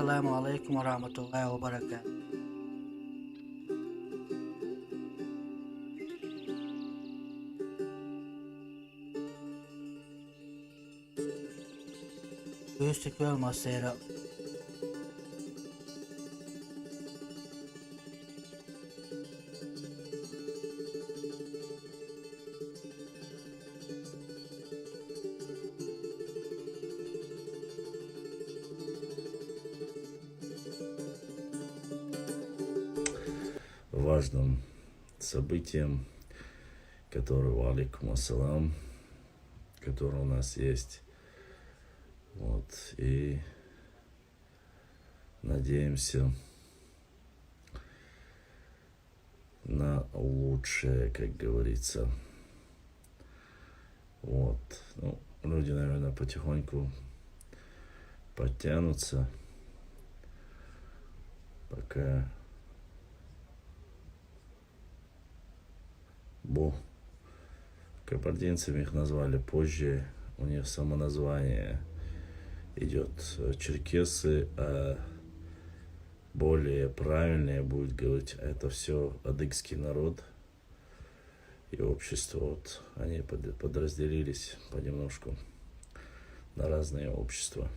Assalamu alaikum wa rahmatullahi wa barakatuh. Устекла масера. Важным событием, которое, алейкум ассалам, которое у нас есть. Вот, и надеемся на лучшее, как говорится. Вот, ну, люди, наверное, потихоньку подтянутся, пока кабардинцами их назвали позже, у них само название идет черкесы, а более правильнее будет говорить, это все адыгский народ и общество. Вот они подразделились понемножку на разные общества.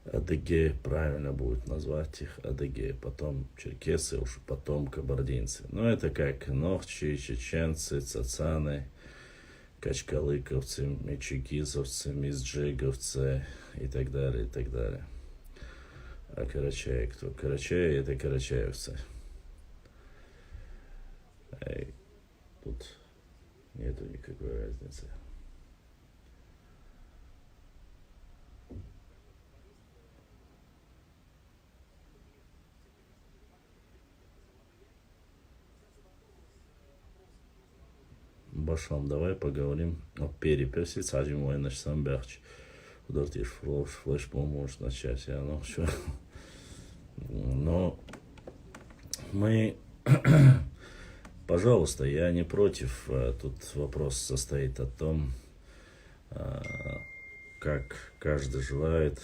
Адыги, правильно будет назвать их адыги, потом черкесы, уж потом кабардинцы. Но это как нохчи, чеченцы, цацаны, качкалыковцы, мичигизовцы, мизджиговцы и так далее, и так далее. А карачаи кто? Карачаи это карачаевцы. Тут нету никакой разницы. Башам, давай поговорим о переписи. Садим военный самбяхч. Куда ты флешмоб можешь начать? Но мы, пожалуйста, я не против. Тут вопрос состоит о том, как каждый желает.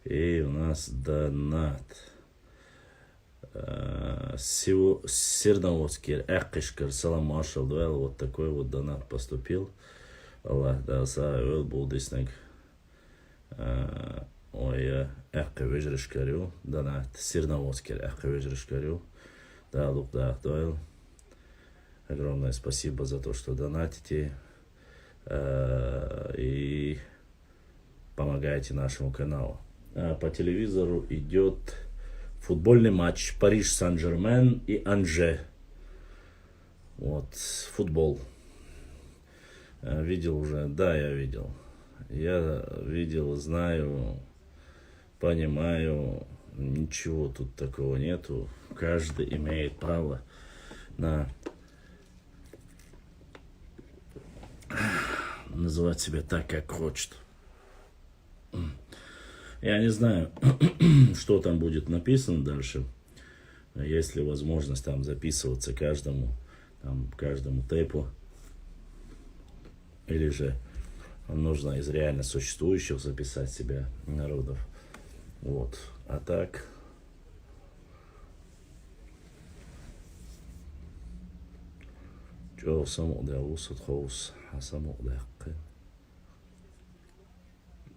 И у нас донат. Серноводский Экишкар Салам Маршал Дуэл, вот такой вот донат поступил. Аллах даса өл булдиснег. Ой, Экки Вижришкарю донат. Серноводский Экки Вижришкарю. Да, лук да Дуэл. Огромное спасибо за то, что донатите и помогаете нашему каналу. По телевизору идет футбольный матч Париж Сан-Жермен и Анже. Вот, футбол. Видел уже? Да, я видел. Я видел, знаю, понимаю. Ничего тут такого нету. Каждый имеет право на называть себя так, как хочет. Я не знаю, что там будет написано дальше. Есть ли возможность там записываться каждому тэпу. Или же нужно из реально существующих записать себя народов. Вот. А так... Джо саму деусут хоус, а саму деаккин.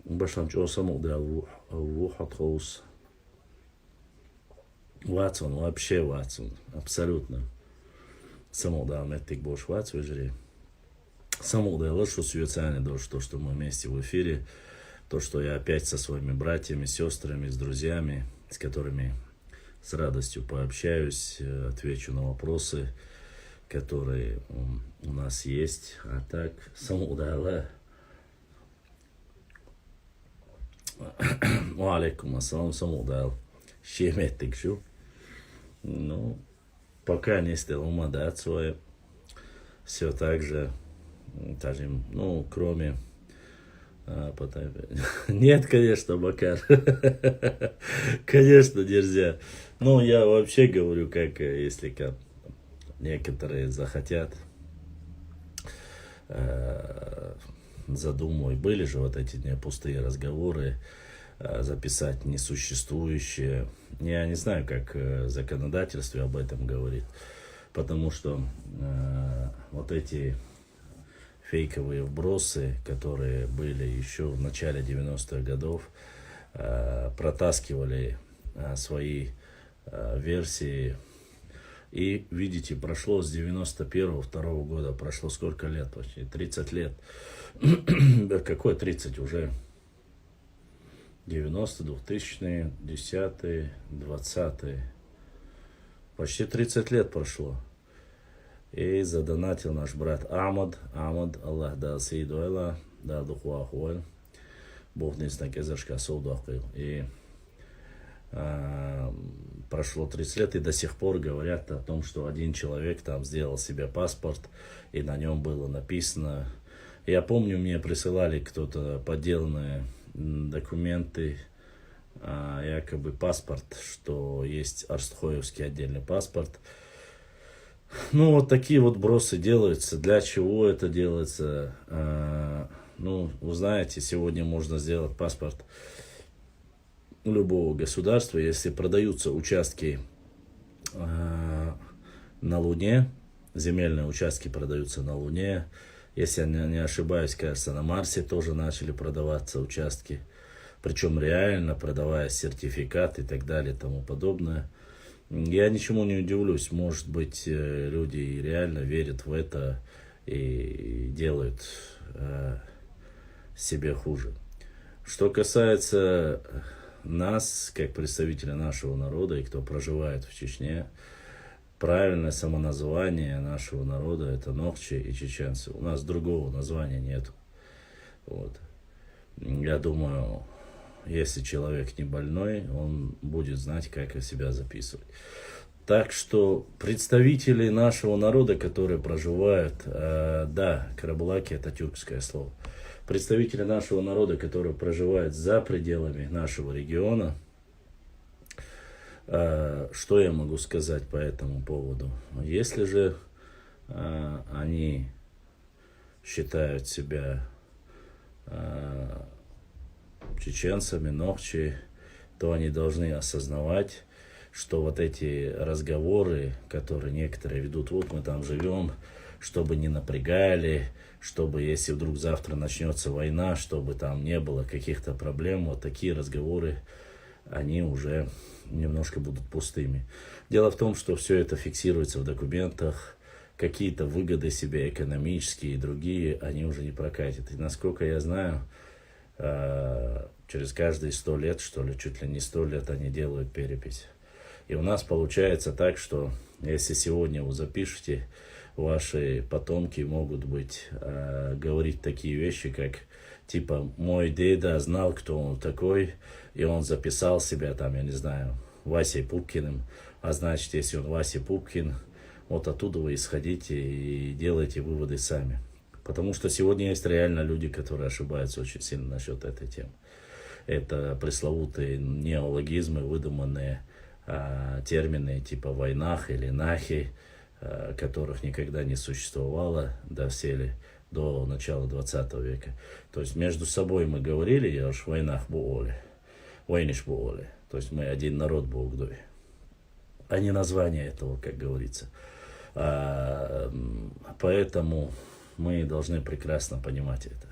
Башан Джо саму деухат хоус. Ватсон, вообще Ватсон, абсолютно. Саму деаметик бош Ватсон, жри. Саму деалашу сюэцане дош, то, что мы вместе в эфире, то, что я опять со своими братьями, сестрами, с друзьями, с которыми с радостью пообщаюсь, отвечу на вопросы, которые у нас есть. А так, саму деала. Алейкум ассалам, саму деал. Щеметик шу. Ну, пока не стал умадать свое. Все так же. Ну, кроме... Нет, конечно, Макар. Конечно, нельзя. Ну, я вообще говорю, как если некоторые захотят задумываю. Были же вот эти пустые разговоры, записать несуществующее. Я не знаю, как законодательство об этом говорит, потому что вот эти фейковые вбросы, которые были еще в начале 90-х годов, протаскивали свои версии. И, видите, прошло с 91-2 года, прошло сколько лет? Почти 30 лет. Какой 30 уже? 90, 2000, 10, 20. Почти 30 лет прошло. И задонатил наш брат Амад. Амад, Аллах дал сейдуэла, дал духуахуэль. Бог не знает, язышка солдахил. И прошло 30 лет, и до сих пор говорят о том, что один человек там сделал себе паспорт, и на нем было написано. Я помню, мне присылали кто-то подделанные документы, якобы паспорт, что есть арстхоевский отдельный паспорт. Ну, вот такие вот бросы делаются. Для чего это делается? Ну, вы знаете, сегодня можно сделать паспорт любого государства, если продаются участки на Луне, земельные участки продаются на Луне, если я не ошибаюсь, кажется, на Марсе тоже начали продаваться участки, причем реально продавая сертификат и так далее и тому подобное. Я ничему не удивлюсь, может быть, люди реально верят в это и делают себе хуже. Что касается нас, как представителей нашего народа и кто проживает в Чечне, правильное самоназвание нашего народа — это нохчи и чеченцы. У нас другого названия нет. Вот. Я думаю, если человек не больной, он будет знать, как себя записывать. Так что представители нашего народа, которые проживают, да, Карабулаки — это тюркское слово. Представители нашего народа, которые проживают за пределами нашего региона, что я могу сказать по этому поводу? Если же они считают себя чеченцами, нохчи, то они должны осознавать, что вот эти разговоры, которые некоторые ведут, вот мы там живем, чтобы не напрягали, чтобы если вдруг завтра начнется война, чтобы там не было каких-то проблем, вот такие разговоры, они уже немножко будут пустыми. Дело в том, что все это фиксируется в документах, какие-то выгоды себе экономические и другие, они уже не прокатят. И насколько я знаю, через каждые 100 лет, что ли, чуть ли не 100 лет они делают перепись. И у нас получается так, что если сегодня вы запишете, ваши потомки могут быть, говорить такие вещи, как типа «мой деда знал, кто он такой, и он записал себя там, я не знаю, Васей Пупкиным, а значит, если он Вася Пупкин, вот оттуда вы исходите и делаете выводы сами». Потому что сегодня есть реально люди, которые ошибаются очень сильно насчет этой темы. Это пресловутые неологизмы, выдуманные термины типа «войнах» или «нахи», которых никогда не существовало до начала 20 века. То есть между собой мы говорили, я уж «войнах буоле», «войниш буоле», то есть мы один народ Богдой, а не название этого, как говорится. Поэтому мы должны прекрасно понимать это.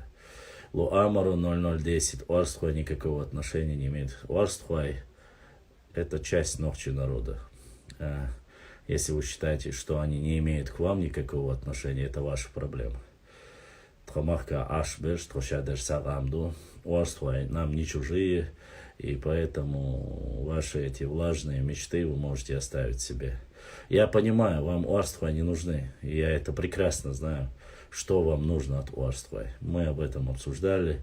Луамару 0010, Уарстхуай никакого отношения не имеет. Уарстхуай — это часть нохчи народа. Если вы считаете, что они не имеют к вам никакого отношения, это ваша проблема. Тхамахка ашбеш, тхошадеш сагамду, Уарстхуай нам не чужие, и поэтому ваши эти влажные мечты вы можете оставить себе. Я понимаю, вам Уарстхуай не нужны, и я это прекрасно знаю, что вам нужно от Уарстхуай. Мы об этом обсуждали.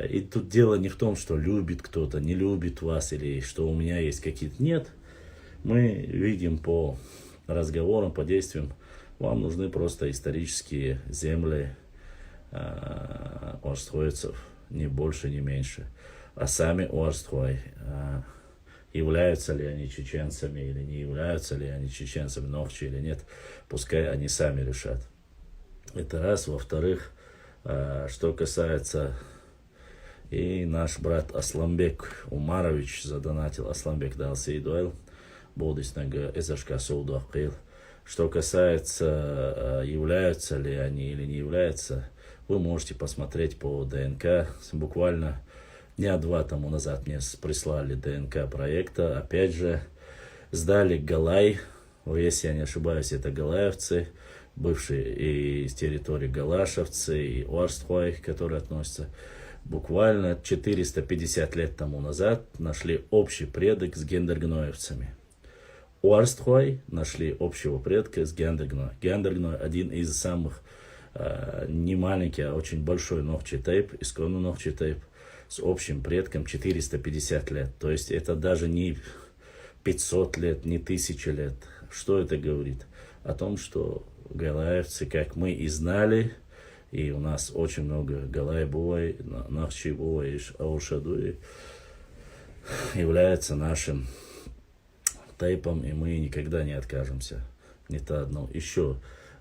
И тут дело не в том, что любит кто-то, не любит вас, или что у меня есть какие-то. Нет. Мы видим по разговорам, по действиям, вам нужны просто исторические земли уарстхуйцев, ни больше, ни меньше. А сами Уарстхуай, являются ли они чеченцами или не являются ли они чеченцами, нохчи или нет, пускай они сами решат. Это раз. Во-вторых, Что касается и наш брат Асламбек Умарович задонатил, Асламбек дал сейдуэл, Бодиснага Эзашка Саудах Кил. Что касается, являются ли они или не являются, вы можете посмотреть по ДНК. Буквально дня 2 тому назад мне прислали ДНК проекта. Опять же, сдали Галай. Если я не ошибаюсь, это галаевцы, бывшие и из территории галашевцы, и Уарстхуай, которые относятся. Буквально 450 лет тому назад нашли общий предок с гендергноевцами. Уарстхуай нашли общего предка с Гендергной. Гендергной один из самых не маленький, а очень большой ногчи-тейп, исконный ногчи-тейп, с общим предком 450 лет. То есть это даже не 500 лет, не 1000 лет. Что это говорит? О том, что галаевцы, как мы и знали, и у нас очень много галай-бувай, нахчи-бувай, аушадуи, является нашим тейпом, и мы никогда не откажемся. Не то одно. Еще,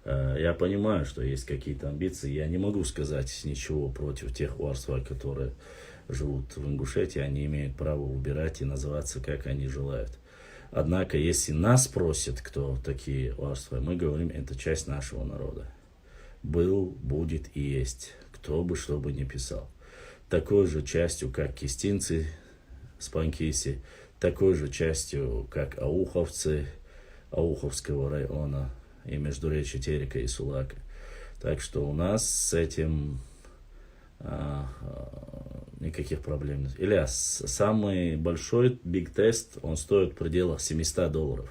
я понимаю, что есть какие-то амбиции. Я не могу сказать ничего против тех уарства, которые живут в Ингушетии. Они имеют право выбирать и называться, как они желают. Однако, если нас спросят, кто такие уарства, мы говорим, это часть нашего народа. Был, будет и есть. Кто бы что бы ни писал. Такой же частью, как кистинцы, спанкиси, такой же частью, как ауховцы Ауховского района и междуречия Терека и Сулака. Так что у нас с этим никаких проблем нет. Ильяс, самый большой big тест, он стоит в пределах $700.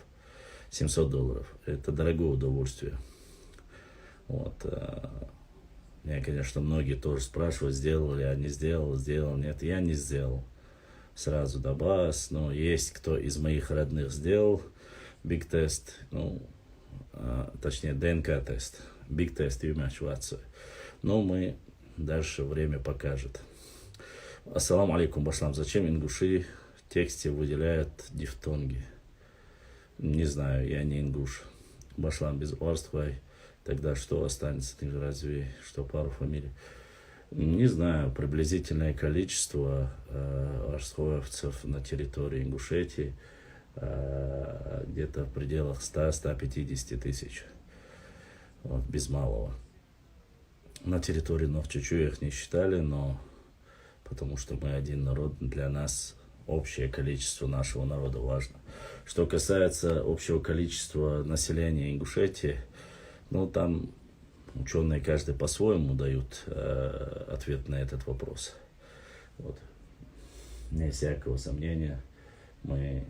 $700. Это дорогое удовольствие. Вот. Меня, конечно, многие тоже спрашивают, сделал я, не сделал, сделал, нет. Я не сделал. Сразу добавил, но есть кто из моих родных сделал big тест, точнее ДНК-тест, big тест и мячвацию. Но мы дальше время покажет. Ассаламу алейкум, Башлам. Зачем ингуши в тексте выделяют дифтонги? Не знаю, я не ингуш. Башлам без уарствай. Тогда что останется? Разве что пару фамилий? Не знаю, приблизительное количество арстхоевцев на территории Ингушетии где-то в пределах 100-150 тысяч. Вот, без малого. На территории Нохчичу их не считали, но потому что мы один народ, для нас общее количество нашего народа важно. Что касается общего количества населения Ингушетии, там ученые каждый по-своему дают ответ на этот вопрос. Вот. Не всякого сомнения, мы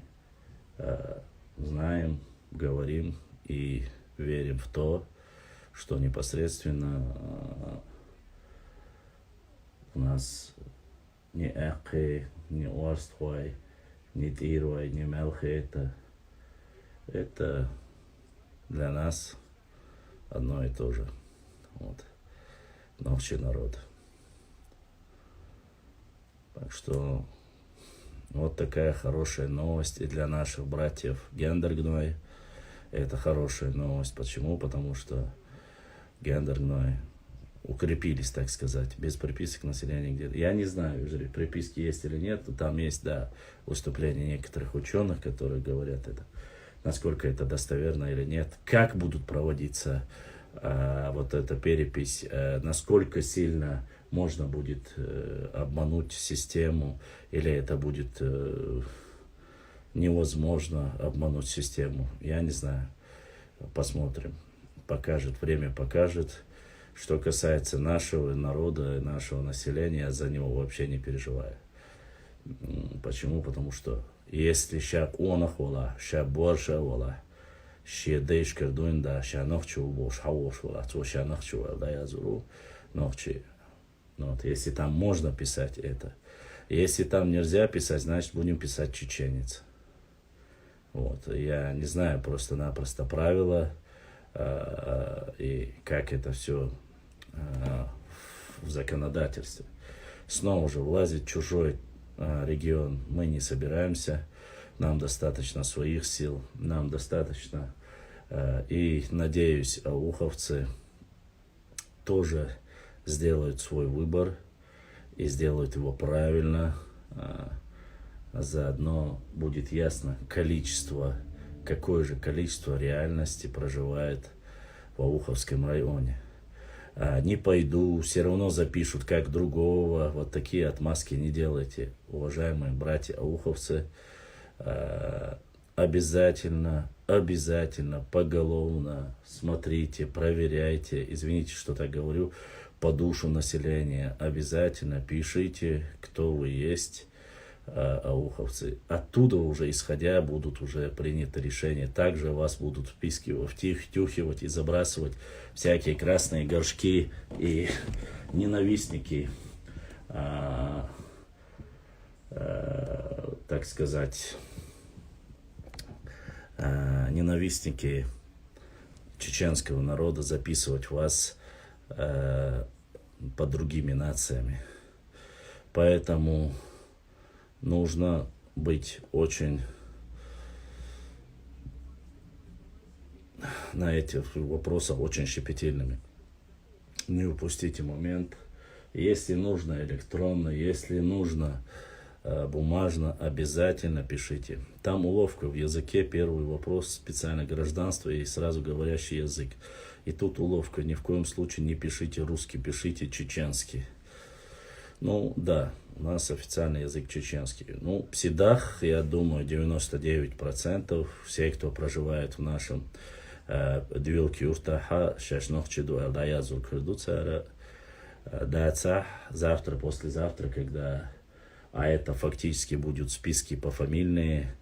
знаем, говорим и верим в то, что непосредственно у нас не Эхи, не Уарстхуай, не Тируай, не Мелхи, это для нас одно и то же. Вот. Общий народ. Так что вот такая хорошая новость и для наших братьев Гендергной. Это хорошая новость. Почему? Потому что Гендергной укрепились, так сказать, без приписок населения где-то. Я не знаю, приписки есть или нет. Там есть, выступления некоторых ученых, которые говорят это. Насколько это достоверно или нет. Как будут проводиться вот эта перепись, насколько сильно можно будет обмануть систему, или это будет невозможно обмануть систему. Я не знаю. Посмотрим. Время покажет. Что касается нашего народа, нашего населения, я за него вообще не переживаю. Почему? Потому что если ща онах вола, ща борша вола, ща дейшкер дуинда, ща нохчу бош, хавош вола, то ща нохчу вола, я зуру нохчи. Вот, если там можно писать это. Если там нельзя писать, значит будем писать чеченец. Вот, я не знаю просто-напросто правила и как это все в законодательстве. Снова же влазить в чужой регион мы не собираемся. Нам достаточно своих сил, нам достаточно, и надеюсь, ауховцы тоже сделают свой выбор и сделают его правильно. Заодно будет ясно какое же количество реальности проживает в Ауховском районе. Не пойду, все равно запишут как другого. Вот такие отмазки не делайте, уважаемые братья ауховцы. Обязательно поголовно смотрите, проверяйте. Извините, что так говорю, по душу населения. Обязательно пишите, кто вы есть, ауховцы. Оттуда уже исходя будут уже приняты решения. Также вас будут втюхивать и забрасывать всякие красные горшки и ненавистники, так сказать, ненавистники чеченского народа, записывать вас под другими нациями. Поэтому нужно быть очень на этих вопросах очень щепетильными. Не упустите момент. Если нужно электронно, если нужно бумажно, обязательно пишите. Там уловка в языке, первый вопрос, специально гражданство и сразу говорящий язык. И тут уловка, ни в коем случае не пишите русский, пишите чеченский. Ну да, у нас официальный язык чеченский. Ну, в Сидах, я думаю, 99% всех, кто проживает в нашем Двилке Уртаха, Шашнохчиду, Алдаязу, Кырдуцара, Дацах, завтра, послезавтра, когда, это фактически будут списки пофамильные,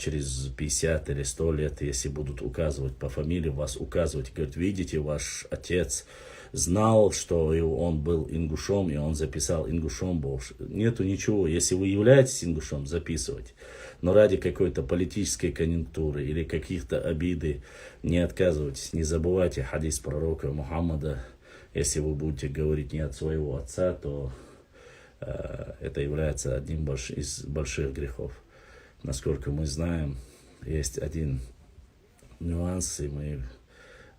через 50 или 100 лет, если будут указывать по фамилии, вас указывать, говорят, видите, ваш отец знал, что он был ингушом, и он записал ингушом больше. Нету ничего. Если вы являетесь ингушом, записывать. Но ради какой-то политической конъюнктуры или каких-то обиды не отказывайтесь. Не забывайте хадис пророка Мухаммада. Если вы будете говорить не от своего отца, то это является одним из больших грехов. Насколько мы знаем, есть один нюанс, и мы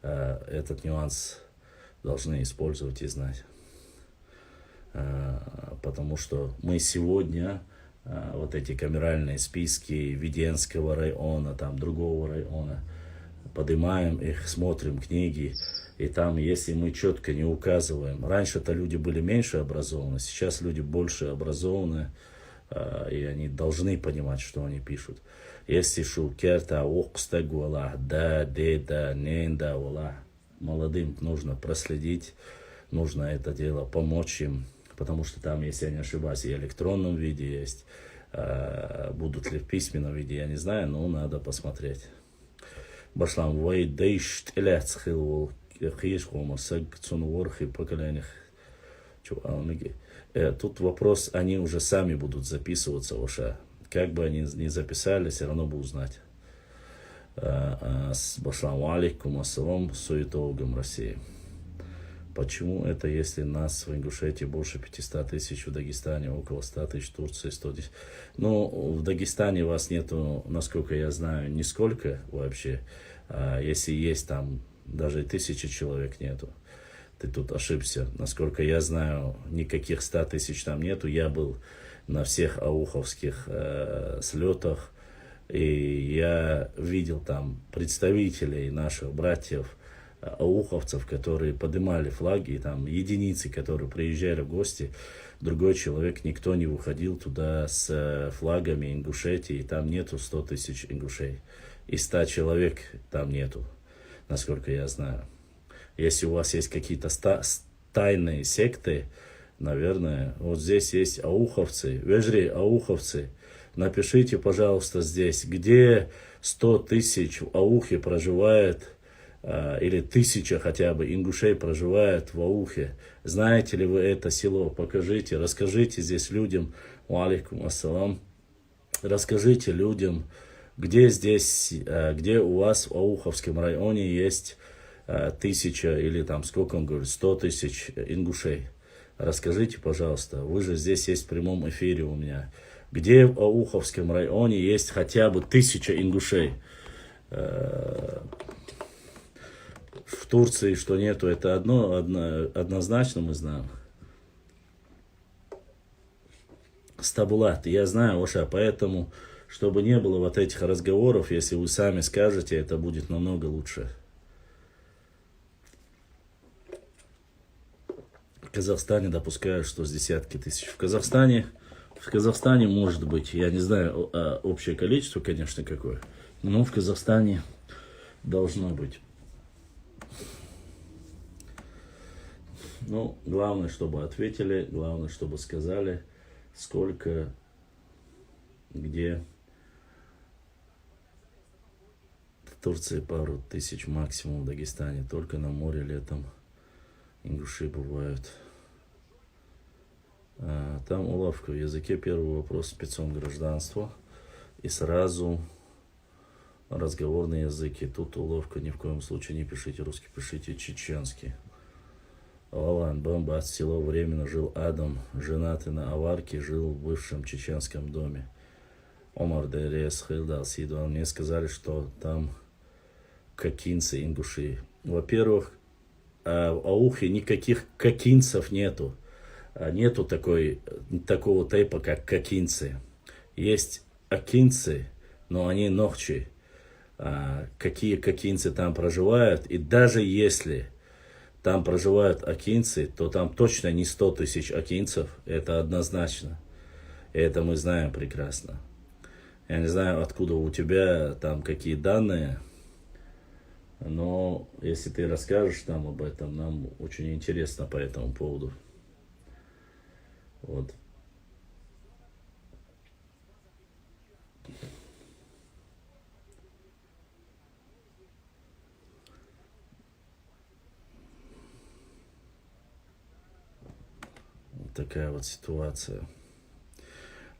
этот нюанс должны использовать и знать. Потому что мы сегодня вот эти камеральные списки Веденского района, там другого района, поднимаем их, смотрим книги, и там, если мы четко не указываем, раньше-то люди были меньше образованы, сейчас люди больше образованы, и они должны понимать, что они пишут. Если шукерта окстагуала, да, деда, ненда, ула, молодым нужно проследить, нужно это дело помочь им, потому что там, если я не ошибаюсь, и в электронном виде есть, будут ли в письменном виде, я не знаю, но надо посмотреть. Башлам вой дейшт элец хил хиш хомосаг цунворхи поколениях. Тут вопрос, они уже сами будут записываться, уша. Как бы они ни записали, все равно будут знать. Башлам алейкум ассалам суетологам России. Почему это, если нас в Ингушетии больше 500 тысяч, в Дагестане около 100 тысяч, в Турции 110? Ну, в Дагестане вас нету, насколько я знаю, нисколько вообще. Если есть там, даже 1000 человек нету. Ты тут ошибся. Насколько я знаю, никаких 100 тысяч там нету. Я был на всех ауховских слетах, и я видел там представителей наших братьев, ауховцев, которые поднимали флаги, и там единицы, которые приезжали в гости. Другой человек, никто не выходил туда с флагами Ингушетии, и там нету 100 тысяч ингушей. И 100 человек там нету, насколько я знаю. Если у вас есть какие-то тайные секты, наверное, вот здесь есть ауховцы, вежри ауховцы, напишите, пожалуйста, здесь, где 100 тысяч в Аухе проживает, или 1000 хотя бы ингушей проживает в Аухе. Знаете ли вы это село? Покажите, расскажите здесь людям, алейкум ассалам, расскажите людям, где здесь, где у вас в Ауховском районе есть 1000 или там сколько он говорит, 100 тысяч ингушей. Расскажите, пожалуйста, вы же здесь есть в прямом эфире у меня. Где в Ауховском районе есть хотя бы 1000 ингушей? В Турции, что нету, это однозначно мы знаем. Стабулат, я знаю, Оша, поэтому, чтобы не было вот этих разговоров, если вы сами скажете, это будет намного лучше. В Казахстане допускают, что с десятки тысяч. В Казахстане может быть, я не знаю общее количество, конечно, какое, но в Казахстане должно быть. Ну, главное, чтобы ответили, главное, чтобы сказали, сколько, где. В Турции пару тысяч максимум, в Дагестане, только на море летом ингуши бывают. Там уловка в языке, первый вопрос, спецом гражданство, и сразу разговорный язык. И тут уловка, ни в коем случае не пишите русский, пишите чеченский. Лаван бомба от село временно жил Адам, женатый на аварке, жил в бывшем чеченском доме. Омар Дерес Хилдал Сидуан. Мне сказали, что там кокинцы, ингуши. Во-первых, в Аухе никаких кокинцев нету. Нету такого типа, как кокинцы. Есть акинцы, но они ногчи. Какие кокинцы там проживают, и даже если там проживают акинцы, то там точно не 100 тысяч акинцев, это однозначно. Это мы знаем прекрасно. Я не знаю, откуда у тебя там какие данные, но если ты расскажешь нам об этом, нам очень интересно по этому поводу. Вот. Вот такая вот ситуация.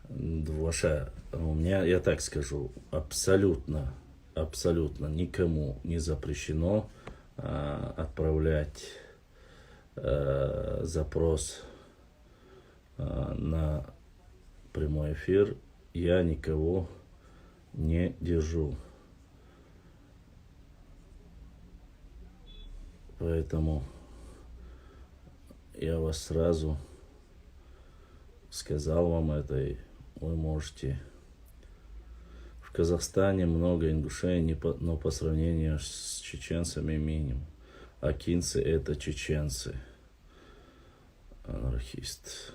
Ваша, у меня, я так скажу, абсолютно никому не запрещено отправлять запрос на прямой эфир. Я никого не держу. Поэтому я вас сразу сказал вам это, и вы можете. В Казахстане много ингушей, но по сравнению с чеченцами минимум. Акинцы это чеченцы. Анархист.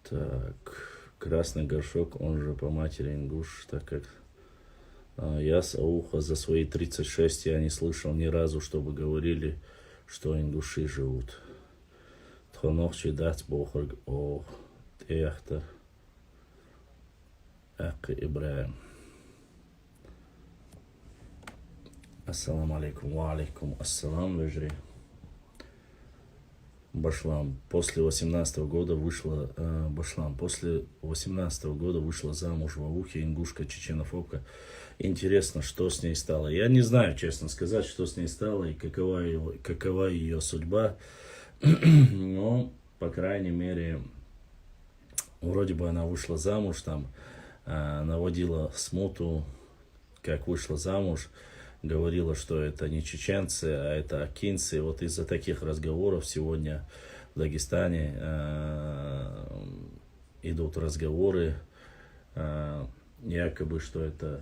Так, красный горшок, он же по матери ингуш, так как я с Ауха за свои 36 я не слышал ни разу, чтобы говорили, что ингуши живут. Тхонохчи дать бохарг о техта Ак Ибраим. Ассаламу алейкум, ва алейкум ассалам, вежри. Башлам. После 18 года вышла замуж в Аухе, ингушка, чеченофобка. Интересно, что с ней стало. Я не знаю, честно сказать, что с ней стало и какова ее судьба. Но, по крайней мере, вроде бы она вышла замуж, там наводила смуту, как вышла замуж. Говорила, что это не чеченцы, а это акинцы. Вот из-за таких разговоров сегодня в Дагестане идут разговоры, якобы, что это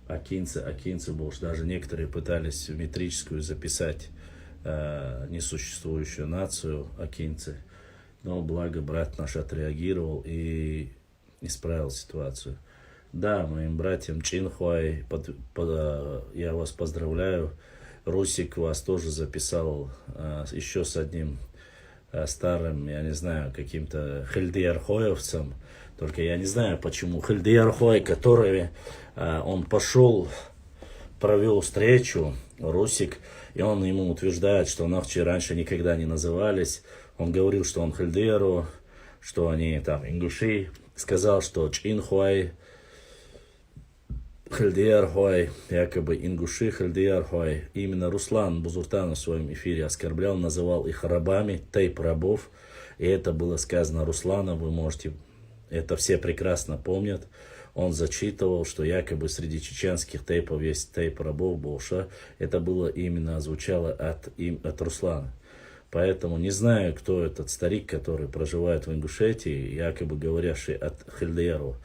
акинцы больше. Даже некоторые пытались в метрическую записать несуществующую нацию акинцы. Но благо брат наш отреагировал и исправил ситуацию. Да, моим братьям Чинхуай, я вас поздравляю. Русик вас тоже записал еще с одним старым, я не знаю, каким-то хильдиархоевцем. Только я не знаю, почему хильдиархой, который он пошел, провел встречу, Русик, и он ему утверждает, что нахчи раньше никогда не назывались. Он говорил, что он хильдиару, что они там ингуши. Сказал, что Чинхуай, Хильдиархой, якобы ингуши Хильдиархой. Именно Руслан Бузуртанов в своем эфире оскорблял, называл их рабами, тейп рабов. И это было сказано Русланом, вы можете, это все прекрасно помнят. он зачитывал, что якобы среди чеченских тейпов есть тейп рабов Боша. Это было именно, звучало от Руслана. Поэтому не знаю, кто этот старик, который проживает в Ингушетии, якобы говорящий от Хальдеерова.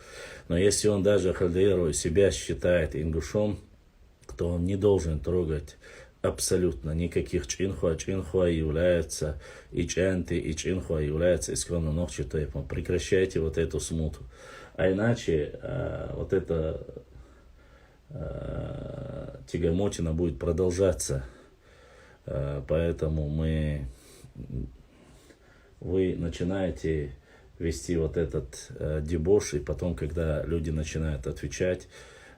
Но если он даже Хальдеерова себя считает ингушом, то он не должен трогать абсолютно никаких Чинхуа. Чинхуа является и Ченты, и Чинхуа является исконно ногчи тейпом. Прекращайте вот эту смуту. А иначе вот эта тягомотина будет продолжаться. Поэтому вы начинаете вести вот этот дебош, и потом, когда люди начинают отвечать,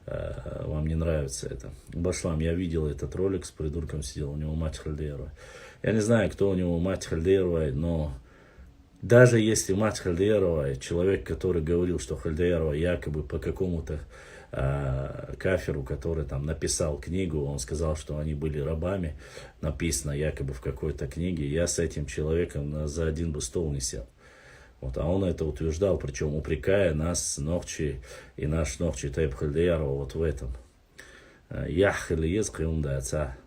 вам не нравится это. Башлам, я видел этот ролик, с придурком сидел, у него мать Хальдеерова. Я не знаю, кто у него мать Хальдеерова, но даже если мать Хальдеерова, человек, который говорил, что Хальдеерова якобы по какому-то каферу, который там написал книгу, он сказал, что они были рабами, написано якобы в какой-то книге, я с этим человеком за один бы стол не сел. Вот, а он это утверждал, причем упрекая нас, Нохчи, и наш Нохчи Тейп Хальдеярова вот в этом. Ях или езк и умдается.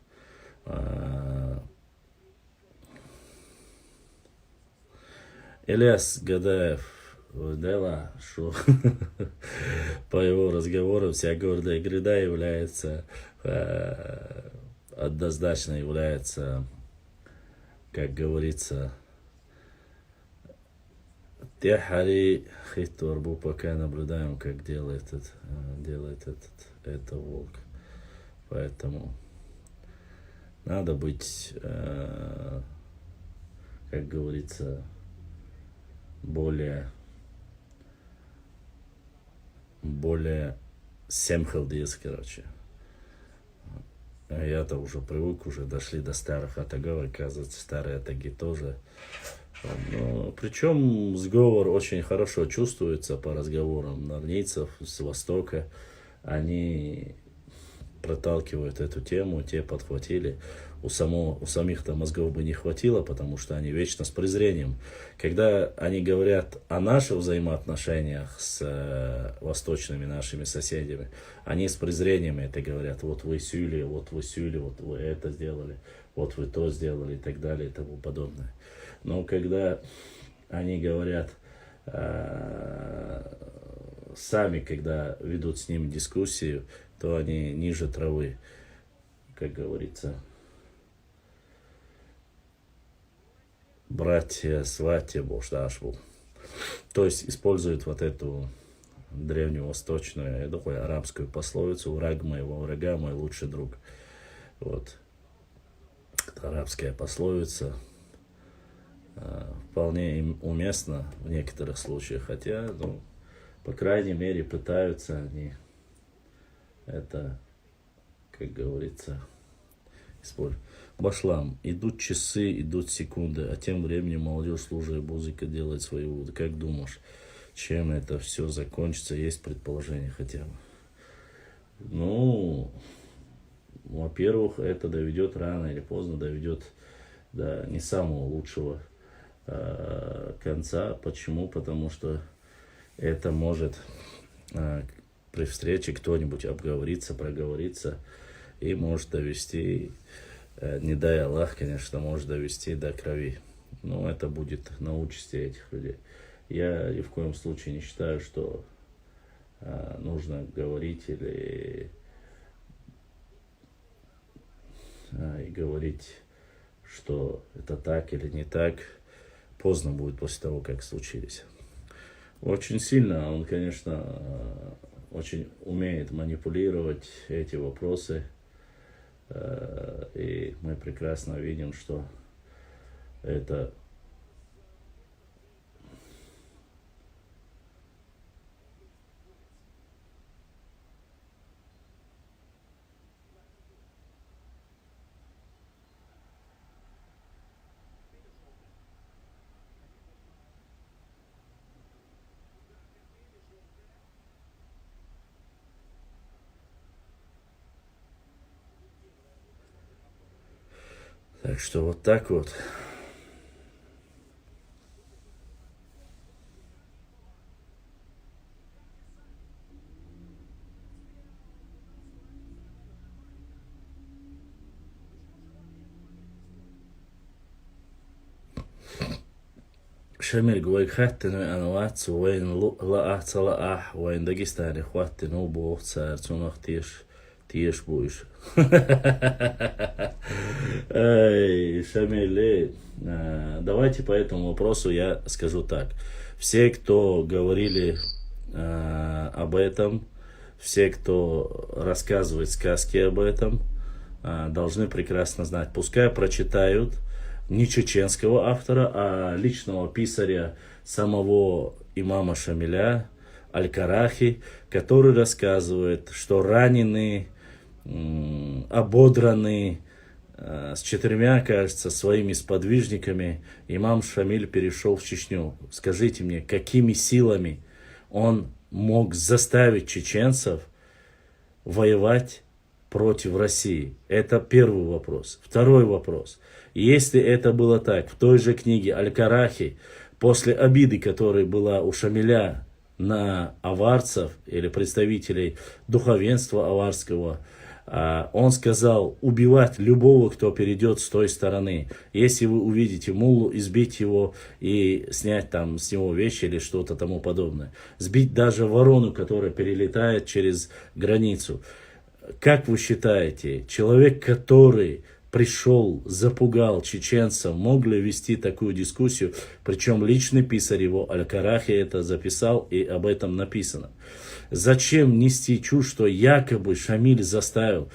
Ильяс Гадаев дела, что по его разговору вся гордая гряда является, однозначно является, как говорится, Техари Хитурбу, пока наблюдаем, как делает это волк. Поэтому надо быть, как говорится, более семхалдиес, короче. Я-то уже привык, уже дошли до старых атагов, оказывается, старые атаги тоже. Но, причем сговор очень хорошо чувствуется по разговорам нарнийцев с Востока. Они проталкивают эту тему, те подхватили. У самих-то мозгов бы не хватило, потому что они вечно с презрением. Когда они говорят о наших взаимоотношениях с восточными нашими соседями, они с презрением это говорят. Вот вы сюли, вот вы это сделали, вот вы то сделали и так далее и тому подобное. Но когда они говорят сами, когда ведут с ним дискуссию, то они ниже травы, как говорится. Братья, сватья, Бошдашву. То есть используют вот эту древневосточную, я думаю, арабскую пословицу: враг моего врага мой лучший друг. Вот. Это арабская пословица. Вполне уместно в некоторых случаях, хотя, ну, по крайней мере, пытаются они это, как говорится, использовать. Башлам, идут часы, идут секунды, а тем временем молодежь, слушая музыку, делает свои выводы. Как думаешь, чем это все закончится? Есть предположение хотя бы? Ну, во-первых, это доведет рано или поздно, доведет до не самого лучшего конца. Почему? Потому что это может при встрече кто-нибудь обговориться, проговориться и может довести, не дай Аллах, конечно, может довести до крови. Но это будет на участи этих людей. Я ни в коем случае не считаю, что нужно говорить или и говорить, что это так или не так. Поздно будет после того, как случились. Очень сильно он, конечно, очень умеет манипулировать эти вопросы. И мы прекрасно видим, что это так что вот так вот. شميل قوي خاتن أنوات وين لا أحصل وين داغستاني خواتن وبوخ صار تونخ تيش بوش. Эй, Шамиль, давайте по этому вопросу я скажу так. Все, кто говорили об этом, все, кто рассказывает сказки об этом, должны прекрасно знать. Пускай прочитают не чеченского автора, а личного писаря самого имама Шамиля, Аль-Карахи, который рассказывает, что раненый, ободранный, с 4, кажется, своими сподвижниками имам Шамиль перешел в Чечню. Скажите мне, какими силами он мог заставить чеченцев воевать против России? Это первый вопрос. Второй вопрос. Если это было так, в той же книге Аль-Карахи, после обиды, которая была у Шамиля на аварцев или представителей духовенства аварского, он сказал убивать любого, кто перейдет с той стороны. Если вы увидите муллу, избить его и снять там с него вещи или что-то тому подобное. Сбить даже ворону, которая перелетает через границу. Как вы считаете, человек, который пришел, запугал чеченцев, мог ли вести такую дискуссию? Причем личный писарь его, Аль-Карахи, это записал и об этом написано. Зачем нести чушь, что якобы Шамиль заставил?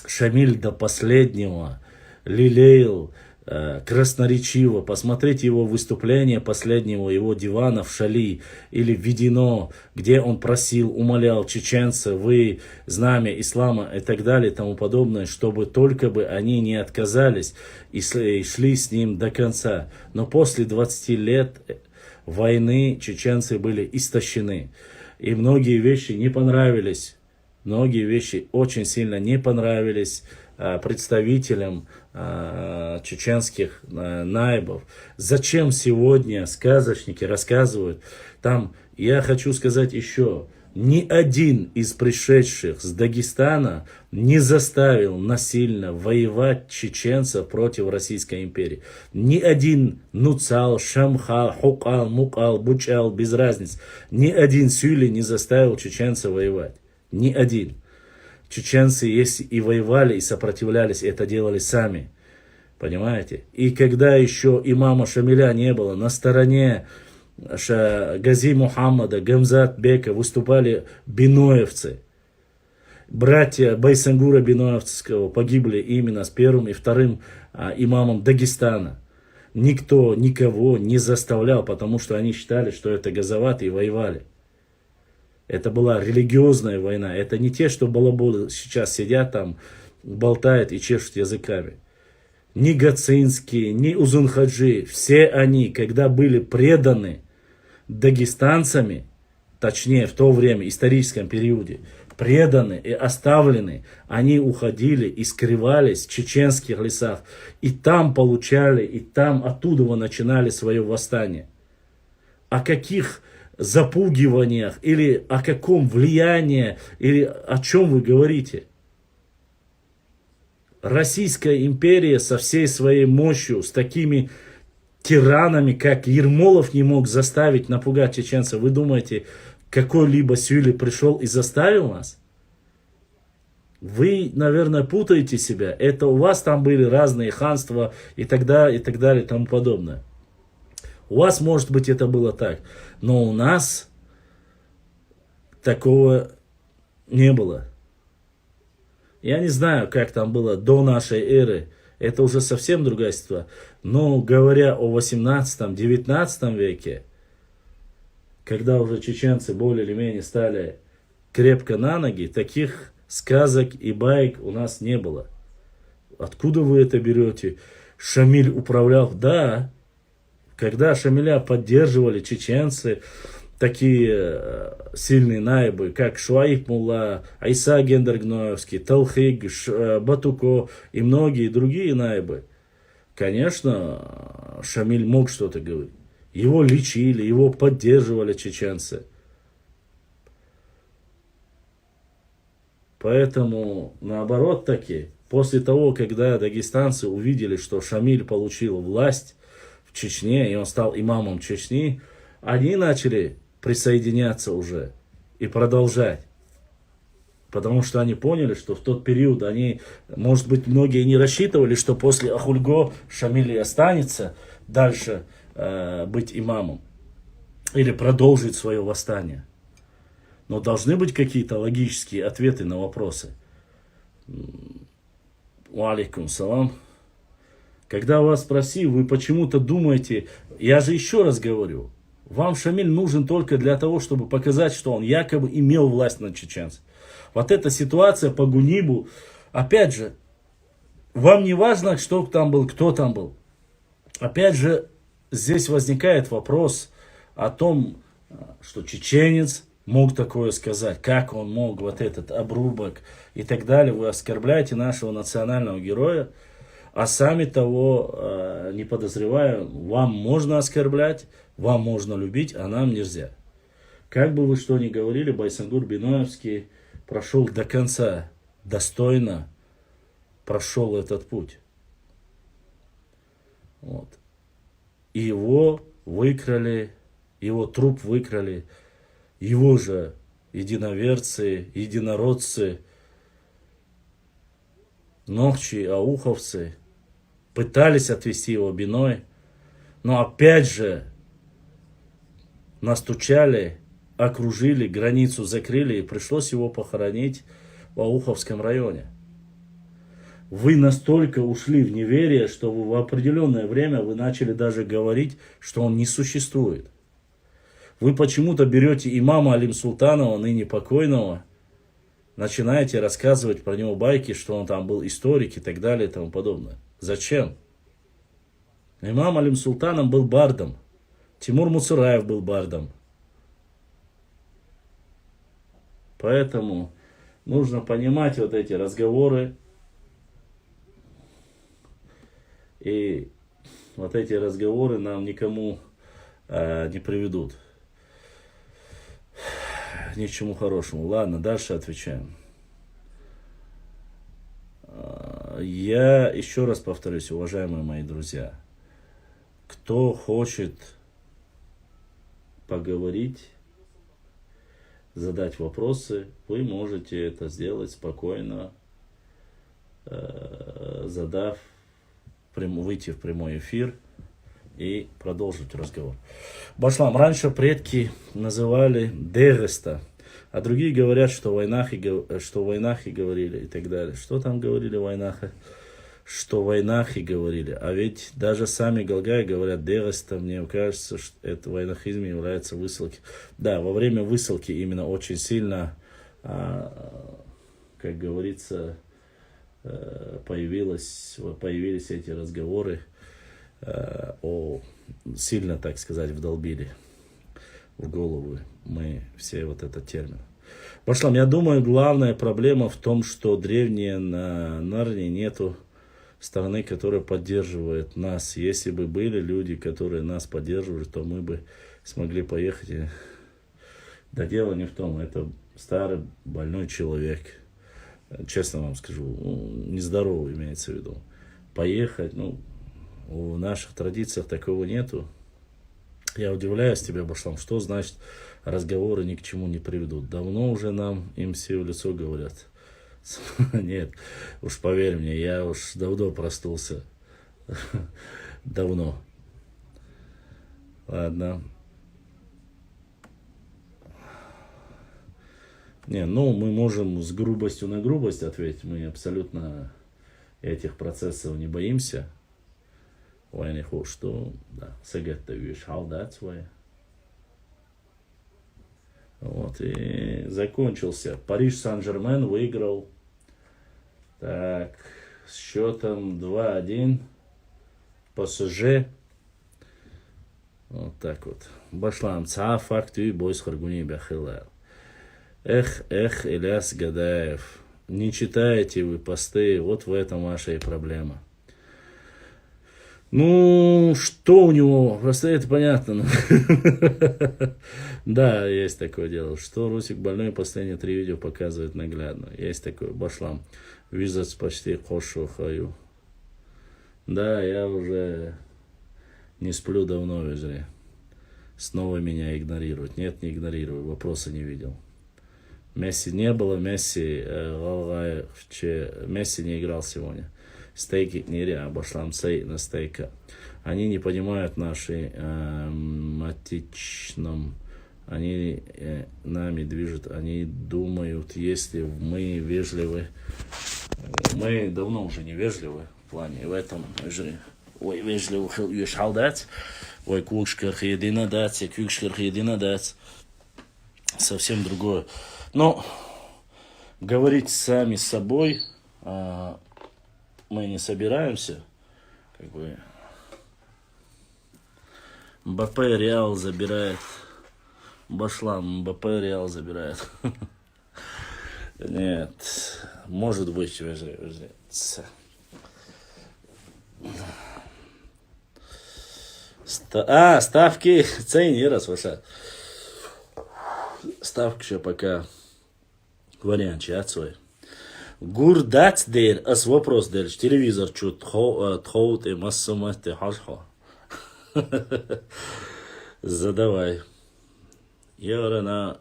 Шамиль до последнего лелеял красноречиво. Посмотрите его выступление последнего, его дивана в Шали или введено, где он просил, умолял чеченцев, вы знамя ислама и так далее и тому подобное, чтобы только бы они не отказались и шли с ним до конца. Но после 20 лет войны чеченцы были истощены. И многие вещи не понравились, многие вещи очень сильно не понравились представителям чеченских наибов. Зачем сегодня сказочники рассказывают? Там, я хочу сказать еще, ни один из пришедших с Дагестана не заставил насильно воевать чеченцев против Российской империи. Ни один Нуцал, Шамхал, Хукал, Мукал, Бучал, без разницы. Ни один Сюли не заставил чеченцев воевать. Ни один. Чеченцы, если и воевали, и сопротивлялись, это делали сами. Понимаете? И когда еще имама Шамиля не было, на стороне Гази Мухаммада, Гамзат Бека выступали биноевцы. Братья Байсангура Биноевского погибли именно с первым и вторым имамом Дагестана. Никто никого не заставлял, потому что они считали, что это газоваты и воевали. Это была религиозная война. Это не те, что балаболы сейчас сидят там, болтают и чешут языками. Ни Гацинские, ни Узунхаджи, все они, когда были преданы дагестанцами, точнее в то время, историческом периоде, преданы и оставлены, они уходили и скрывались в чеченских лесах. И там получали, и там оттуда начинали свое восстание. О каких запугиваниях или о каком влиянии, или о чем вы говорите? Российская империя со всей своей мощью, с такими тиранами, как Ермолов не мог заставить напугать чеченцев. Вы думаете, какой-либо Сюли пришел и заставил нас? Вы, наверное, путаете себя. Это у вас там были разные ханства и так далее, и тому подобное. У вас, может быть, это было так. Но у нас такого не было. Я не знаю, как там было до нашей эры. Это уже совсем другая ситуация. Но говоря о 18-19 веке, когда уже чеченцы более или менее стали крепко на ноги, таких сказок и баек у нас не было. Откуда вы это берете? Шамиль управлял? Да. Когда Шамиля поддерживали чеченцы, такие сильные наибы, как Шуаиб Мулла, Айса Гендергноевский, Талхиг, Батуко и многие другие наибы, конечно, Шамиль мог что-то говорить. Его лечили, его поддерживали чеченцы. Поэтому, наоборот таки, после того, когда дагестанцы увидели, что Шамиль получил власть в Чечне, и он стал имамом Чечни, они начали присоединяться уже и продолжать. Потому что они поняли, что в тот период они, может быть, многие не рассчитывали, что после Ахульго Шамиль останется дальше быть имамом или продолжить свое восстание. Но должны быть какие-то логические ответы на вопросы. Алейкум салам. Когда вас спроси, вы почему-то думаете, я же еще раз говорю, вам Шамиль нужен только для того, чтобы показать, что он якобы имел власть над чеченцами. Вот эта ситуация по Гунибу, опять же, вам не важно, что там был, кто там был. Опять же, здесь возникает вопрос о том, что чеченец мог такое сказать, как он мог, вот этот обрубок и так далее. Вы оскорбляете нашего национального героя, а сами того не подозревая, вам можно оскорблять, вам можно любить, а нам нельзя. Как бы вы что ни говорили, Байсангур Биноевский прошел до конца, достойно прошел этот путь. Вот. И его выкрали, его труп выкрали, его же единоверцы, единородцы, нохчи, ауховцы пытались отвести его Биной, но опять же настучали, окружили, границу закрыли, и пришлось его похоронить в Ауховском районе. Вы настолько ушли в неверие, что вы в определенное время вы начали даже говорить, что он не существует. Вы почему-то берете имама Алим Султанова, ныне покойного, начинаете рассказывать про него байки, что он там был историк и так далее и тому подобное. Зачем? Имам Алим Султанов был бардом. Тимур Муцураев был бардом. Поэтому нужно понимать вот эти разговоры. И вот эти разговоры нам никому не приведут. Ни к чему хорошему. Ладно, дальше отвечаем. Я еще раз повторюсь, уважаемые мои друзья. Кто хочет поговорить, задать вопросы, вы можете это сделать спокойно, задав, выйти в прямой эфир и продолжить разговор. Башлам, раньше предки называли Дегеста, а другие говорят, что войнахи говорили и так далее. Что там говорили войнахи? Что войнахи говорили. А ведь даже сами галгаи говорят Дегеста. Мне кажется, что это войнахизм является высылки. Да, во время высылки именно очень сильно, как говорится, появились эти разговоры, сильно, так сказать, вдолбили в голову мы все вот этот термин. Башлам, я думаю, главная проблема в том, что древние на Нарнии нету стороны, которая поддерживает нас. Если бы были люди, которые нас поддерживали, то мы бы смогли поехать. Да дело не в том, это старый больной человек. Честно вам скажу, нездоровый имеется в виду. Поехать, в наших традициях такого нету. Я удивляюсь тебе, Башлам, что значит разговоры ни к чему не приведут. Давно уже нам им все в лицо говорят. Нет, уж поверь мне, я уж давно простулся. Давно. Ладно. Мы можем с грубостью на грубость ответить. Мы абсолютно этих процессов не боимся. Что, да, вот, и закончился. Париж Сан-Жермен выиграл. Так, с счетом 2-1. ПСЖ. Вот так вот. Башлам, факту бойс харгуни бяхилал. Эх, Ильяс Гадаев. Не читаете вы посты, вот в этом ваша и проблема. Что у него? Просто это понятно. Да, есть такое дело. Что Русик больной последние 3 видео показывает наглядно. Есть такое. Башлам. Визац почти кошу хаю. Да, я Не сплю давно, вежри. Снова меня игнорируют. Нет, не игнорирую. Вопроса не видел. Месси не было. Месси не играл сегодня. Стейки не обошлам сей на стейка. Они не понимают нашей матичном. Они нами движут. Они думают, если мы вежливы. Мы давно уже не вежливы в плане. В этом же. Ой, вежливо дать. Ой, кукшкархедина дать. Кукшкархедина дать. Совсем другое. Но говорить сами с собой мы не собираемся. Как бы Мбаппе Реал забирает. Башлам Мбаппе Реал забирает. Нет, может быть, ставки цей не раз ваша. Ставка ще пока вариант свой. Гурдат дер, ас вопрос дер, телевизор чут тхоут и массома те хашхо. Задавай. Ярана.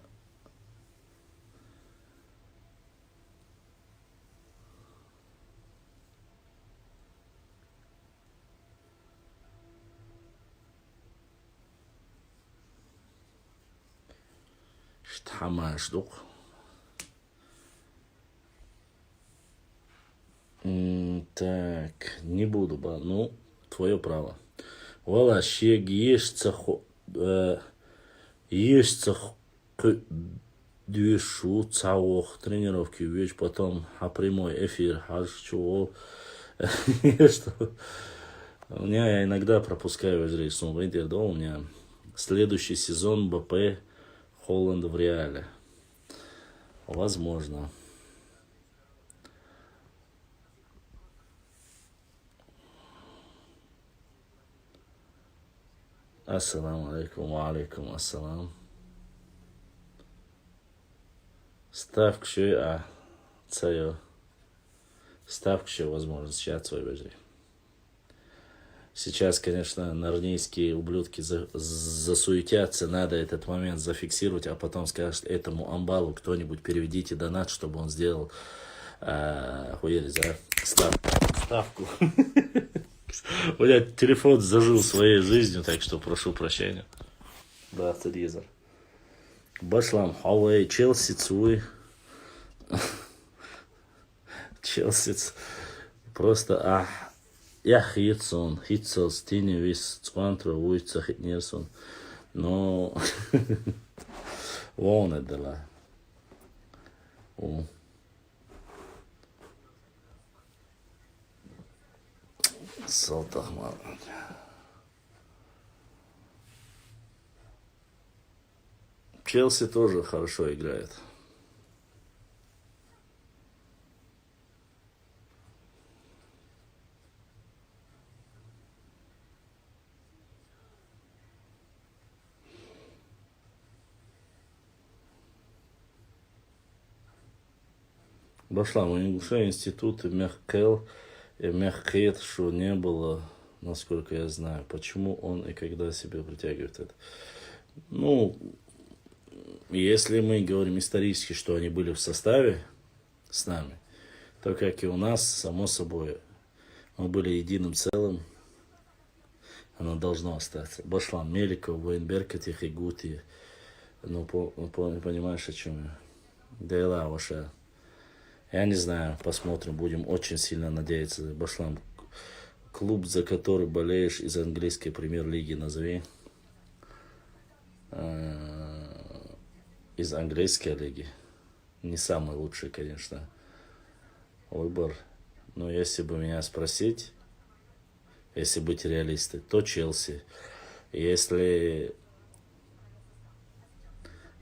Штамаш дух. Так, не буду, ну, твое право. Вала, щег ешься двишу цаух тренировки веч, потом прямой эфир, чего. У меня я иногда пропускаю рейс, но у меня следующий сезон БП Холланд в Реале. Возможно. Ассаламу алейкум, ва алейкум ассалам. Ставка еще, ставка еще возможно, сейчас свой вежи. Сейчас, конечно, нарнийские ублюдки засуетятся, надо этот момент зафиксировать, а потом скажут этому амбалу кто-нибудь переведите донат, чтобы он сделал ставку. У меня телефон зажил своей жизнью, так что прошу прощения. Да, телевизор. Башлам, Хауэй, Челси, Цуй. Челси. Просто, я хитсон, стиневис, цвантро, уйца, хитнерсон. Но, вон это ла. Салтахмар. Челси тоже хорошо играет. Башлам, у Ингуша институт Мехкел и Мехкет, что не было, насколько я знаю. Почему он и когда себя притягивает это? Ну, если мы говорим исторически, что они были в составе с нами, то, как и у нас, само собой, мы были единым целым, оно должно остаться. Башлам, Меликов, Вейнберг, Тихигути, ну, понимаешь, о чем я? Дейла ваша. Я не знаю, посмотрим, будем очень сильно надеяться. Башлам, клуб, за который болеешь из английской премьер-лиги, назови. Из английской лиги. Не самый лучший, конечно, выбор. Но если бы меня спросить, если быть реалистой, то Челси. Если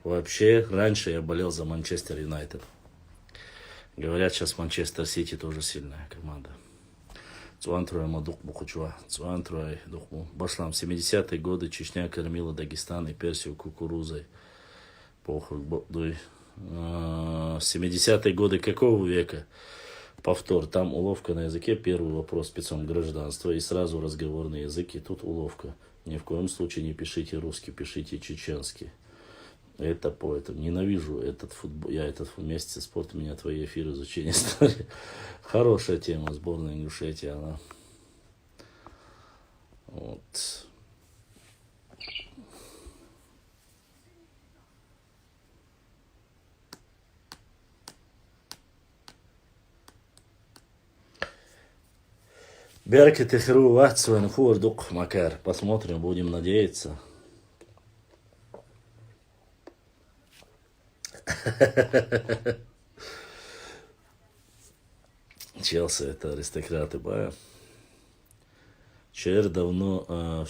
вообще раньше я болел за Манчестер Юнайтед. Говорят, сейчас Манчестер Сити тоже сильная команда. Цуантруя Мадук Бухучва. Цуантруя Духму. Башлам. 70-е годы Чечня кормила Дагестан и Персию кукурузой. Похуй. 70-е годы какого века? Повтор. Там уловка на языке. Первый вопрос спецом гражданства. И сразу разговорный язык. И тут уловка. Ни в коем случае не пишите русский, пишите чеченский. Это по этому. Ненавижу этот футбол. Я этот вместе с спортом. Меня твои эфиры изучения истории. Хорошая тема. Сборная Ингушетии. Она. Вот. Беркет и Хру Ватсвен Фурдук Макар. Посмотрим, будем надеяться. Челси это аристократы бая. ЧР давно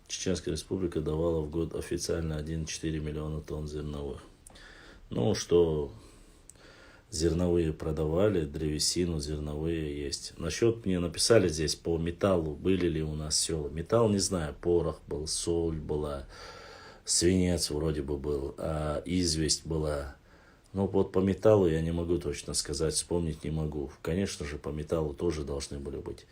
Чеченская республика давала в год официально 1,4 миллиона тонн зерновых. Ну, что зерновые продавали, древесину зерновые есть. Насчет мне написали здесь по металлу, были ли у нас села. Металл не знаю, порох был, соль была, свинец вроде бы был, а известь была. Ну вот по металлу я не могу точно сказать, вспомнить не могу. Конечно же, по металлу тоже должны были быть.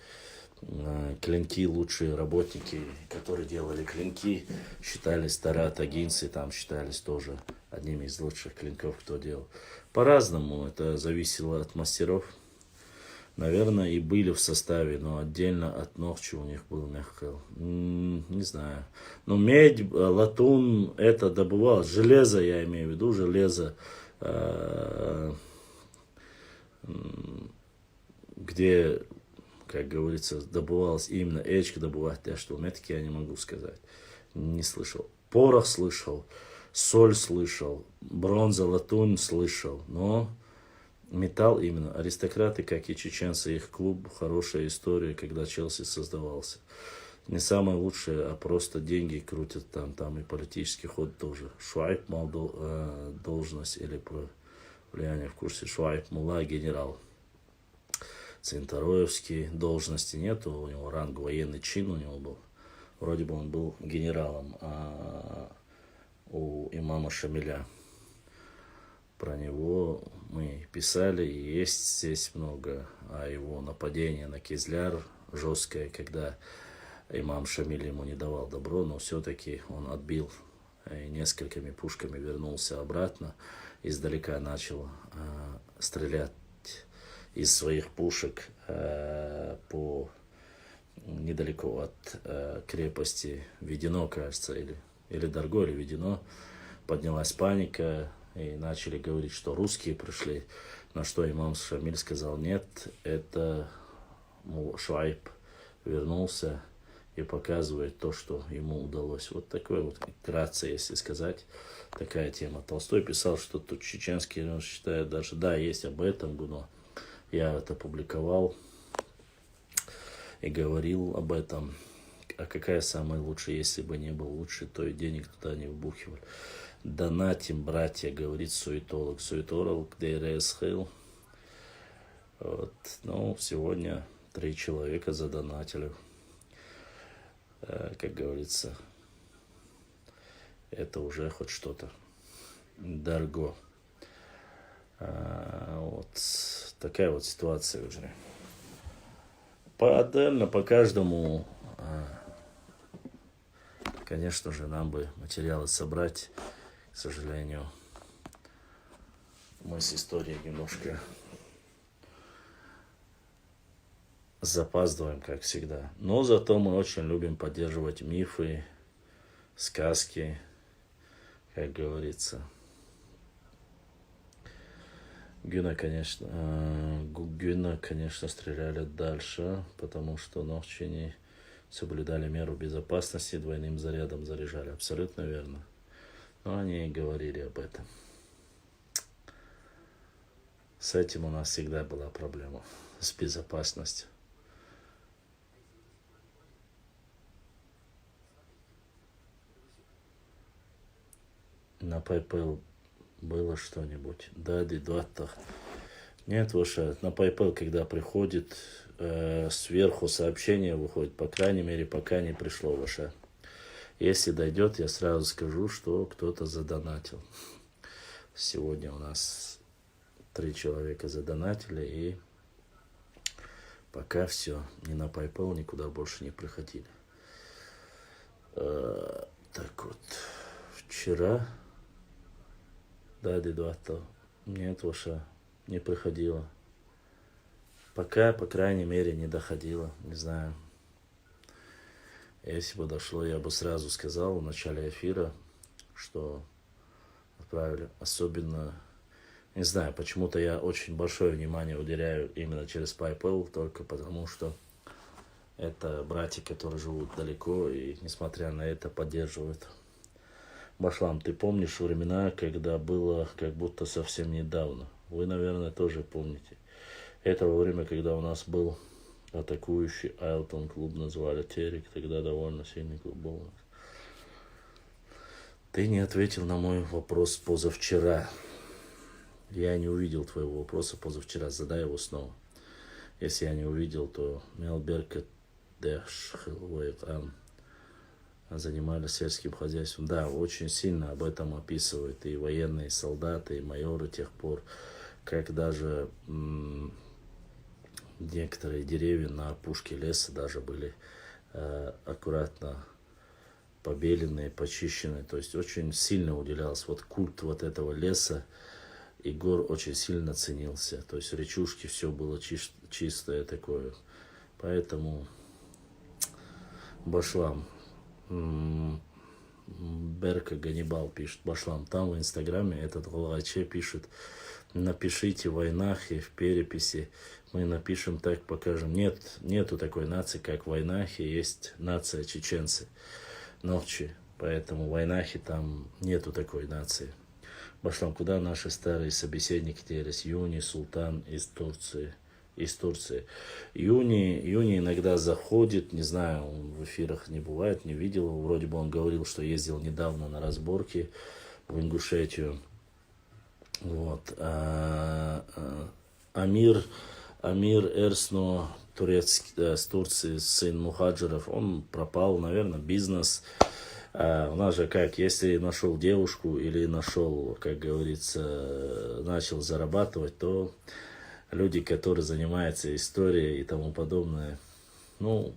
Клинки, лучшие работники, которые делали клинки, считались таратагинцы, там считались тоже одними из лучших клинков, кто делал. По-разному, это зависело от мастеров. Наверное, и были в составе, но отдельно от Нохчи у них был мягкий. Не знаю. Но медь, латун, это добывалось. Железо, я имею в виду, железо, где, как говорится, добывалось именно эчка добывать, а что метки я не могу сказать. Не слышал. Порох слышал, соль слышал, бронза, латунь слышал, но металл именно. Аристократы, как и чеченцы, их клуб, хорошая история, когда Челси создавался. Не самое лучшее, а просто деньги крутят там и политический ход тоже. Шуайб мал должность или про влияние в курсе. Шуайб Мула генерал. Центароевский должности нету, у него ранг военный чин у него был. Вроде бы он был генералом у имама Шамиля. Про него мы писали, и есть здесь много. А его нападение на Кизляр жесткое, когда имам Шамиль ему не давал добро, но все-таки он отбил и несколькими пушками вернулся обратно. Издалека начал стрелять из своих пушек по недалеко от крепости Ведено, кажется, или Дарго, или Ведено. Поднялась паника, и начали говорить, что русские пришли. На что имам Шамиль сказал, нет, это Шуайб вернулся и показывает то, что ему удалось. Вот такое вот, вкратце, если сказать, такая тема. Толстой писал, что тут чеченский, он считает даже, да, есть об этом, но я это публиковал и говорил об этом. А какая самая лучшая, если бы не был лучше, то и денег туда не вбухивали. Донатим, братья, говорит суетолог. Суетолог ДРС Хейл. Вот. Ну, сегодня 3 человека задонатили. Как говорится, это уже хоть что-то. Дарго. Вот такая вот ситуация уже. Отдельно по каждому, конечно же, нам бы материалы собрать. К сожалению, мы с историей немножко запаздываем, как всегда. Но зато мы очень любим поддерживать мифы, сказки, как говорится. Гюна, конечно, стреляли дальше, потому что ночью не соблюдали меру безопасности, двойным зарядом заряжали. Абсолютно верно. Но они и говорили об этом. С этим у нас всегда была проблема, с безопасностью. На PayPal было что-нибудь? Да, дедуаттах. Нет, Ваша, на PayPal, когда приходит, сверху сообщение выходит, по крайней мере, пока не пришло, Ваша. Если дойдет, я сразу скажу, что кто-то задонатил. Сегодня у нас 3 человека задонатили, и пока все, ни на PayPal, никуда больше не приходили. Так вот, вчера, да, Дедуато, нет, ваша не приходила. Пока, по крайней мере, не доходило, не знаю. Если бы дошло, я бы сразу сказал в начале эфира, что отправили. Особенно, не знаю, почему-то я очень большое внимание уделяю именно через PayPal, только потому что это братья, которые живут далеко и, несмотря на это, поддерживают. Башлам, ты помнишь времена, когда было как будто совсем недавно? Вы, наверное, тоже помните. Это во время, когда у нас был атакующий Айлтон клуб, назвали Терек, тогда довольно сильный клуб был. Ты не ответил на мой вопрос позавчера. Я не увидел твоего вопроса позавчера, задай его снова. Если я не увидел, то Мелберка занимались сельским хозяйством. Да, очень сильно об этом описывают и военные солдаты, и майоры тех пор, как даже некоторые деревья на опушке леса даже были аккуратно побеленные, почищенные. То есть очень сильно уделялся вот культ вот этого леса, и гор очень сильно ценился. То есть речушки, все было чистое такое. Поэтому Башлам, Берка Ганнибал пишет, Башлам, там в Инстаграме этот Голгаче пишет: напишите в Войнахе в переписи, мы напишем так, покажем. Нету такой нации, как в Войнахе, есть нация чеченцы, Нохчи, поэтому в Войнахе там нету такой нации. Башлам, куда наши старые собеседники делись? Юни, Султан из Турции. Юни иногда заходит, не знаю, он в эфирах не бывает, не видел. Вроде бы он говорил, что ездил недавно на разборки в Ингушетию. Вот. Амир Эрсно, с Турции, сын мухаджиров, он пропал, наверное, бизнес. У нас же как, если нашел девушку или нашел, как говорится, начал зарабатывать, то люди, которые занимаются историей и тому подобное, ну,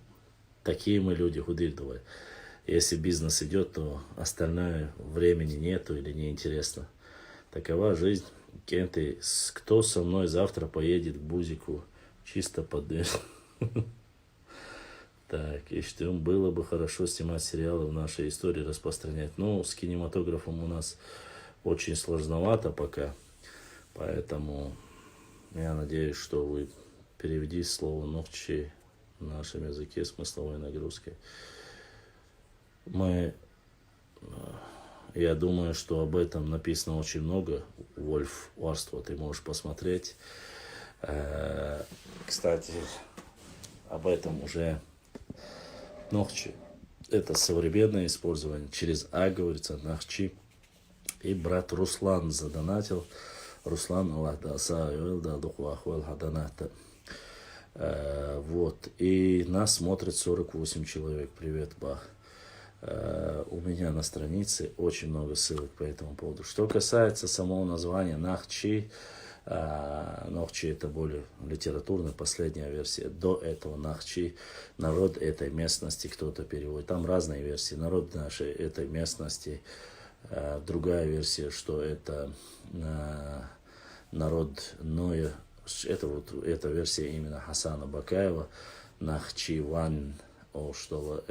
такие мы люди, худырдовые. Если бизнес идет, то остальное времени нету или неинтересно. Такова жизнь. Кенты, кто со мной завтра поедет к Бузику? Чисто подышь. Так, и что было бы хорошо снимать сериалы в нашей истории, распространять. Но с кинематографом у нас очень сложновато пока. Поэтому я надеюсь, что вы переведите слово «ногчи» в нашем языке смысловой нагрузкой. Я думаю, что об этом написано очень много. Вольф Варство ты можешь посмотреть. Кстати, об этом уже Нохчи. Это современное использование. Через А говорится Нахчи. И брат Руслан задонатил. Руслан, Аллах да аса'ю, да духвахуэл хаданата. Вот. И нас смотрит 48 человек. Привет, Бах. У меня на странице очень много ссылок по этому поводу. Что касается самого названия Нахчи, Нохчи это более литературная последняя версия. До этого Нахчи, народ этой местности, кто-то переводит. Там разные версии. Народ нашей этой местности. Другая версия, что это народ Ноя. Это версия именно Хасана Бакаева. Нахчиван. Что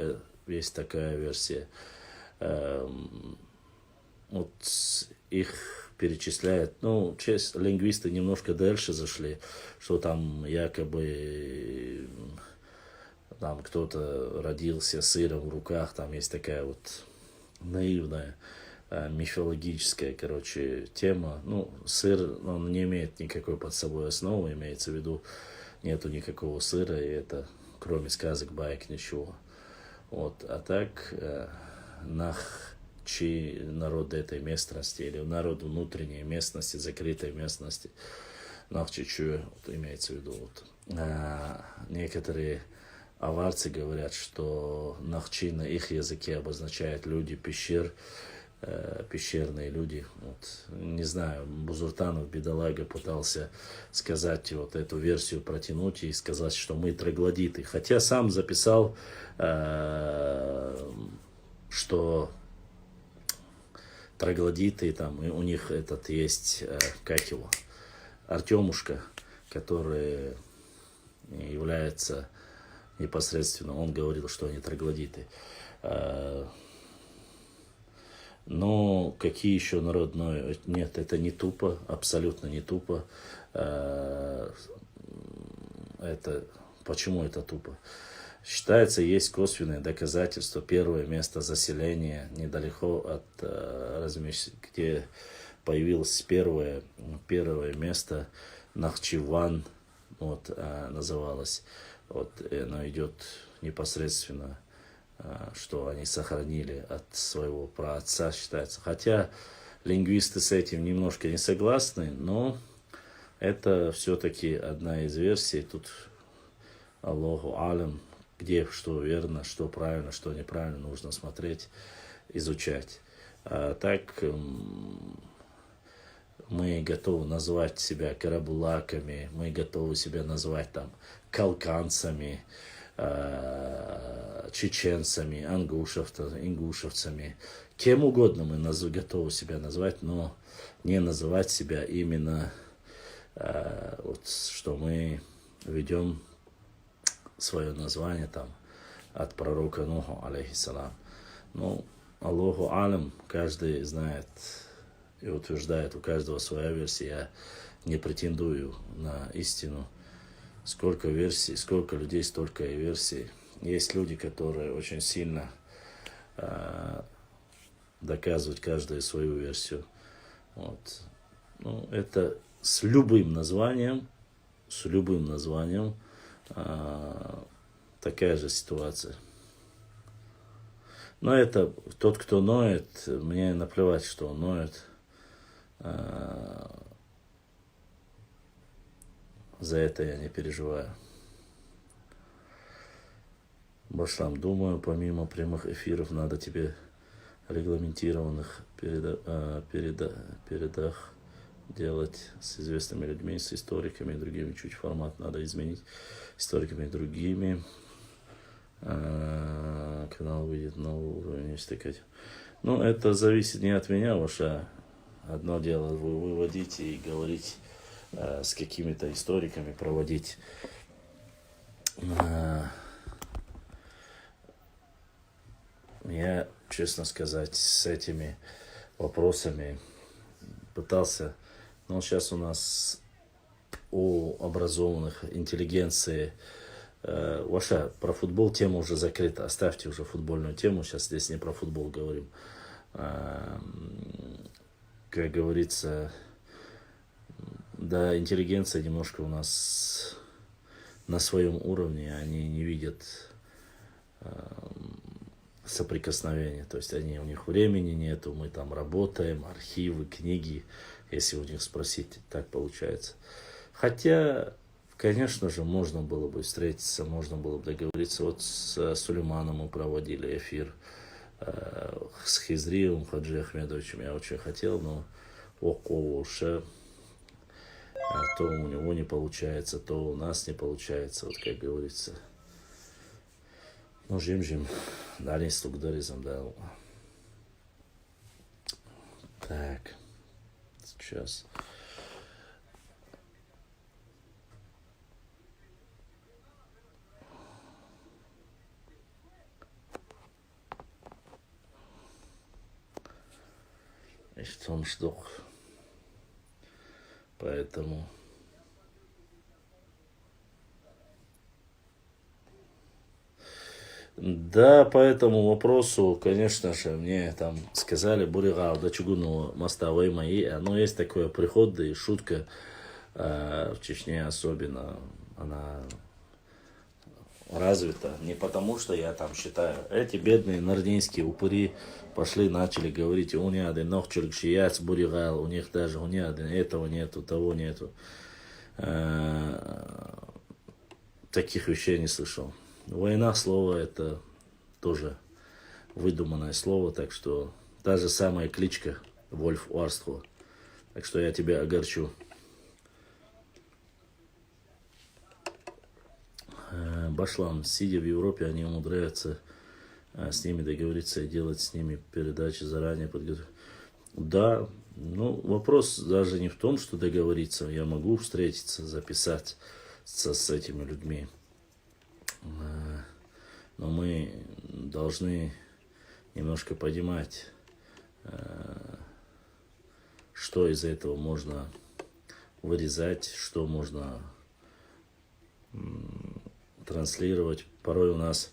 есть такая версия. Вот их перечисляют. Ну, лингвисты немножко дальше зашли, что там якобы там кто-то родился с сыром в руках. Там есть такая вот наивная мифологическая, тема. Ну, сыр, он не имеет никакой под собой основы, имеется в виду, нету никакого сыра, и это кроме сказок, баек, ничего. Вот, а так, Нахчи, народ этой местности, или народ внутренней местности, закрытой местности, Нахчичу, вот, имеется в виду. Вот. Некоторые аварцы говорят, что Нахчи на их языке обозначает люди пещер, пещерные люди. Вот. Не знаю, Бузуртанов, бедолага, пытался сказать вот эту версию, протянуть и сказать, что мы троглодиты. Хотя сам записал, что троглодиты, там, и у них этот есть, как его, Артемушка, который является непосредственно, он говорил, что они троглодиты. Но какие еще народные? Нет, это не тупо, абсолютно не тупо. Это, почему это тупо? Считается, есть косвенное доказательство. Первое место заселения недалеко от где появилось первое место, Нахчиван, вот, называлось. Вот, оно идет непосредственно, что они сохранили от своего праотца, считается. Хотя лингвисты с этим немножко не согласны, но это все-таки одна из версий. Тут Аллаху алям, где что верно, что правильно, что неправильно, нужно смотреть, изучать. А так мы готовы назвать себя карабулаками, мы готовы себя назвать там калканцами, чеченцами, ингушевцами. Кем угодно мы готовы себя назвать, но не называть себя именно, вот, что мы ведем свое название там от пророка Нуху, алейхиссалам. Ну, Аллаху алям, каждый знает и утверждает, у каждого своя версия. Я не претендую на истину. Сколько версий, сколько людей, столько и версий. Есть люди, которые очень сильно доказывают каждую свою версию. Вот. Ну, это с любым названием такая же ситуация. Но это тот, кто ноет, мне наплевать, что он ноет. За это я не переживаю. Башлам, думаю, помимо прямых эфиров надо тебе регламентированных передах делать с известными людьми, с историками и другими. Чуть формат надо изменить. Историками и другими. Канал выйдет на уровень, если такая. Ну, это зависит не от меня, ваше. Одно дело вы выводите и говорить с какими-то историками, проводить я, честно сказать, с этими вопросами пытался, но сейчас у нас у образованных интеллигенции ваша про футбол тема уже закрыта, оставьте уже футбольную тему, сейчас здесь не про футбол говорим. Как говорится, да, интеллигенция немножко у нас на своем уровне, они не видят соприкосновения, то есть у них времени нету, мы там работаем, архивы, книги, если у них спросить, так получается. Хотя, конечно же, можно было бы встретиться, можно было бы договориться. Вот с Сулейманом мы проводили эфир, с Хизриевым Хаджи Ахмедовичем я очень хотел, но то у него не получается, то у нас не получается, вот как говорится. Ну, жим, дали стукдаризм, да. Так, сейчас. Ich том что, поэтому да, по этому вопросу, конечно же, мне там сказали, Буригал, до Чугунного моста мои, но есть такое приход, и шутка в Чечне особенно, она развита, не потому что я там считаю, эти бедные нардинские упыри пошли, начали говорить, у них один нохчурк шияц, Буригал, у них даже у них один, этого нету, того нету. Таких вещей не слышал. Война, слово, это тоже выдуманное слово, так что та же самая кличка Вольф Уарство. Так что я тебя огорчу. Башлам, сидя в Европе, они умудряются с ними договориться и делать с ними передачи заранее подготовить. Да, ну вопрос даже не в том, что договориться. Я могу встретиться, записаться с этими людьми. Но мы должны немножко понимать, что из этого можно вырезать, что можно транслировать. Порой у нас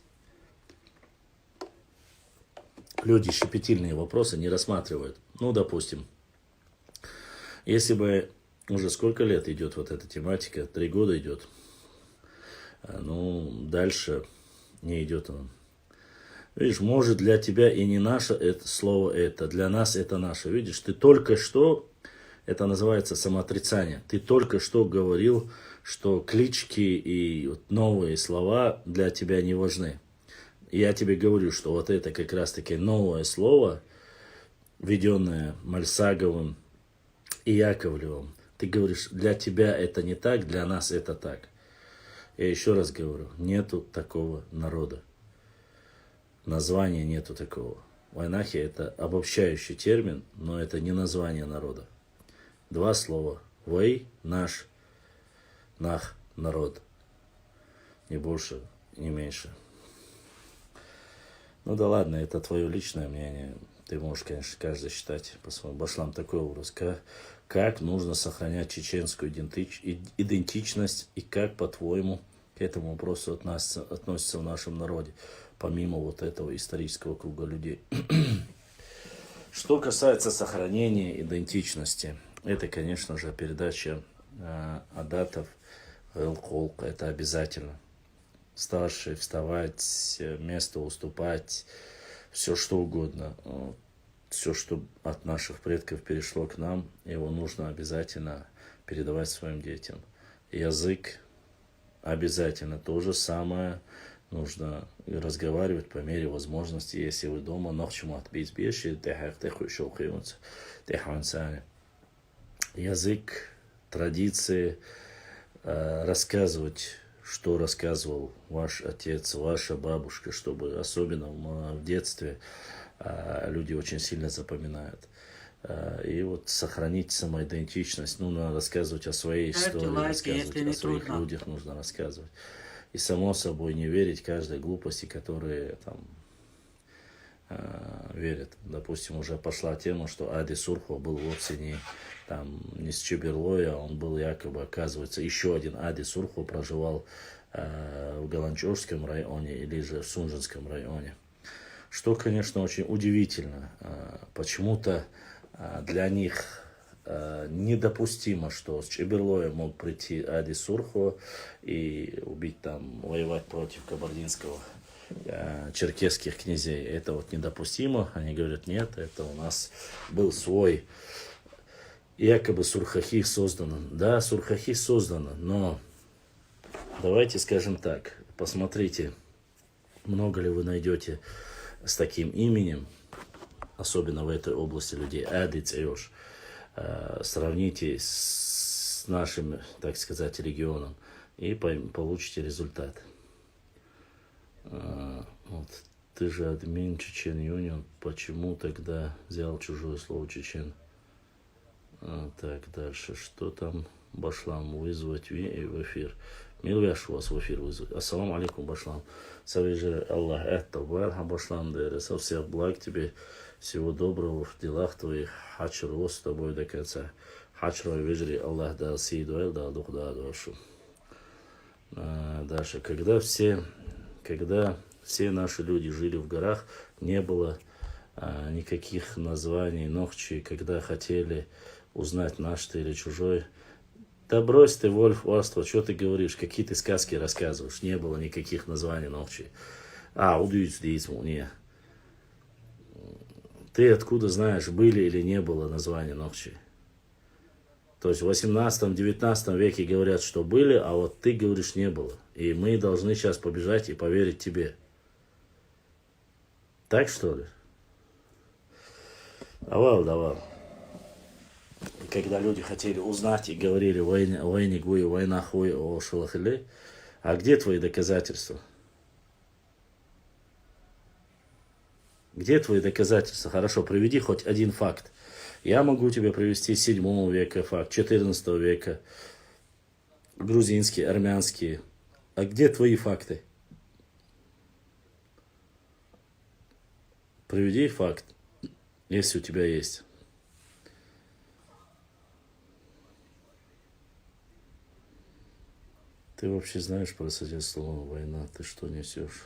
люди щепетильные вопросы не рассматривают. Ну, допустим, если бы уже сколько лет идет вот эта тематика, 3 года идет, ну, дальше не идет он. Видишь, может для тебя и не наше это слово это, для нас это наше. Видишь, ты только что, это называется самоотрицание, ты только что говорил, что клички и вот новые слова для тебя не важны. Я тебе говорю, что вот это как раз-таки новое слово, введенное Мальсаговым и Яковлевым, ты говоришь, для тебя это не так, для нас это так. Я еще раз говорю, нету такого народа. Названия нету такого. Вайнахи это обобщающий термин, но это не название народа. 2 слова. Вай, наш, нах, народ. Не больше, не меньше. Ну да ладно, это твое личное мнение. Ты можешь, конечно, каждый считать по-своему. Башлам, такой образ. Как нужно сохранять чеченскую идентичность и как, по-твоему, к этому вопросу относится в нашем народе, помимо вот этого исторического круга людей. Что касается сохранения идентичности, это, конечно же, передача адатов Элколк, это обязательно. Старшие вставать, место уступать, все что угодно. Все, что от наших предков перешло к нам, его нужно обязательно передавать своим детям. Язык обязательно то же самое. Нужно разговаривать по мере возможности, если вы дома. Язык, традиции, рассказывать, что рассказывал ваш отец, ваша бабушка, чтобы особенно в детстве люди очень сильно запоминают. И вот сохранить самоидентичность, нужно рассказывать о своей истории, рассказывать о своих людях, нужно рассказывать. И само собой не верить каждой глупости, которые там верят. Допустим, уже пошла тема, что Ади Сурхо был вовсе не с Чеберлоя, он был якобы, оказывается, еще один Ади Сурхо проживал в Галанчожском районе или же в Сунжинском районе. Что, конечно, очень удивительно. Почему-то для них недопустимо, что с Чеберлоя мог прийти Ади Сурхо и убить там, воевать против кабардинского, черкесских князей. Это вот недопустимо. Они говорят, нет, это у нас был свой, якобы Сурхахи создано. Да, Сурхахи создано, но давайте скажем так, посмотрите, много ли вы найдете с таким именем, особенно в этой области людей, Ади Цеёш. Сравните с нашим, так сказать, регионом и получите результат. Вот. Ты же админ Чечен Юнион, почему тогда взял чужое слово чечен? Так, дальше, что там? Башлам, вызвать в эфир. Милвяш вас в эфир вызвать. Ассаламу алейкум, Башлам. Савежи Аллах, это Башлам, со всех благ тебе. Всего доброго в делах твоих. Хачр с тобой до конца. Хачр вежри Аллах да сидуэл да дух да душу. Дальше. Когда все наши люди жили в горах, не было никаких названий Нохчи, когда хотели узнать наш ты или чужой. Да брось ты, Вольф Уарство, что ты говоришь? Какие ты сказки рассказываешь? Не было никаких названий Нохчи. Не. Ты откуда знаешь, были или не было названия Нохчи? То есть в 18-19 веке говорят, что были, а вот ты говоришь, не было. И мы должны сейчас побежать и поверить тебе. Так что ли? Давал. Когда люди хотели узнать и говорили, война гуи, война хуй, о шулахиле, а где твои доказательства? Где твои доказательства? Хорошо, приведи хоть один факт. Я могу тебе привести 7 века факт, 14 века, грузинские, армянские. А где твои факты? Приведи факт, если у тебя есть. Ты вообще знаешь про слово война? Ты что несешь?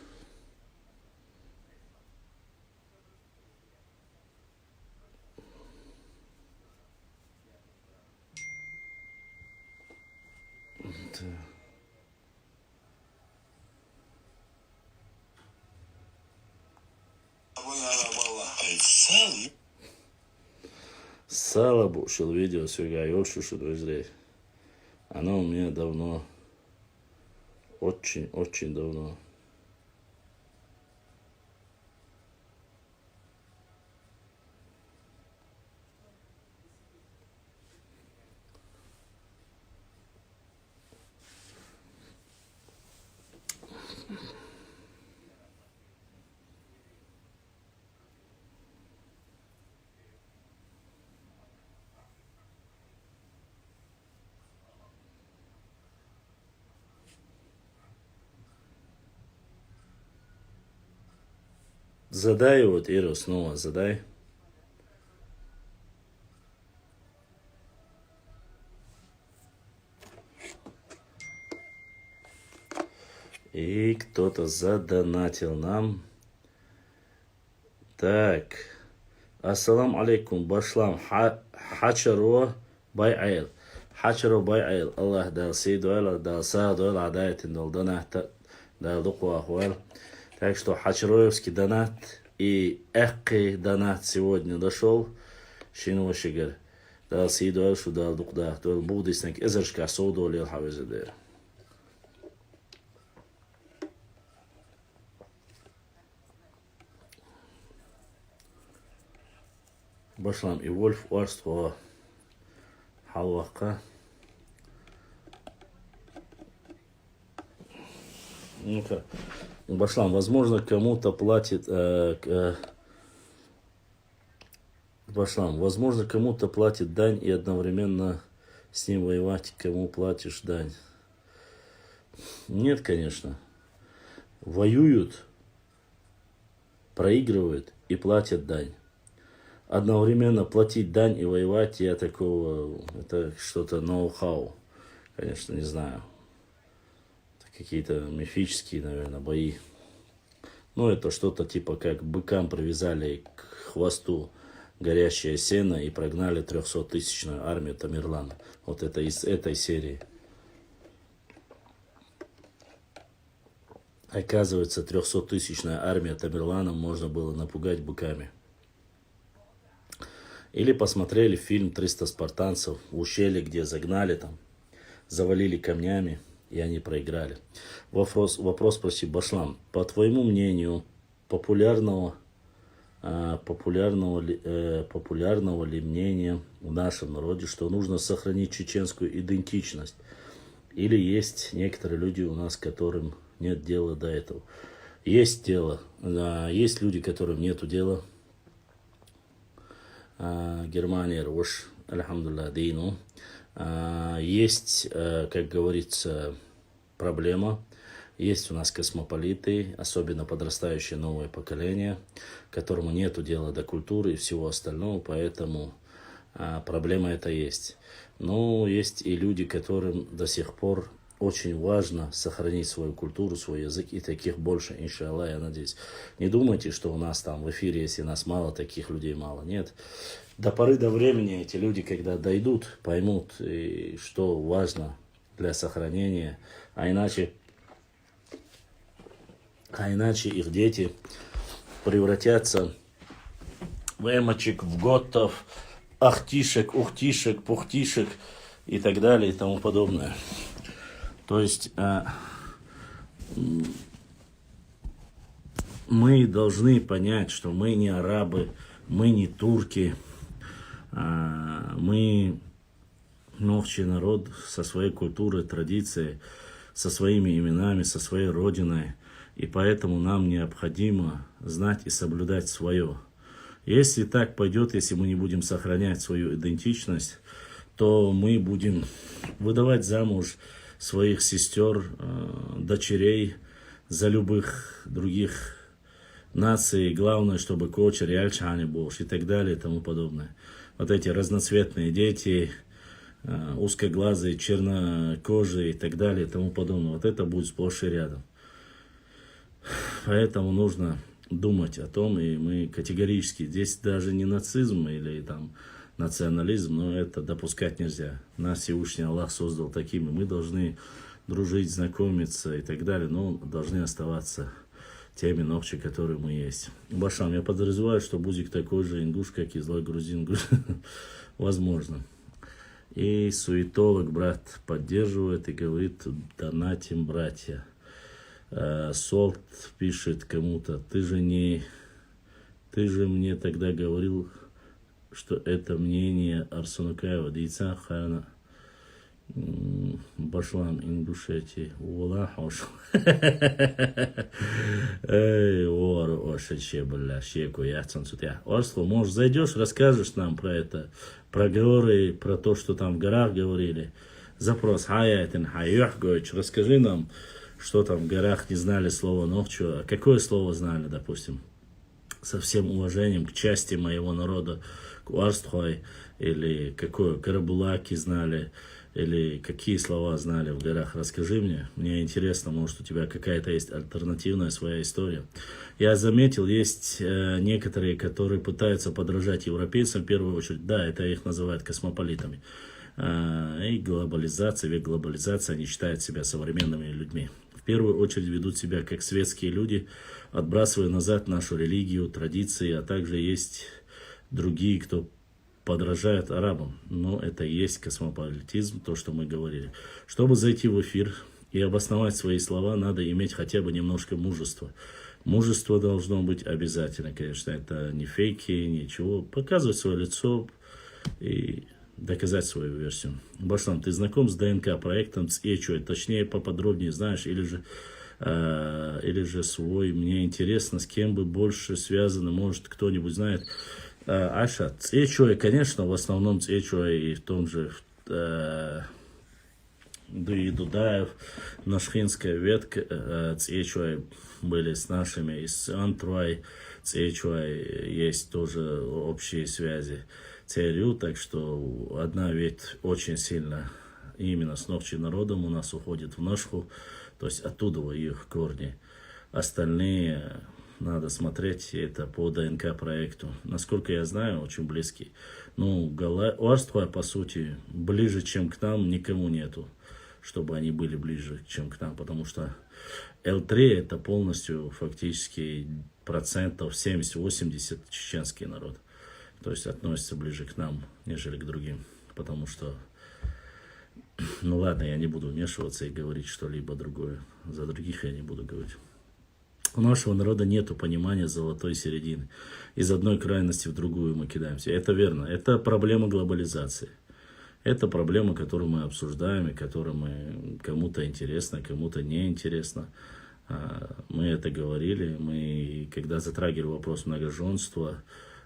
Сало бушил видео сюда, шушу друзей. Оно у меня давно, очень давно. Задай вот, Иру, снова задай. И кто-то задонатил нам. Так. Ассаламу алейкум, башлам. Хачаро бай'айл. Хачаро бай'айл. Аллах дал сейду айл, дал сааду айл, адаятин дал донат, дал дуку ахуайл. Так что Хачароевский донат и Экки донат сегодня дошел. Шинова Шигар. Дал сейду айл, шу дал дукдах. Дал будиснак изершка соуду лил хавизадер. Башлам и Вольф Орство Халвака. Ну-ка. Башлам, возможно, кому-то платит... Башлам, возможно, кому-то платит дань и одновременно с ним воевать, кому платишь дань. Нет, конечно. Воюют, проигрывают и платят дань. Одновременно платить дань и воевать, я такого, это что-то ноу-хау, конечно, не знаю. Это какие-то мифические, наверное, бои. Ну, это что-то типа как быкам привязали к хвосту горящее сено и прогнали 300-тысячную армию Тамерлана. Вот это из этой серии. Оказывается, 300-тысячная армия Тамерлана можно было напугать быками. Или посмотрели фильм «300 спартанцев» в ущелье, где загнали там, завалили камнями, и они проиграли. Вопрос спроси, Башлам. По твоему мнению, популярного ли мнения в нашем народе, что нужно сохранить чеченскую идентичность? Или есть некоторые люди у нас, которым нет дела до этого? Есть дело. Есть люди, которым нету дела. Германия, Рош, альхамдулилlah, дейну. Есть, как говорится, проблема. Есть у нас космополиты, особенно подрастающее новое поколение, которому нету дела до культуры и всего остального, поэтому проблема это есть. Но есть и люди, которым до сих пор очень важно сохранить свою культуру, свой язык, и таких больше, иншаллах, я надеюсь. Не думайте, что у нас там в эфире, если нас мало, таких людей мало. Нет. До поры до времени эти люди, когда дойдут, поймут, что важно для сохранения, а иначе их дети превратятся в эмочек, в готов, ахтишек, ухтишек, пухтишек и так далее и тому подобное. То есть мы должны понять, что мы не арабы, мы не турки, Мы новчий народ со своей культурой, традицией, со своими именами, со своей родиной. И поэтому нам необходимо знать и соблюдать свое. Если так пойдет, если мы не будем сохранять свою идентичность, то мы будем выдавать замуж своих сестер, дочерей за любых других наций. Главное, чтобы кочер, яльчане бош и так далее и тому подобное. Вот эти разноцветные дети, узкоглазые, чернокожие и так далее и тому подобное. Вот это будет сплошь и рядом. Поэтому нужно думать о том, и мы категорически, здесь даже не нацизм или там национализм, но это допускать нельзя. Нас Всевышний Аллах создал такими, мы должны дружить, знакомиться и так далее, но должны оставаться теми ногчи, которые мы есть. Башам, я подразумеваю, что Бузик такой же ингуш, как и злой грузин. Возможно. И суетолог брат поддерживает и говорит: донатим, братья. Солт пишет кому-то: ты же мне тогда говорил, что это мнение Арсунукаева, Дейца Хана Башлам Ингушетии. Ула хош. Эй, ор, ошече, бля, щеку, яцан сутя. Орсло, может, зайдешь, расскажешь нам про это, про горы, про то, что там в горах говорили. Запрос: хаятин хайох, гойч, расскажи нам, что там в горах не знали слова ногчу, а какое слово знали, допустим, со всем уважением к части моего народа, к Уарстхой, или какое Карабулаки знали, или какие слова знали в горах. Расскажи мне интересно, может, у тебя какая-то есть альтернативная своя история. Я заметил, есть некоторые, которые пытаются подражать европейцам, в первую очередь, да, это их называют космополитами. И глобализация, век глобализации, они считают себя современными людьми. В первую очередь ведут себя как светские люди, отбрасывая назад нашу религию, традиции, а также есть другие, кто подражает арабам. Но это и есть космополитизм, то, что мы говорили. Чтобы зайти в эфир и обосновать свои слова, надо иметь хотя бы немножко мужества. Мужество должно быть обязательно, конечно. Это не фейки, ничего. Показывать свое лицо и доказать свою версию. Башлам, ты знаком с ДНК проектом ЦЕЧО? Точнее, поподробнее знаешь, или же свой? Мне интересно, с кем бы больше связано, может, кто-нибудь знает. Аша, ЦЕЧО, конечно, в основном ЦЕЧО и в том же Дудаев, Нашхинская ветка ЦЕЧО были с нашими, и с Антруай ЦЕЧО есть тоже общие связи. ЦРЮ, так что одна ветвь очень сильно именно с ногчим народом у нас уходит в Нашху, то есть оттуда их корни. Остальные надо смотреть, это по ДНК проекту. Насколько я знаю, очень близкий. Ну, Уарства, по сути, ближе, чем к нам, никому нету, чтобы они были ближе, чем к нам, потому что Л3 это полностью фактически процентов 70-80 чеченский народ. То есть относится ближе к нам, нежели к другим. Потому что, ну ладно, я не буду вмешиваться и говорить что-либо другое. За других я не буду говорить. У нашего народа нет понимания золотой середины. Из одной крайности в другую мы кидаемся. Это верно. Это проблема глобализации. Это проблема, которую мы обсуждаем, и которая кому-то интересна, кому-то не интересна. Мы это говорили. Мы, когда затрагивали вопрос многоженства,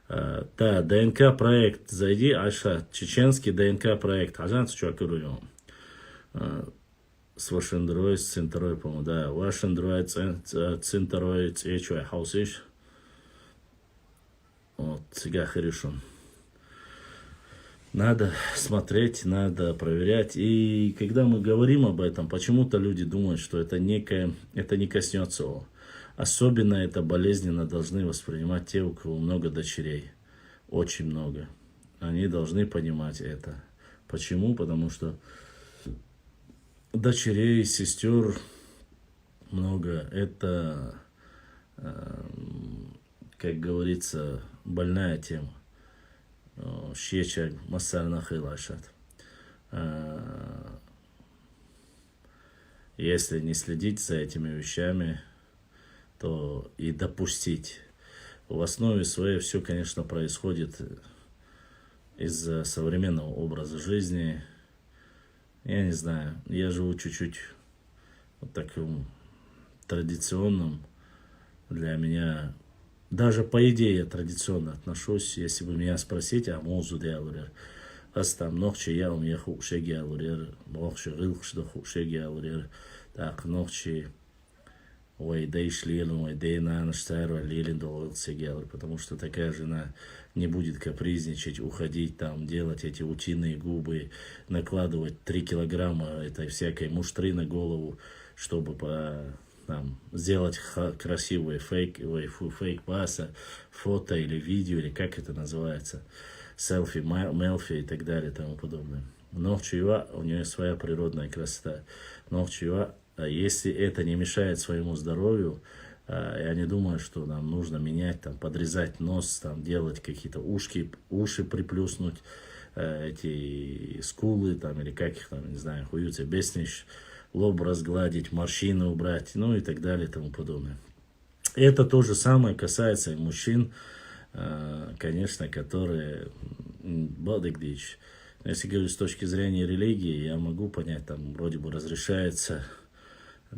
да, ДНК проект, зайди, Аша, чеченский ДНК проект, Ажан, что я с Вашендрой, с Центрой, по-моему, да, Вашендрой, Центрой, Цечуай, Хаусиш. Вот, сега хорошо. Надо смотреть, надо проверять. И когда мы говорим об этом, почему-то люди думают, что это не коснется его. Особенно это болезненно должны воспринимать те, у кого много дочерей. Очень много. Они должны понимать это. Почему? Потому что дочерей, сестер много. Это, как говорится, больная тема. Щечек, массарна хилашат. Если не следить за этими вещами, то и допустить. В основе своей все, конечно, происходит из-за современного образа жизни. Я не знаю, я живу чуть-чуть вот таким традиционным. Для меня, даже по идее я традиционно отношусь. Если бы меня спросить, а музу делали, там ночи я у меня хушеги алурер, ночи рылхшда хушеги алурер, так ночи ой дейш лилин, ой дейна наштайру лилин долгсеги алурер, потому что такая жена не будет капризничать, уходить там, делать эти утиные губы, накладывать 3 килограмма этой всякой муштры на голову, чтобы там, сделать красивые фейк-паса, фото или видео, или как это называется, селфи, мелфи и так далее и тому подобное. Но у нее своя природная красота. Но если это не мешает своему здоровью, я не думаю, что нам нужно менять, там, подрезать нос, там, делать какие-то уши приплюснуть, эти скулы, там, или как их там, не знаю, хуются, беснишь, лоб разгладить, морщины убрать, ну и так далее и тому подобное. Это то же самое касается и мужчин, конечно, которые бадыгдич. Если говорить с точки зрения религии, я могу понять, там вроде бы разрешается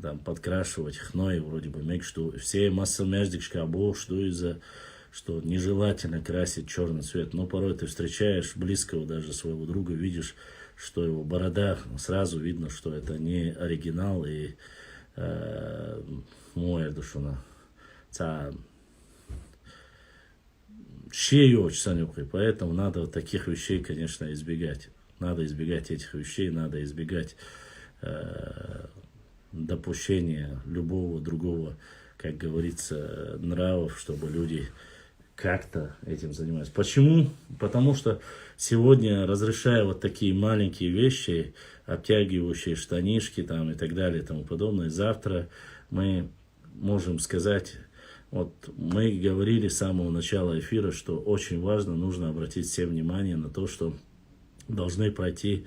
там подкрашивать хной, вроде бы мекшту. Все масса мяждикшка обо, что нежелательно красить черный цвет. Но порой ты встречаешь близкого даже своего друга, видишь, что его борода, сразу видно, что это не оригинал, и моя душуна. Поэтому надо вот таких вещей, конечно, избегать. Надо избегать этих вещей, надо избегать допущения любого другого, как говорится, нравов, чтобы люди как-то этим занимались. Почему? Потому что сегодня, разрешая вот такие маленькие вещи, обтягивающие штанишки там и так далее и тому подобное, завтра мы можем сказать, вот мы говорили с самого начала эфира, что очень важно, нужно обратить всем внимание на то, что должна пройти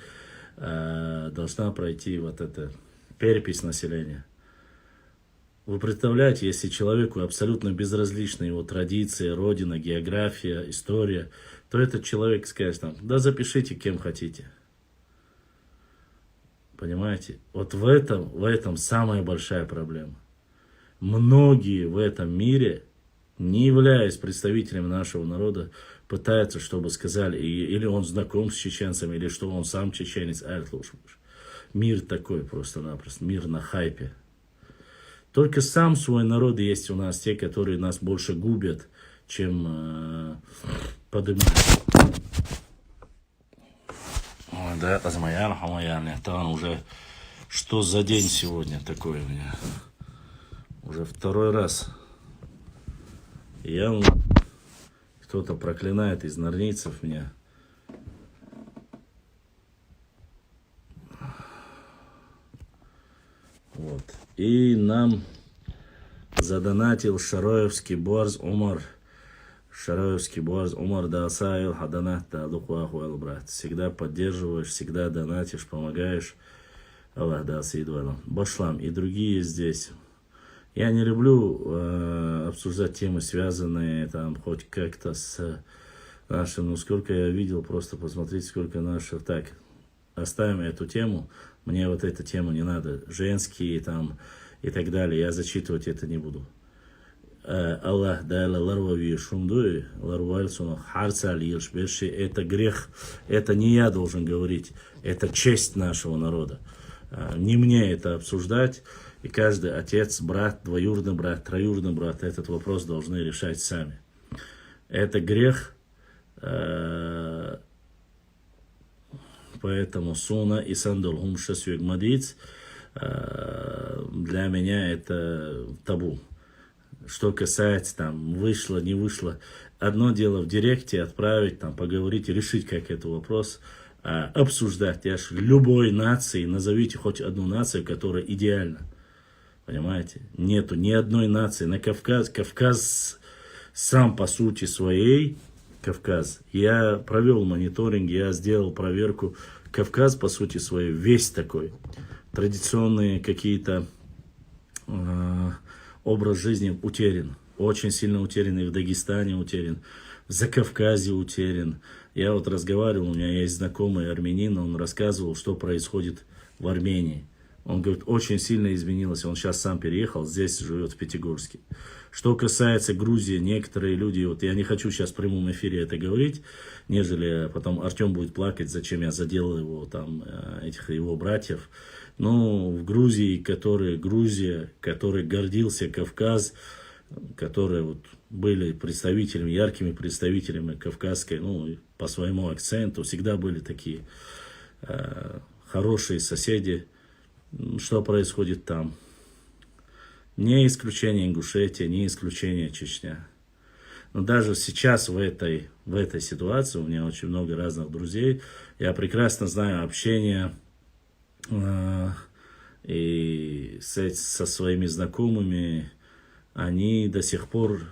вот эта перепись населения. Вы представляете, если человеку абсолютно безразлична его традиция, родина, география, история, то этот человек скажет там, да запишите кем хотите. Понимаете? Вот в этом самая большая проблема. Многие в этом мире, не являясь представителями нашего народа, пытаются, чтобы сказали, или он знаком с чеченцами, или что он сам чеченец. Мир такой просто-напросто, мир на хайпе. Только сам свой народ есть у нас, те, которые нас больше губят, чем поднимают. Ой, да, это уже что за день сегодня такой у меня? Уже второй раз. Кто-то проклинает из норнийцев меня. Вот. И нам задонатил Шароевский Борз Умар. Шароевский Борз Умар Даасаил Хаданат Дадухуахуэл, брат. Всегда поддерживаешь, всегда донатишь, помогаешь. Аллах Даасаидвалам. Башлам и другие здесь. Я не люблю обсуждать темы, связанные там хоть как-то с нашим. Ну, сколько я видел, просто посмотрите, сколько наших. Так, оставим эту тему. Мне вот эта тема не надо. Женские там и так далее. Я зачитывать это не буду. Аллах дайла ларвави шумдуи, ларвальсуна харца лирш беши. Это грех. Это не я должен говорить. Это честь нашего народа. Не мне это обсуждать. И каждый отец, брат, двоюродный брат, троюродный брат этот вопрос должны решать сами. Это грех. Поэтому суна и сандал хумша сюгмадиц для меня это табу. Что касается там вышло, не вышло. Одно дело в директе отправить, там поговорить и решить как этот вопрос. Обсуждать. Любой нации, назовите хоть одну нацию, которая идеальна. Понимаете? Нету ни одной нации. На Кавказ сам по сути своей, Кавказ. Я провел мониторинг, я сделал проверку. Кавказ по сути своей весь такой. Традиционные какие-то образ жизни утерян. очень сильно утерян, и в Дагестане утерян, в Закавказье утерян. Я вот разговаривал, у меня есть знакомый армянин, он рассказывал, что происходит в Армении. Он говорит, очень сильно изменилось, он сейчас сам переехал, здесь живет в Пятигорске. Что касается Грузии, некоторые люди, вот я не хочу сейчас в прямом эфире это говорить, нежели потом Артем будет плакать, зачем я задел его, там, этих его братьев. Но в Грузии, Грузия, который гордился Кавказ, которые вот были представителями, яркими представителями кавказской, ну, по своему акценту, всегда были такие хорошие соседи. Что происходит там? Не исключение Ингушетия, не исключение Чечня. Но даже сейчас в этой ситуации, у меня очень много разных друзей, я прекрасно знаю общение и со своими знакомыми, они до сих пор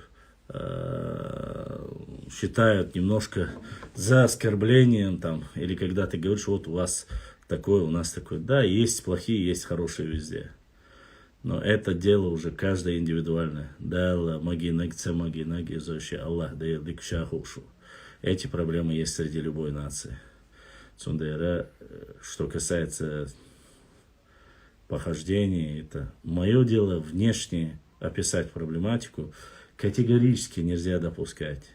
считают немножко за оскорблением, там, или когда ты говоришь, вот у вас такое, у нас такое. Да, есть плохие, есть хорошие везде. Но это дело уже каждое индивидуальное. Эти проблемы есть среди любой нации. Что касается похождений, это мое дело внешне описать проблематику. Категорически нельзя допускать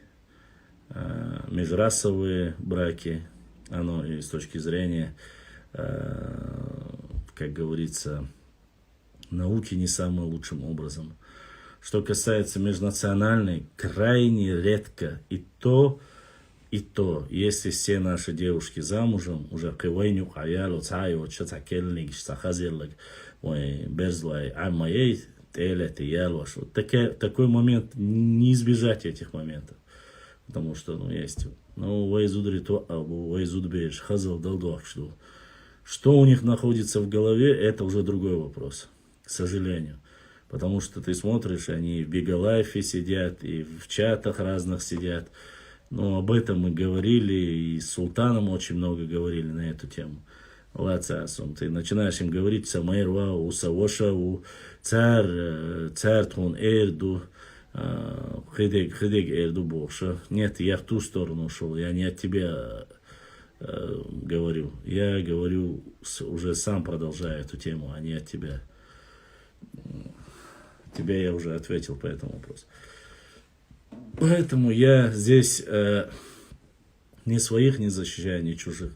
межрасовые браки, оно и с точки зрения, как говорится, науки не самым лучшим образом. Что касается межнациональной, крайне редко и то, если все наши девушки замужем, уже такой момент, не избежать этих моментов. Потому что, ну, есть. Что у них находится в голове, это уже другой вопрос, к сожалению. Потому что ты смотришь, они в Бигалайфе сидят, и в чатах разных сидят. Но об этом мы говорили, и с Султаном очень много говорили на эту тему. Ты начинаешь им говорить, Самайрва, у Савоша, у Цартун, Эрду, Хидег Эрду Бокша. Нет, я в ту сторону ушел, я не от тебя говорю. Я говорю, уже сам продолжаю эту тему, а не от тебя. Тебе я уже ответил по этому вопросу. Поэтому я здесь ни своих не защищаю, ни чужих.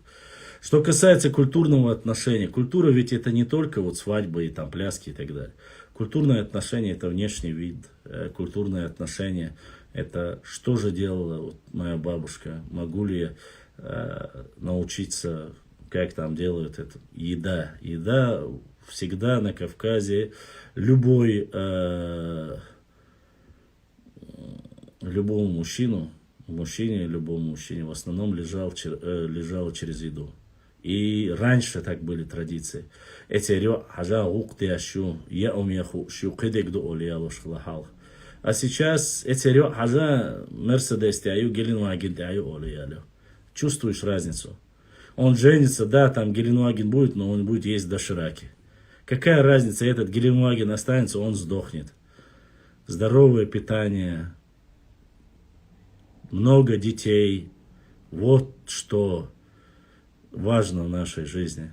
Что касается культурного отношения, культура ведь это не только вот свадьбы и там пляски и так далее. Культурное отношение это внешний вид, культурное отношение это что же делала вот моя бабушка, могу ли я научиться, как там делают это, еда всегда на Кавказе, любому мужчине в основном лежало через еду. И раньше так были традиции. А сейчас чувствуешь разницу? Он женится, да, там Геленваген будет, но он будет есть дошираки. Какая разница, этот Геленваген останется, он сдохнет. Здоровое питание, много детей, вот что важно в нашей жизни.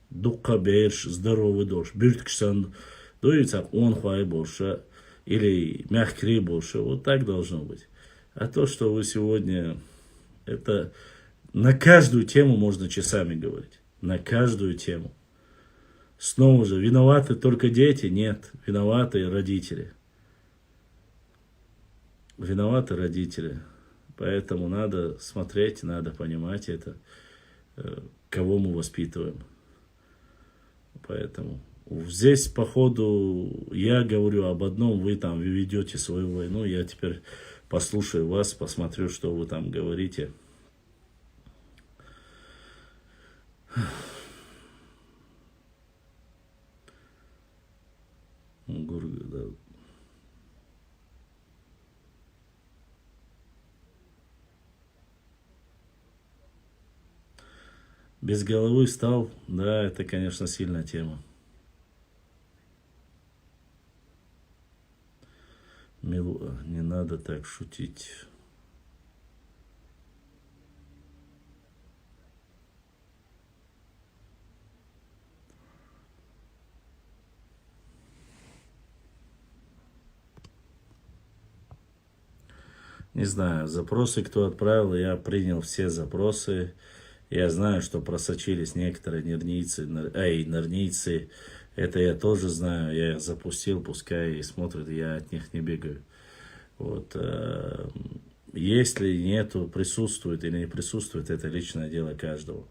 Дукка берш, здоровый дождь. Бюртксан, дуется он хвай больше, или мягкий больше. Вот так должно быть. А то, что вы сегодня, это на каждую тему можно часами говорить. На каждую тему. Снова же, виноваты только дети? Нет, виноваты родители. Виноваты родители. Поэтому надо смотреть, надо понимать это, кого мы воспитываем. Поэтому здесь, походу, я говорю об одном, вы ведете свою войну, я теперь послушаю вас, посмотрю, что вы там говорите. Без головы стал, да, это, конечно, сильная тема. Не надо так шутить. Не знаю, запросы кто отправил, я принял все запросы. Я знаю, что просочились некоторые норнийцы. Это я тоже знаю, я их запустил, пускай и смотрят, я от них не бегаю. Вот. Если нету, присутствует или не присутствует, это личное дело каждого.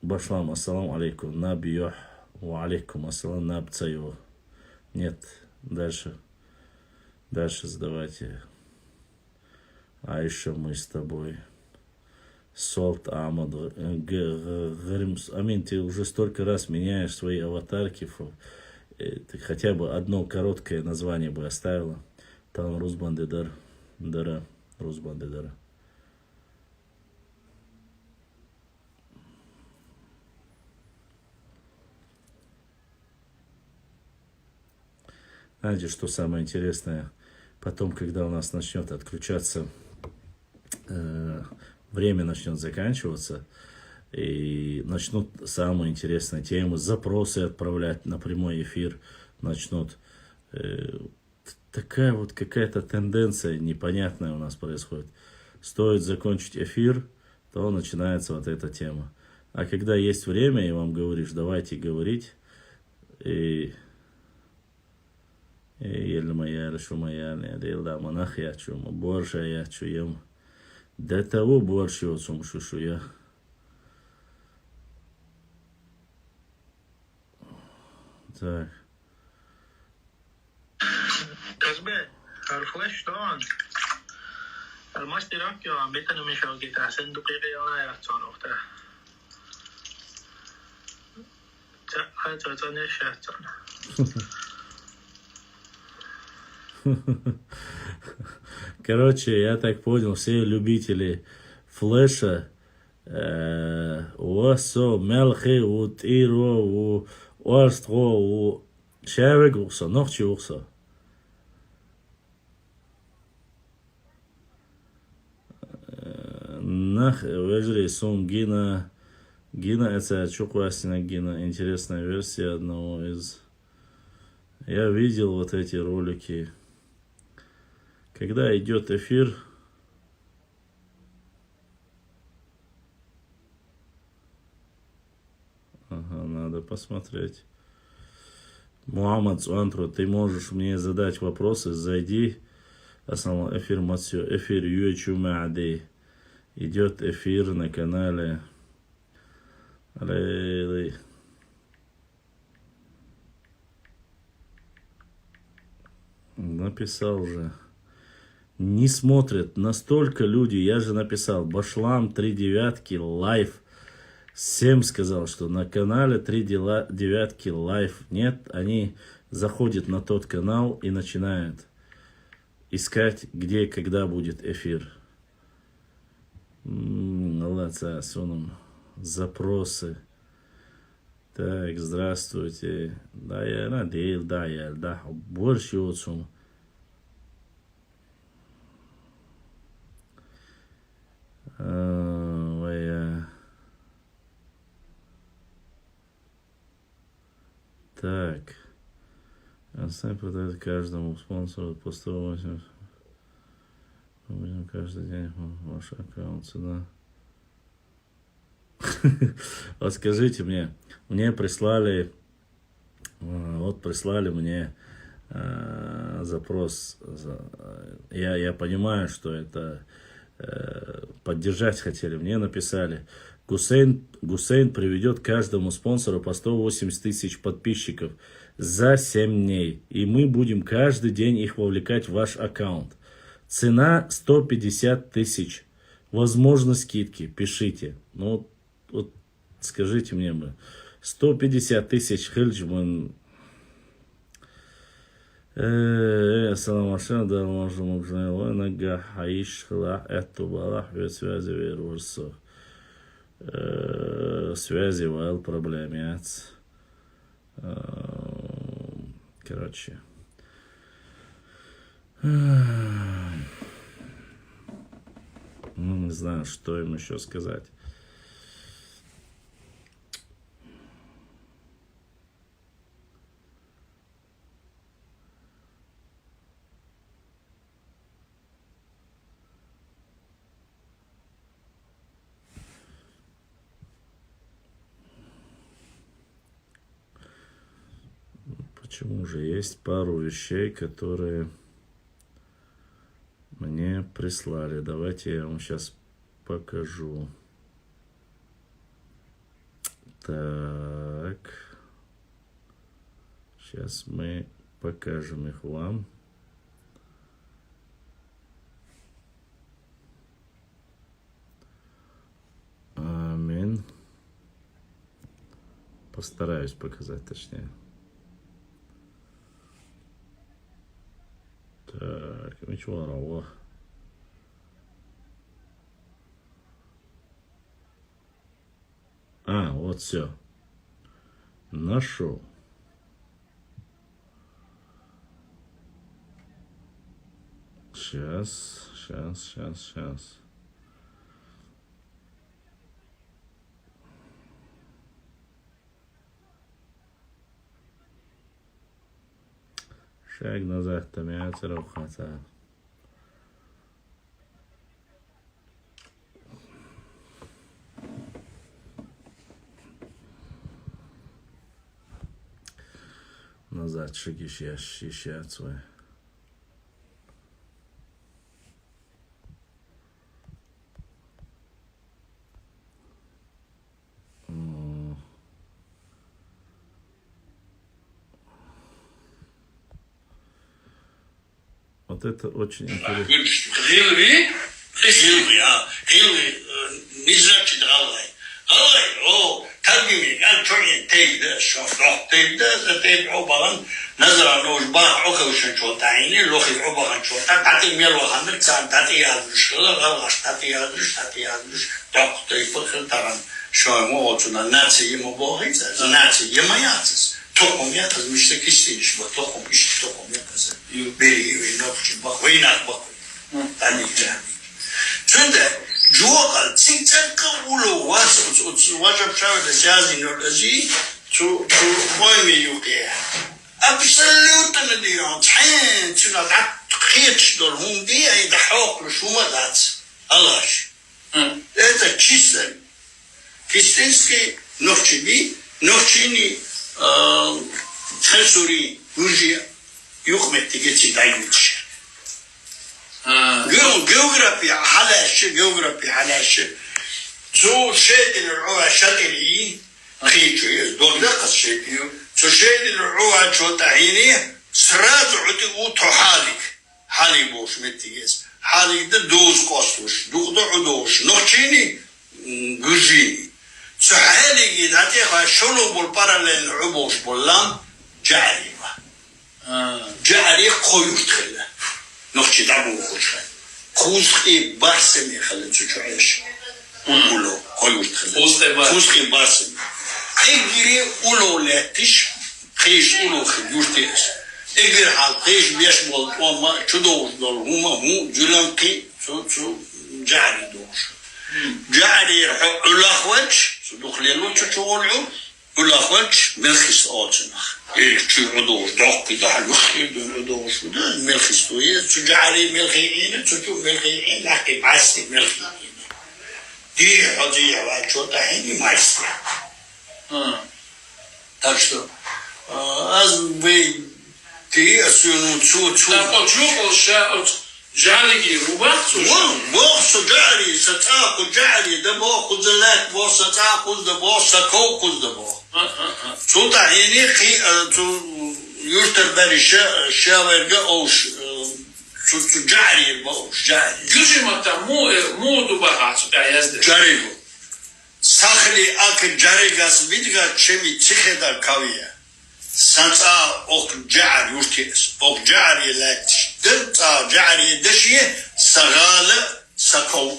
Башлам, ассаламу алейкум, набиё, ва алейкум ассалам, набцайо. Нет, дальше задавайте. А еще мы с тобой. Солт Амад. Амин, ты уже столько раз меняешь свои аватарки. Ты хотя бы одно короткое название бы оставила. Там Рузбандедар. Дара. Рузбандедара. Знаете, что самое интересное? Потом, когда у нас начнет отключаться, время начнет заканчиваться, и начнут самые интересные темы, запросы отправлять на прямой эфир, начнут. Такая вот какая-то тенденция непонятная у нас происходит. Стоит закончить эфир, то начинается вот эта тема. А когда есть время, и вам говоришь, давайте говорить, и больше я чуем. До того больше от сумшушуя. Так. Казбе, الفلاش طبعا الماشتراك يا عم بيتنا مش هاجي تحسن دقيقة أنا يا تصرفته это не счастье. Короче, я так понял, все любители флеша уасо мелхи ут иро у уастро у шавек ухса, нохчи ухса. Нах вежри сум Гина. Гина это чуквасина Гина. Интересная версия одного из. Я видел вот эти ролики. Когда идет эфир, надо посмотреть. Мухаммад Суантро, ты можешь мне задать вопросы, зайди. Основной эфир Матсио, эфир Юэчу Маадей. Идет эфир на канале. Написал же. Не смотрят настолько люди. Я же написал Башлам 3 девятки лайв. Всем сказал, что на канале 3 девятки лайв. Нет, они заходят на тот канал и начинают искать, где и когда будет эфир. Молодца, суном. Запросы. Так, здравствуйте. Да, я надеял, да. Больше отцом. Так. Оставь продать каждому спонсору по 180. Будем каждый день ваш аккаунт сюда. Вот скажите мне прислали, мне запрос. Я понимаю, что это поддержать хотели. Мне написали, Гусейн приведет каждому спонсору по 180 тысяч подписчиков за 7 дней. И мы будем каждый день их вовлекать в ваш аккаунт. Цена 150 тысяч. Возможно скидки. Пишите. Ну, вот скажите мне, 150 тысяч хельджман. Ассаламу алейкум, да, можем узнать, нага хаиш хла эту балах связи верурсо. Связи вал проблемец. Короче. Не знаю, что им еще сказать. Почему же есть пару вещей, которые мне прислали. Давайте я вам сейчас покажу. Так. Сейчас мы покажем их вам. Аминь. Постараюсь показать точнее. Так, ничего, Аллах. Вот все. Нашел. Сейчас. Шаг назад, там я хотел. Назад шаги сейчас свой. Вот это очень интересно. ترجمي قال شوية تيدا شوف روح تيدا تيد عبارة نظرا نوش باه عكوا شنشو تعيني لوخي عبارة شو تعطي ميل وخمر تسان تعطي هذا الشغل غلش تعطي هذا تاق تيفخ ترى شو مو وصلنا ناتي يم بوهيز ناتي يم ياتس توقم ياتس مش تكشتيش بتوقم إيش توقم ياتس بيري وينوش بق وينات بق تاني جاني شنده جوال تيجان كولو واجب شاور الجازي نورزي تو مهم يوكي أبسليوت نديران تحين تنا دعت خيتش دول هم دي أي دحوق لشوما دات ألاش هذا كيستنسكي نوتشيني خسوري وجي يخمت تيجي دايمتش جغرافي حلاش تو شيء الرؤى شتري خيجي دول لقص شيء تو شيء الرؤى شو تعيني سراد عدو حالي بوش متيجس حالي دوز قصوش دوش نوتشيني جوجيني سحالي جداتي خشلو بالباراليل عبوش باللام جاري قيوت خلا نوتشي دابو خوش خوزقي بارسمي خلا تشوعيش ولو قيوت خلا خوزقي بارسمي اجري ولو لاتش خيش ولو خيوتيس اجري حال خيش بيشمل وما تشدوش دول هما جلانكي سو جاري دوش جاري الاخوات دخلي له تشولعو الاخوات ملخص اوتنخ تشعدوش دوقي ده الوخي دون وده ملخص تويه تجاري ملخيين تشو ملخيين لكن بس ملخيين دي قضيه وشو تحيني ما يصير تاشتو از بي تي اسيونو تشو جاري روباخ بوخ جاري ستاكو جاري ده بوخ زلاك بوخ ستاكو ده بوخ سكوكو ده بوخ شو تعيني خي تو يشتر بريش شاورجا اوش شو جاري بوخ جاري جوشي متى مو دوباخ تعيزد جاري ساخلي اك جاري غاس بيدغا تشمي تشخدا كاويا سانتا اوك جاري يشتيس اوك جاري لا دلتا جاري دشيه سغاله سكو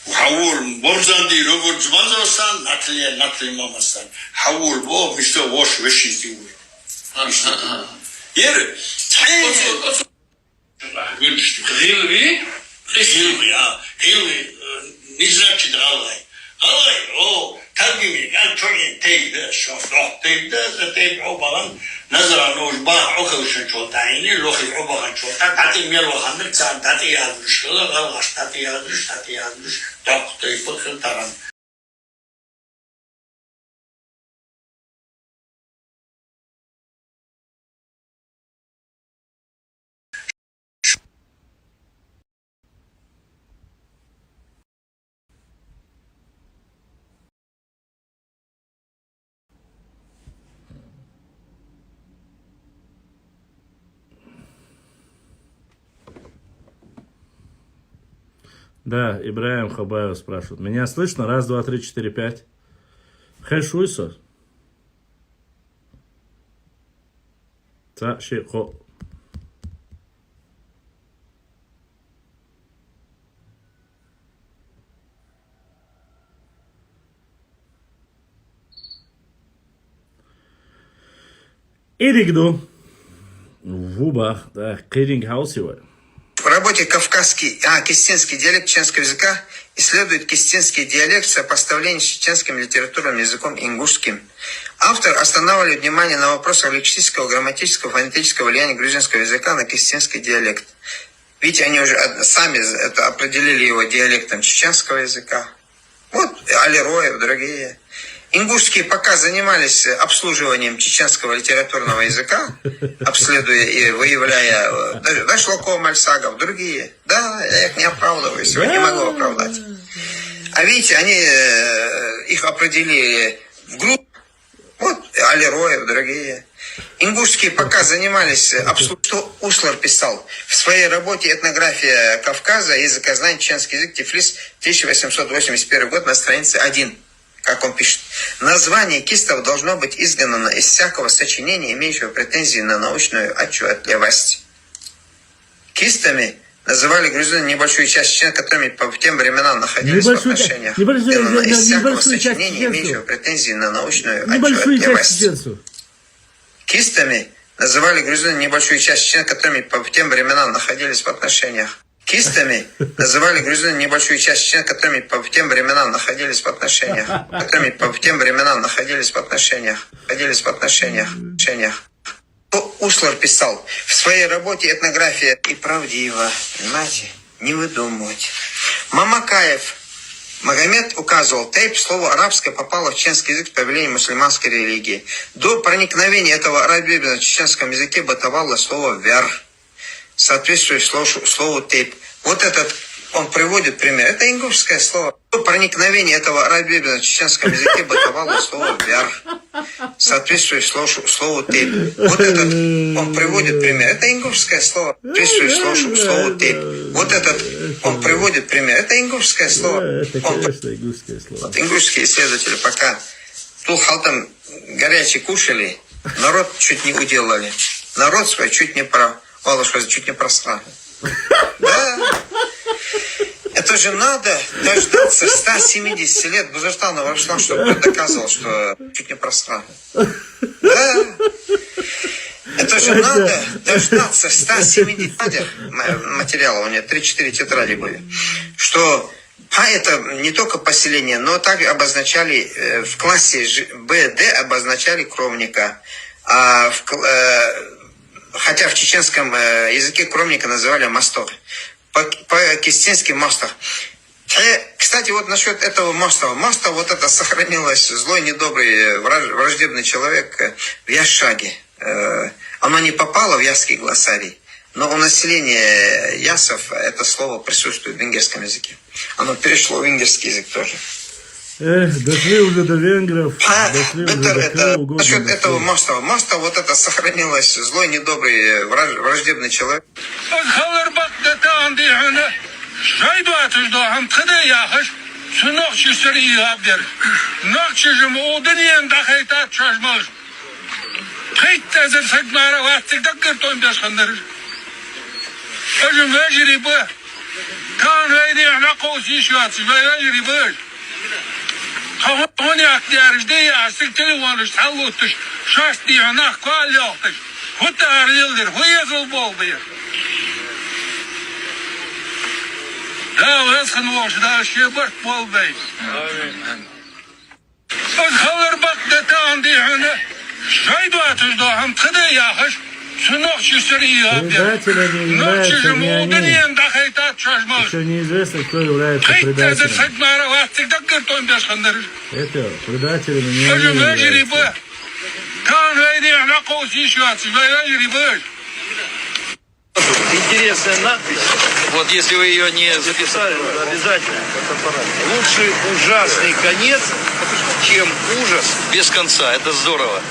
وحول برزان دي روبوت زمانستان ناتلي مامستان حول بو مشتو وش وشي تيوي ير غيلبي غيلبي غيلبي نزرتش دغاي او ترجمي كان شوية تيدا شوف روح تيدا تيبعو بغن نظر نوش باح عكوشن شو تعيني لوخي عبغن شو تعطي ميل وخمر تسان تعطي يادرش غلغش تعطي يادرش توق تيبو خلطران Да, Ибраим Хабаев спрашивает. Меня слышно? Раз, два, три, четыре, пять. Хэшуйсо. Та-ши-хо. Иригду. В Убах, да, Киринг Хаусивай. В работе кистинский диалект чеченского языка исследует кистинский диалект в сопоставлении с чеченским литературным языком ингушским. Автор останавливает внимание на вопросах лексического, грамматического, фонетического влияния грузинского языка на кистинский диалект. Видите, они уже сами это определили его диалектом чеченского языка. Вот Алироев, другие. Ингушские пока занимались обслуживанием чеченского литературного языка, обследуя и выявляя даже Шлакова, Мальсагов, другие. Да, я их не оправдываю, сегодня не могу оправдать. А видите, они их определили в группу. Вот Алироев, другие. Ингушские пока занимались обслуживанием. Что Услар писал в своей работе «Этнография Кавказа. Языкознание. Чеченский язык. Тифлис. 1881 год» на странице 1. Как он пишет, название кистов должно быть изгнано из всякого сочинения, имеющего претензии на научную отчетливость. Кистами называли грузины небольшую часть чечен, которыми по тем временам находились в отношениях. Изгнано из всякого сочинения, имеющего претензии на научную отчетливость. Кистами называли грузины небольшую часть чечен, которыми по тем временам находились в отношениях. Кистами называли грузины небольшую часть чечен, которыми по тем временам находились в отношениях. Услар писал в своей работе «Этнография» и правдиво, понимаете, не выдумывать. Мамакаев Магомед указывал, тейп, слово арабское попало в чеченский язык с появлением мусульманской религии. До проникновения этого арабизма в чеченском языке бытовало слово «вяр», соответствует слову «тейп». Вот этот, он приводит пример. Это ингушское слово. До проникновения этого арабизма в чеченском языке бытовало слово «вяр», соответствует слову «тейп». Вот этот, он приводит пример. Это ингушское слово. Соответствует слову «тейп». Вот этот, он приводит пример. Это ингушское слово. Это, конечно, ингушское слово. Вот ингушские исследователи пока Тулхалтам горячий кушали, народ чуть не уделали. Народ свой чуть не чуть не просрали. Да. Это же надо дождаться 170 лет Бузуртанова Руслан, чтобы он доказывал, что чуть не просрали. Да. Это же надо дождаться 170 материалов, у меня 3-4 тетради были, что это не только поселение, но так обозначали в классе БД обозначали кровника, хотя в чеченском языке кровника называли мастор. По-кистински мастор. Кстати, вот насчет этого моста. Моста вот это сохранилось, злой, недобрый, враждебный человек в Яшаге. Оно не попало в ясский глоссарий, но у населения ясов это слово присутствует в венгерском языке. Оно перешло в венгерский язык тоже. Дошли уже до венгров, дошли уже до кого угодно. Насчет этого моста. Моста вот это сохранилось, злой, недобрый, враждебный человек. هوني اختيارش دي عسل تلوانش حلوتش Şaştı anak kal yoktu. Hutar yıldır huyazıl bol bir. Da özkün olsun da şebert bol bir. Az kalır bak detan dihine. Şaydu atız da hem kıdı yakış. Сынок чистый, Предателем является не они. Еще неизвестно, кто является предателем. Это предателями не они являются. Интересная надпись. Вот если вы ее не записали, то обязательно. Лучше ужасный конец, чем ужас без конца. Это здорово.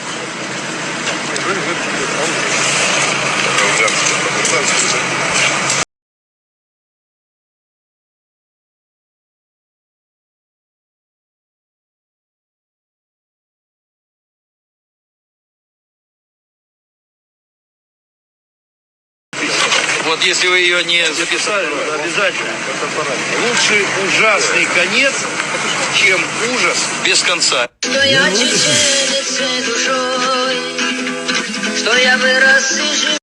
Вот если вы ее не записали, то обязательно. Лучше ужасный конец, чем ужас без конца. Что я чеченец душой, что я вырос и жил.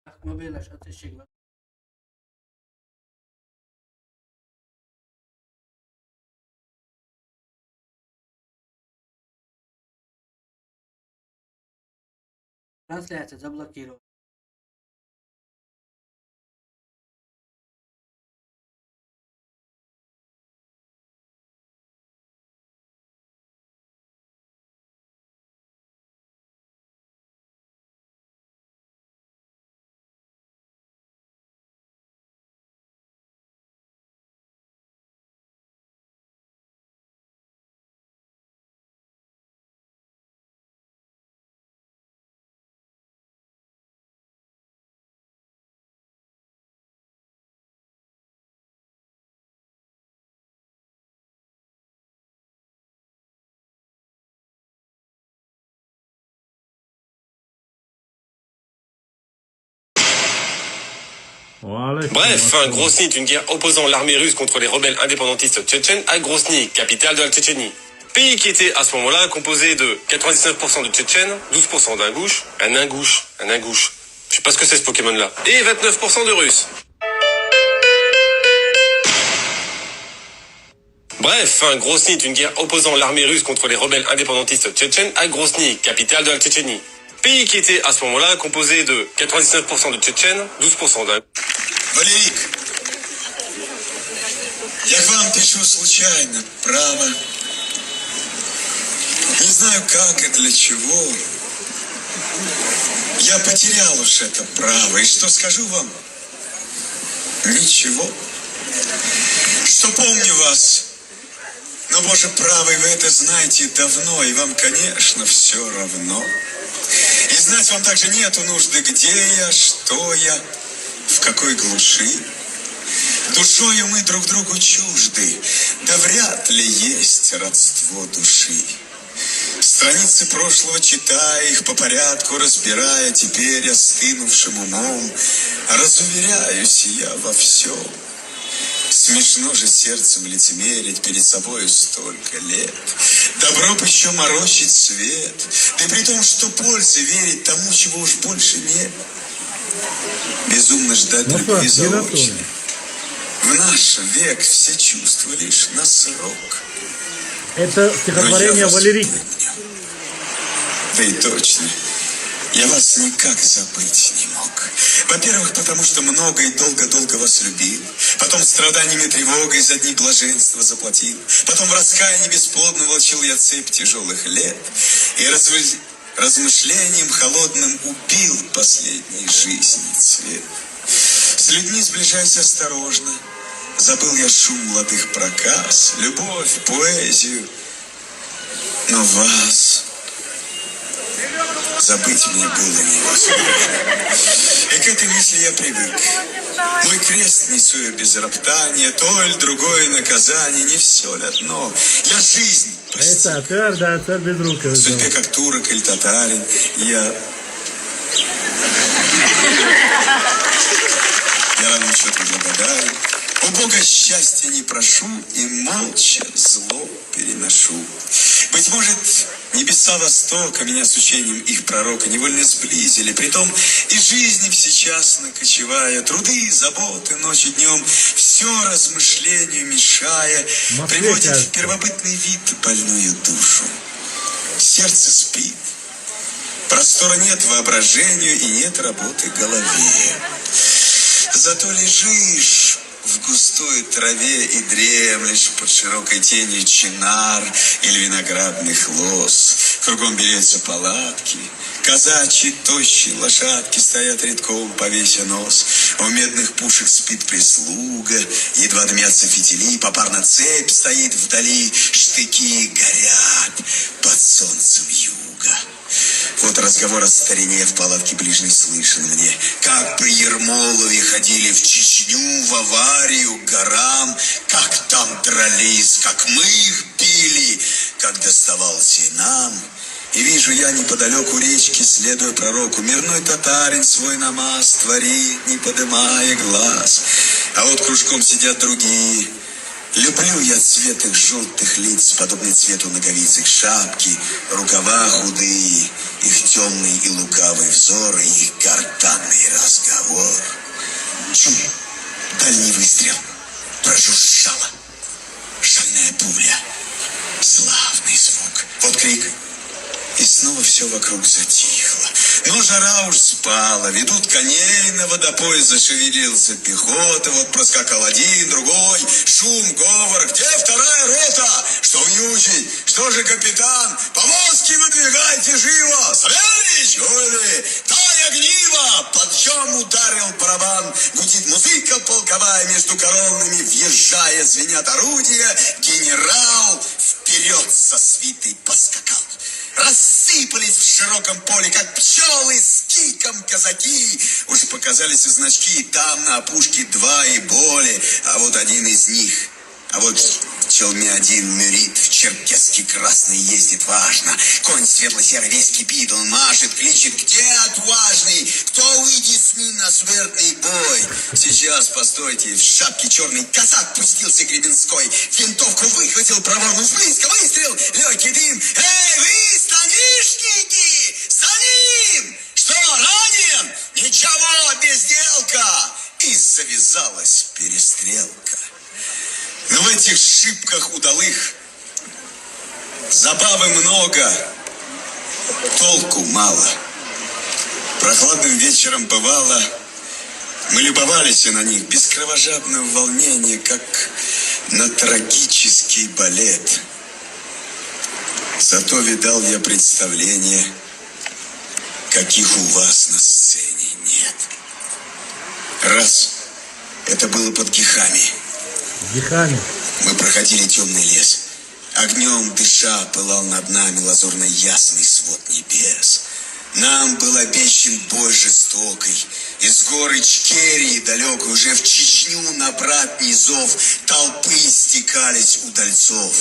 Aklıma beyler ateş çekme. Трансляция заблокирована. Bref, Grozny est une guerre opposant l'armée russe contre les rebelles indépendantistes tchétchènes à Grozny, capitale de la Tchétchénie. Pays qui était à ce moment-là composé de 99% de Tchétchènes, 12% d'Ingouches, un Ingouche, je sais pas ce que c'est ce Pokémon-là, et 29% de Russes. Bref, Grozny est une guerre opposant l'armée russe contre les rebelles indépendantistes tchétchènes à Grozny, capitale de la Tchétchénie. Pays qui était à ce moment-là composé de 99% de Tchétчен, 12% d'un... Валерик, я к вам пишу случайно, право. Не знаю как и для чего. Я потерял уж это право. И что скажу вам? Ничего. Что помню вас. Но, Боже правый, вы это знаете давно, и вам, конечно, все равно. И знать вам также нету нужды, где я, что я, в какой глуши. Душою мы друг другу чужды, да вряд ли есть родство души. Страницы прошлого читая, их по порядку разбирая, теперь остынувшим умом, разуверяюсь я во всем. Смешно же сердцем лицемерить перед собою столько лет. Добро бы еще морочить свет, да при том, что пользы верить тому, чего уж больше нет. Безумно ждать любви заочно. В наш век все чувства лишь на срок. Это стихотворение Валерий. Да и точно. Я вас никак забыть не мог. Во-первых, потому что много и долго-долго вас любил. Потом страданиями и тревогой за дни блаженства заплатил. Потом в раскаянии бесплодно волочил я цепь тяжелых лет. И размышлением холодным убил последней жизни цвет. С людьми сближайся осторожно. Забыл я шум молодых проказ, любовь, поэзию. Но вас забыть мне было невозможно. И к этой мысли я привык. Мой крест несу я без роптания, то или другое наказание, не все ли одно. Я жизнь простил. В судьбе как турок или татарин, я равным счетом благодарен. У Бога счастья не прошу и молча зло переношу. Быть может, небеса Востока меня с учением их пророка невольно сблизили. Притом и жизни всечасно кочевая, труды, заботы, ночь и днем, все размышлению мешая, приводит в первобытный вид больную душу. Сердце спит, простора нет воображению и нет работы голове. Зато лежишь в густой траве и дремлешь под широкой тенью чинар или виноградных лоз. Кругом берется палатки, казачьи тощие лошадки стоят редком, повеся нос. У медных пушек спит прислуга, едва дымятся фитили, попарно цепь стоит вдали, штыки горят под солнцем юга. Вот разговор о старине в палатке ближней слышен мне. Как при Ермолове ходили в Чечню, в аварию, к горам, как там дрались, как мы их били, как доставался и нам. И вижу я неподалеку речки, следуя пророку, мирной татарин свой намаз творит, не подымая глаз. А вот кружком сидят другие. Люблю я цвет их желтых лиц, подобный цвету ноговиц их шапки, рукава худые, их темный и лукавый взор, и их гортанный разговор. Чуй, дальний выстрел, прожужжала шальная пуля, славный звук. Вот крик, и снова все вокруг затихло. Но жара уж спала, ведут коней на водопой, зашевелился пехота, вот проскакал один, другой, шум, говор. Где вторая рота? Что вьючий? Что же капитан? Повозки выдвигайте живо! Савельич, говорили, дай огниво! Подъем ударил барабан, гудит музыка полковая, между коронами въезжая, звенят орудия, генерал вперед со свитой поскакал. Рассыпались в широком поле, как пчелы с киком казаки. Уж показались и значки, там на опушке два и более, а вот один из них. А вот в челме один мюрит, в черкеске красный ездит важно. Конь светло-серый весь кипит, он машет, кличет, где отважный? Кто выйдет с ним на смертный бой? Сейчас, постойте, в шапке черный казак пустился Гребенской. Винтовку выхватил проворно, уж близко выстрел, легкий дым. Эй, вы, станишники, за ним! Что, ранен? Ничего, безделка! И завязалась перестрелка. Но в этих шибках удалых забавы много, толку мало. Прохладным вечером бывало, мы любовались на них без кровожадного волнения, как на трагический балет. Зато видал я представления, каких у вас на сцене нет. Раз, это было под Гихами. Мы проходили темный лес. Огнем дыша пылал над нами лазурно ясный свод небес. Нам был обещан бой жестокий. Из гор Ичкерии далекой уже в Чечню на братний зов толпы стекались удальцов.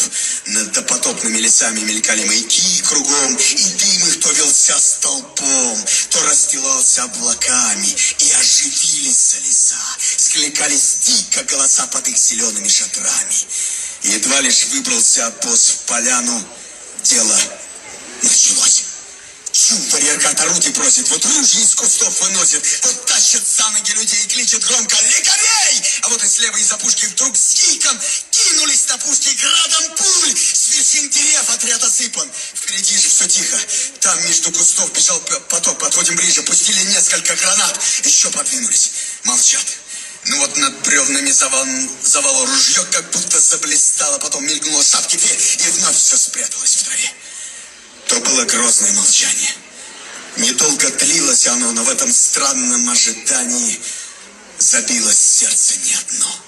Над допотопными лесами мелькали маяки кругом, и дым их то велся столпом, то расстилался облаками, и оживились леса. Скликались дико голоса под их зелеными шатрами. Едва лишь выбрался обоз в поляну, дело началось. Чув, арьергард орудий просит, вот ружья из кустов выносит, вот тащат за ноги людей и кличет громко «Лекарей!» А вот и слева из-за пушки вдруг с криком кинулись на пушки градом пуль, с вершин дерев отряд осыпан. Впереди же все тихо, там между кустов бежал поток, подходим ближе, пустили несколько гранат, еще подвинулись, молчат. Ну вот над бревнами завало ружье, как будто заблистало, потом мелькнуло шапки две, и вновь все спряталось в траве. То было грозное молчание. Недолго длилось оно, но в этом странном ожидании забилось сердце не одно.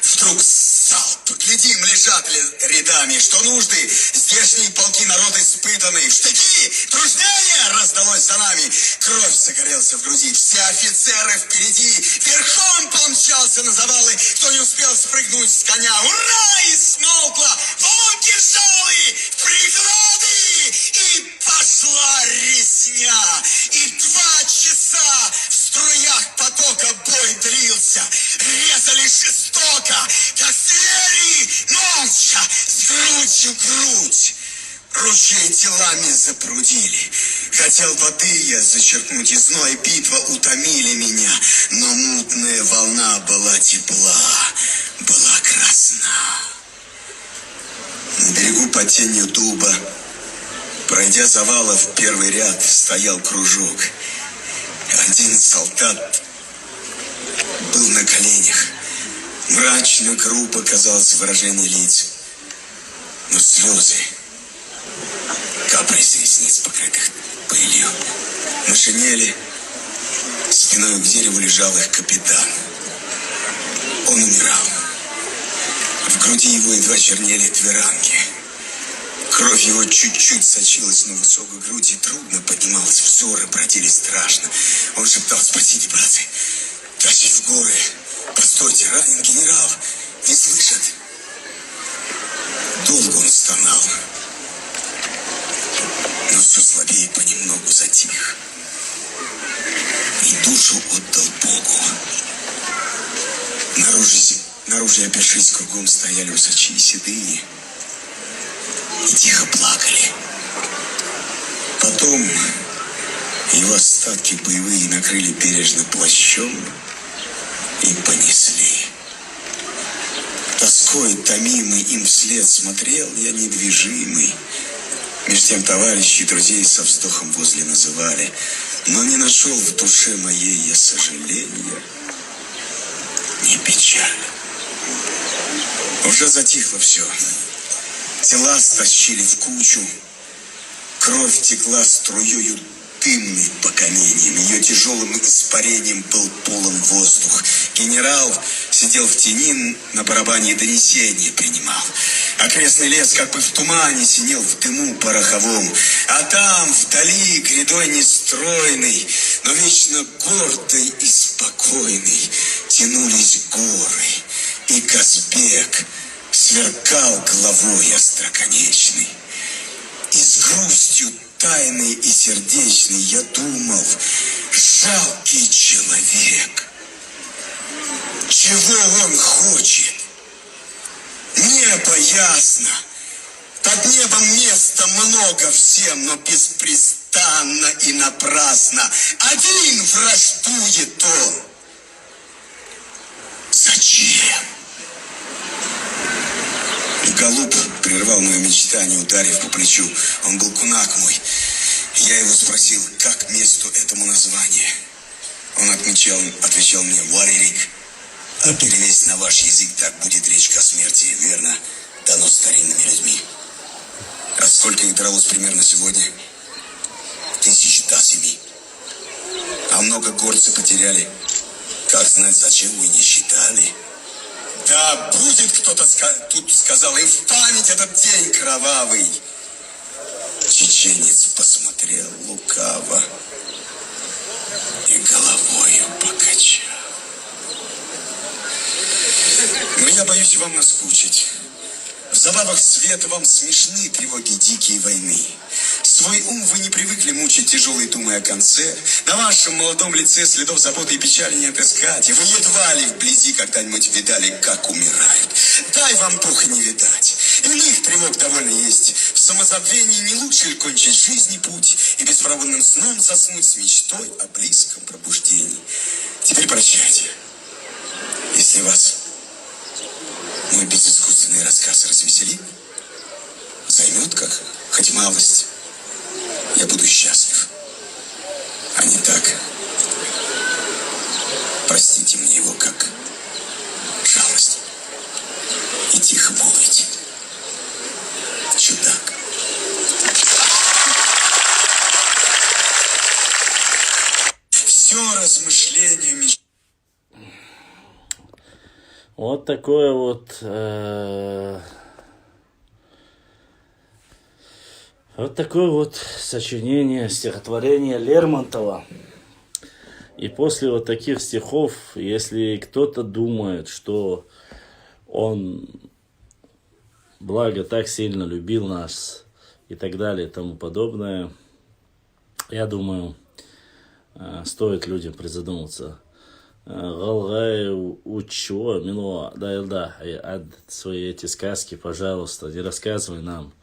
Вдруг залп, глядим, лежат ли рядами, что нужды, здешние полки народ испытанный. Штыки, дружнее, раздалось за нами. Кровь загорелся в груди, все офицеры впереди. Верхом помчался на завалы, кто не успел спрыгнуть с коня. Ура! И смолкла, вон кинжалы, приклады, и пошла резня. И 2 часа в струях потока бой длился. Резали жестоко, всю грудь. Ручей телами запрудили. Хотел воды я зачерпнуть, и зной и битва утомили меня. Но мутная волна была тепла, была красна. На берегу под тенью дуба, пройдя завала в первый ряд, стоял кружок. Один солдат был на коленях. Мрачно, грубо казалось выражение лиц. Но слезы капли с ресниц, покрытых пылью. На шинели спиной к дереву лежал их капитан. Он умирал. В груди его едва чернели тверанки. Кровь его чуть-чуть сочилась на высокую грудь и трудно поднималась. Взоры бродили страшно. Он шептал: спасите, братцы, тащить в горы. Постойте, ранен генерал, не слышат. Долго он стонал, но все слабее понемногу затих. И душу отдал Богу. Наружу, опершись, кругом стояли усачи седые и тихо плакали. Потом его остатки боевые накрыли бережно плащом и понесли. Тоской томимый им вслед смотрел я недвижимый. Меж тем товарищи и друзей со вздохом возле называли, но не нашел в душе моей я сожаления, ни печали. Уже затихло все. Тела стащили в кучу. Кровь текла струёю дымной по каменьям. Ее тяжелым испарением был полон воздух. Генерал сидел в тени, на барабане донесения принимал. Окрестный лес как бы в тумане синел в дыму пороховом. А там, вдали, грядой нестройный, но вечно гордый и спокойный, тянулись горы. И Казбек сверкал головой остроконечный. И с грустью тайной и сердечной я думал: жалкий человек. Чего он хочет? Небо ясно. Под небом места много всем, но беспрестанно и напрасно один враждует он. Зачем? Голуб прервал мое мечтание, ударив по плечу. Он был кунак мой. Я его спросил, как месту этому название. Он отвечал мне: Варирик. А перевесь на ваш язык, так будет речь о смерти, верно? Дано старинными людьми. А сколько их дралось примерно сегодня? 1000 до 7. А много горцы потеряли. Как знать, зачем вы не считали? Да будет кто-то тут сказал, и в память этот день кровавый. Чеченец посмотрел лукаво и головою покачал. Но я боюсь вам наскучить. В забавах света вам смешны тревоги дикие войны. Свой ум вы не привыкли мучить тяжелой думой о конце. На вашем молодом лице следов заботы и печали не отыскать. И вы едва ли вблизи когда-нибудь видали, как умирают. Дай вам Бог и не видать. Иных тревог довольно есть. В самозабвении не лучше ли кончить жизни путь и беспроводным сном заснуть с мечтой о близком пробуждении. Теперь прощайте. Если вас мой безыскусственный рассказ развеселит, займет как хоть малость, я буду счастлив. А не так, простите мне его как жалость. И тихо молвите: чудак. Все размышлению мешает. Вот такое вот, сочинение, стихотворение Лермонтова. И после вот таких стихов, если кто-то думает, что он, благо, так сильно любил нас и так далее и тому подобное, я думаю, стоит людям призадуматься Галгай учо, мило, да, свои эти сказки, пожалуйста, не рассказывай нам.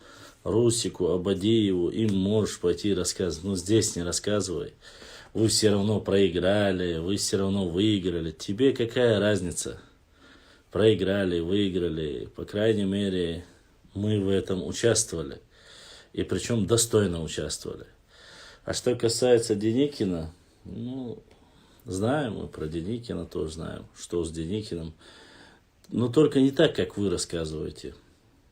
Русику, Абадиеву, им можешь пойти рассказывать. Но здесь не рассказывай. Вы все равно проиграли, вы все равно выиграли. Тебе какая разница? Проиграли, выиграли. По крайней мере, мы в этом участвовали. И причем достойно участвовали. А что касается Деникина, знаем мы про Деникина, тоже знаем, что с Деникиным. Но только не так, как вы рассказываете.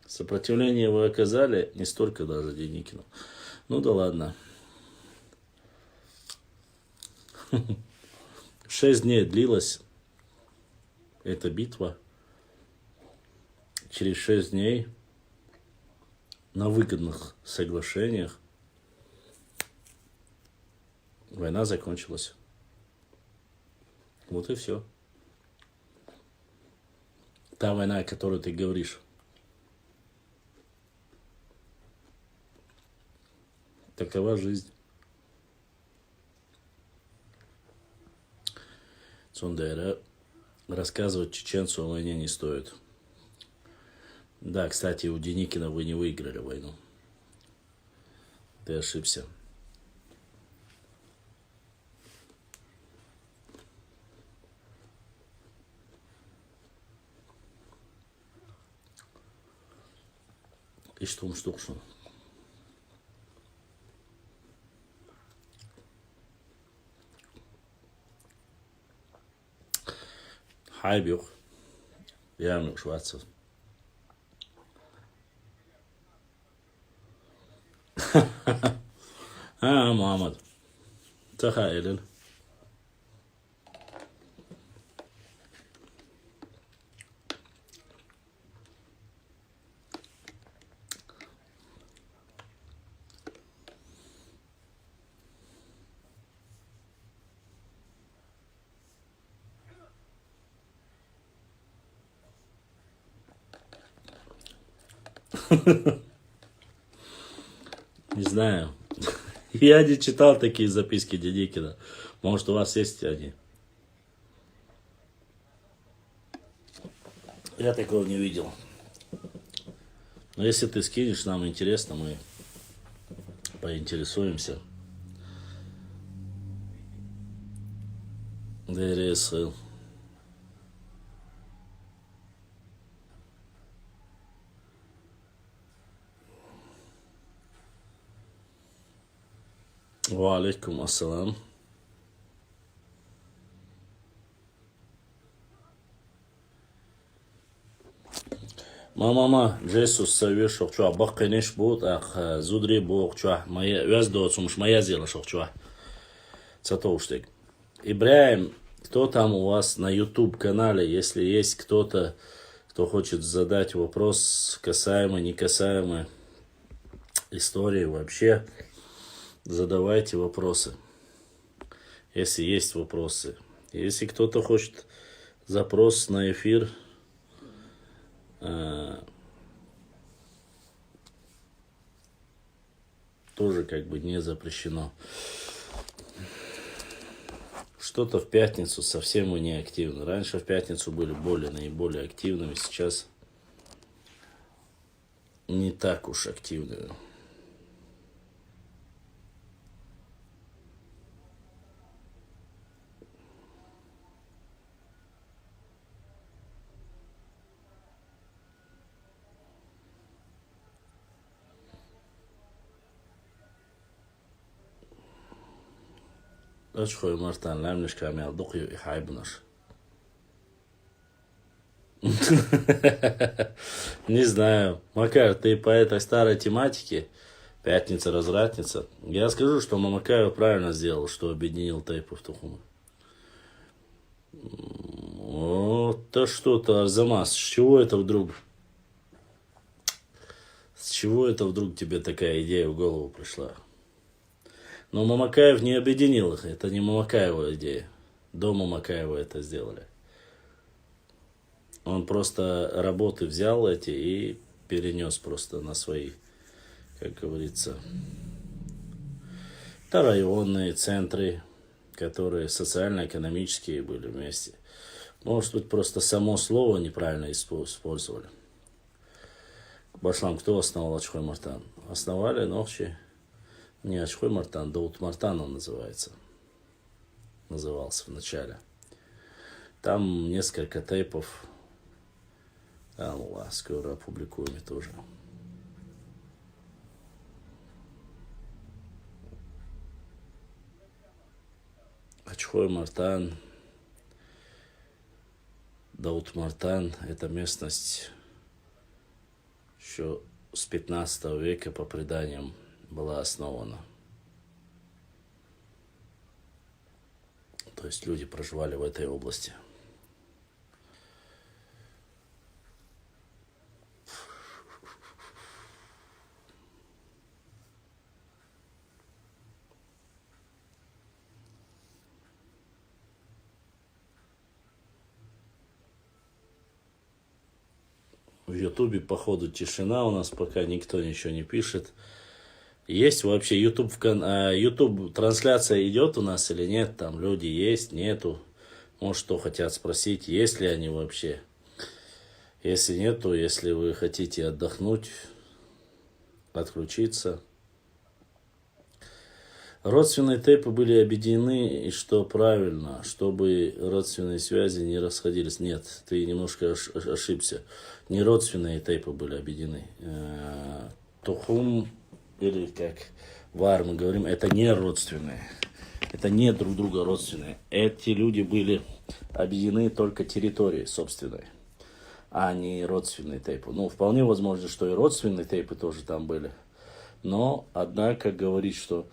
Сопротивление вы оказали не столько даже Деникину. Ну да ладно. 6 дней длилась эта битва. Через 6 дней на выгодных соглашениях война закончилась. Вот и все. Та война, о которой ты говоришь. Такова жизнь. Цундера. Рассказывать чеченцу о войне не стоит. Да, кстати, у Деникина вы не выиграли войну. Ты ошибся. И что? Хайбюх. Я Шварцев. Мухаммад. تخيل. Не знаю. Я не читал такие записки Деникина. Может, у вас есть они? Я такого не видел. Но если ты скинешь, нам интересно, мы поинтересуемся. ДРСЛ. Ва алейкум ассалам. Мама, Джесус совет шохчуа, баккенеш бут, ах зудри бокчуа, моя вязда отсумш моя зела шохчуа. Цатоуштег. Ибраим, кто там у вас на YouTube канале, если есть кто-то, кто хочет задать вопрос касаемо, не касаемо истории вообще, задавайте вопросы, если есть вопросы. Если кто-то хочет запрос на эфир, тоже как бы не запрещено. Что-то в пятницу совсем мы не активны. Раньше в пятницу были наиболее активными, сейчас не так уж активными. Ачхой Мартан, лямниш камел, духью и хайбнаш. Не знаю. Макар, ты по этой старой тематике, пятница-развратница, я скажу, что Мамакаев правильно сделал, что объединил Тайпу в Тухумы. Вот-то что-то, Арзамас, с чего это вдруг? С чего это вдруг тебе такая идея в голову пришла? Но Мамакаев не объединил их. Это не Мамакаева идея. До Мамакаева это сделали. Он просто работы взял эти и перенес просто на свои, как говорится, районные центры, которые социально-экономические были вместе. Может быть, просто само слово неправильно использовали. Башлам, кто основал Ачхой Мартан? Основали Нохчи. Не Ачхой Мартан, Даут Мартан он называется. Назывался в начале. Там несколько тейпов. Аллах, скоро опубликуем это уже. Ачхой Мартан, Даут Мартан – это местность еще с 15 века по преданиям была основана. То есть люди проживали в этой области. В Ютубе, походу, тишина у нас, пока никто ничего не пишет. Есть вообще YouTube трансляция идет у нас или нет? Там люди есть, нету. Может, что хотят спросить, есть ли они вообще. Если нету, если вы хотите отдохнуть, отключиться. Родственные тейпы были объединены, и что правильно, чтобы родственные связи не расходились. Нет, ты немножко ошибся. Не родственные тейпы были объединены. Тухум, или как вар мы говорим, это не родственные. Это не друг друга родственные. Эти люди были объединены только территорией собственной, а не родственные тейпы. Ну, вполне возможно, что и родственные тейпы тоже там были. Но, однако, говорить, что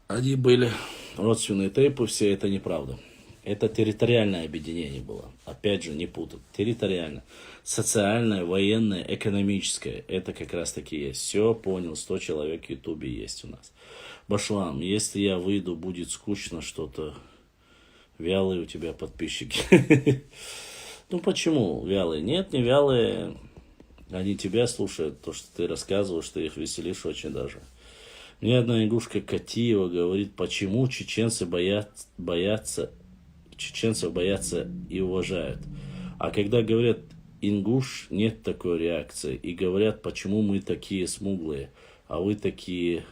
они были родственные тейпы, все это неправда. Это территориальное объединение было. Опять же, не путать. Территориально. Социальное, военное, экономическое. Это как раз таки есть. Все, понял. 100 человек в Ютубе есть у нас. Башлам, если я выйду, будет скучно что-то. Вялые у тебя подписчики. Ну, почему вялые? Нет, не вялые. Они тебя слушают. То, что ты рассказываешь, ты их веселишь очень даже. Мне одна ингушка Катиева говорит, почему чеченцев боятся и уважают. А когда говорят ингуш, нет такой реакции. И говорят, почему мы такие смуглые, а вы такие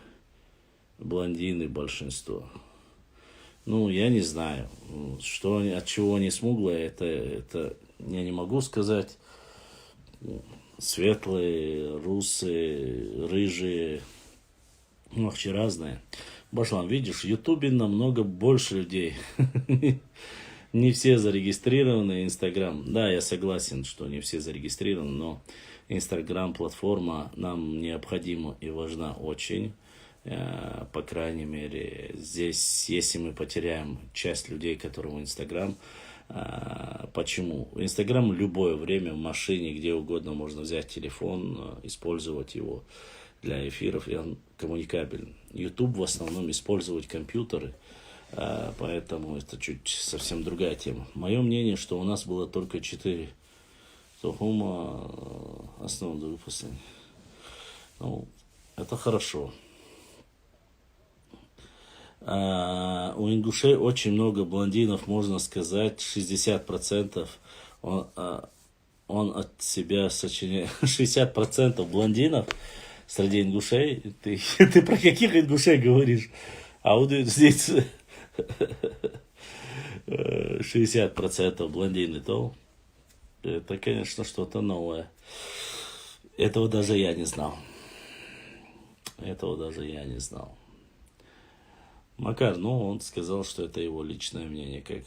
блондины большинство. Ну, я не знаю, от чего они смуглые, это я не могу сказать. Светлые, русые, рыжие. Ну, вообще разные. Башлам, видишь, в Ютубе намного больше людей. Не все зарегистрированы. Инстаграм. Да, я согласен, что не все зарегистрированы, но Инстаграм платформа нам необходима и важна очень. По крайней мере, здесь, если мы потеряем часть людей, которые в Инстаграм, почему? В Инстаграм любое время в машине, где угодно можно взять телефон, использовать его для эфиров, и он коммуникабелен. YouTube в основном использовать компьютеры, поэтому это чуть совсем другая тема. Мое мнение, что у нас было только 4 тухума основного выпуска. Ну, это хорошо. У ингушей очень много блондинов, можно сказать, 60%. Он от себя сочиняет 60% блондинов. Среди ингушей, ты про каких ингушей говоришь? А вот здесь 60% блондины, то это, конечно, что-то новое. Этого даже я не знал. Макар, он сказал, что это его личное мнение, как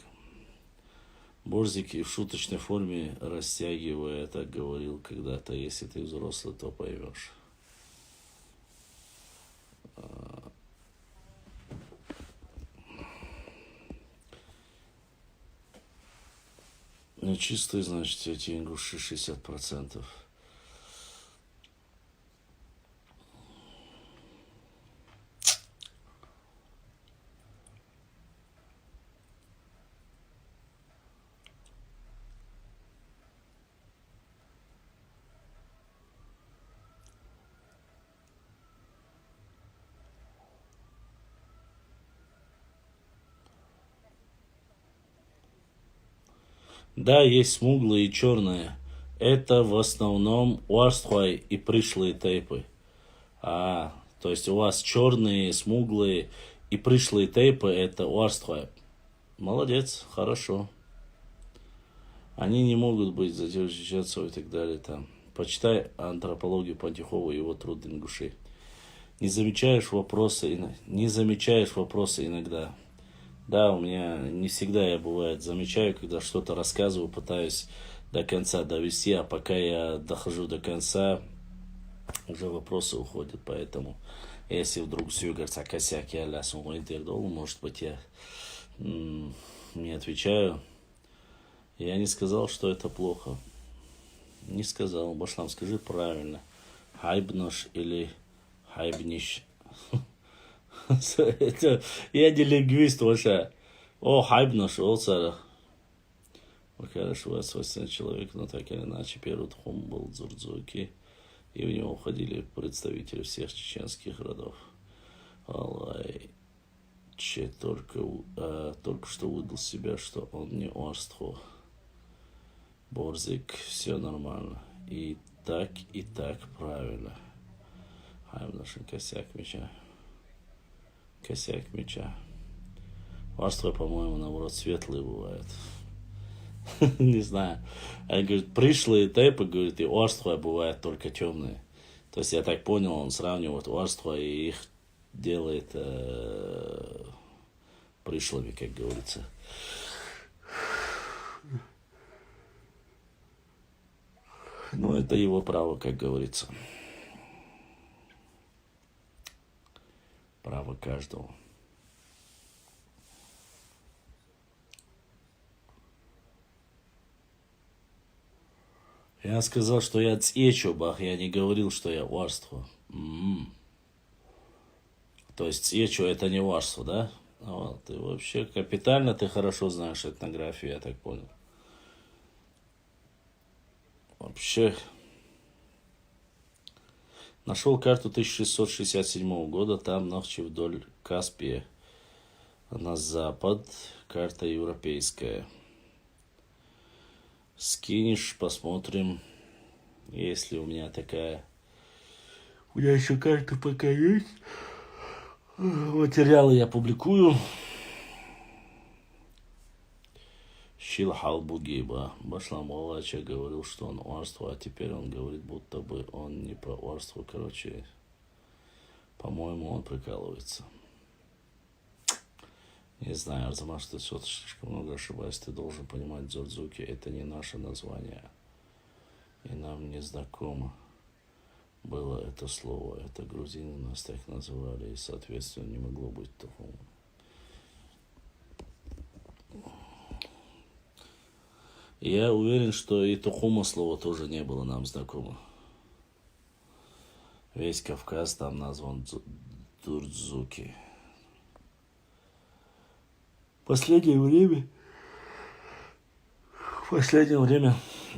Борзик и в шуточной форме растягивая, так говорил когда-то, если ты взрослый, то поймешь. Чистые, значит, эти ингуши 60%. Да, есть смуглые и черные. Это в основном уарствай и пришлые тейпы. То есть у вас черные, смуглые и пришлые тейпы это уарствай. Молодец, хорошо. Они не могут быть задержаться и так далее там. Почитай антропологию Пантюхова и его труд ингушей. Не замечаешь вопросы иногда. Да, у меня не всегда я бывает замечаю, когда что-то рассказываю, пытаюсь до конца довести, а пока я дохожу до конца, уже вопросы уходят, поэтому если вдруг все говорится косяк, я лясну интердолу, может быть я не отвечаю. Я не сказал, что это плохо. Не сказал. Башлам, скажи правильно. Хайбнош или хайбниш. Я не лингвист вообще. О, хайбнош, олсара. Хорошо, свойственный человек, но так или иначе, первый тхум был Дзурдзуки. И в него входили представители всех чеченских родов. Аллай. Только что выдал себя, что он не Орстхо. Борзик, все нормально. И так правильно. Хайбнош, косяк меча. Косяк меча. Орство, по-моему, наоборот, светлые бывают. Не знаю. Они говорят, пришлые тейпы, говорит, и орство бывает только темные. То есть я так понял, он сравнивает орство и их делает пришлыми, как говорится. Ну, это его право, как говорится. Право каждого. Я сказал, что я цечубах, я не говорил, что я варство. То есть цечу это не варство, да? Вот, ты вообще капитально ты хорошо знаешь этнографию, я так понял. Вообще, нашел карту 1667 года, там нахчи вдоль Каспия, на запад, карта европейская. Скинешь, посмотрим, если у меня такая. У меня еще карта пока есть. Материалы я публикую. Шилхал Бугиба. Башлам Олача говорил, что он орство, а теперь он говорит, будто бы он не про орство. Короче, по-моему, он прикалывается. Не знаю, Арзамаш, что ты все слишком много ошибаешься. Ты должен понимать, Дзурдзуки это не наше название. И нам не знакомо было это слово. Это грузины нас так называли, и, соответственно, не могло быть такого. Я уверен, что и Тухума слово тоже не было нам знакомо. Весь Кавказ там назван Дзурдзуки. В последнее время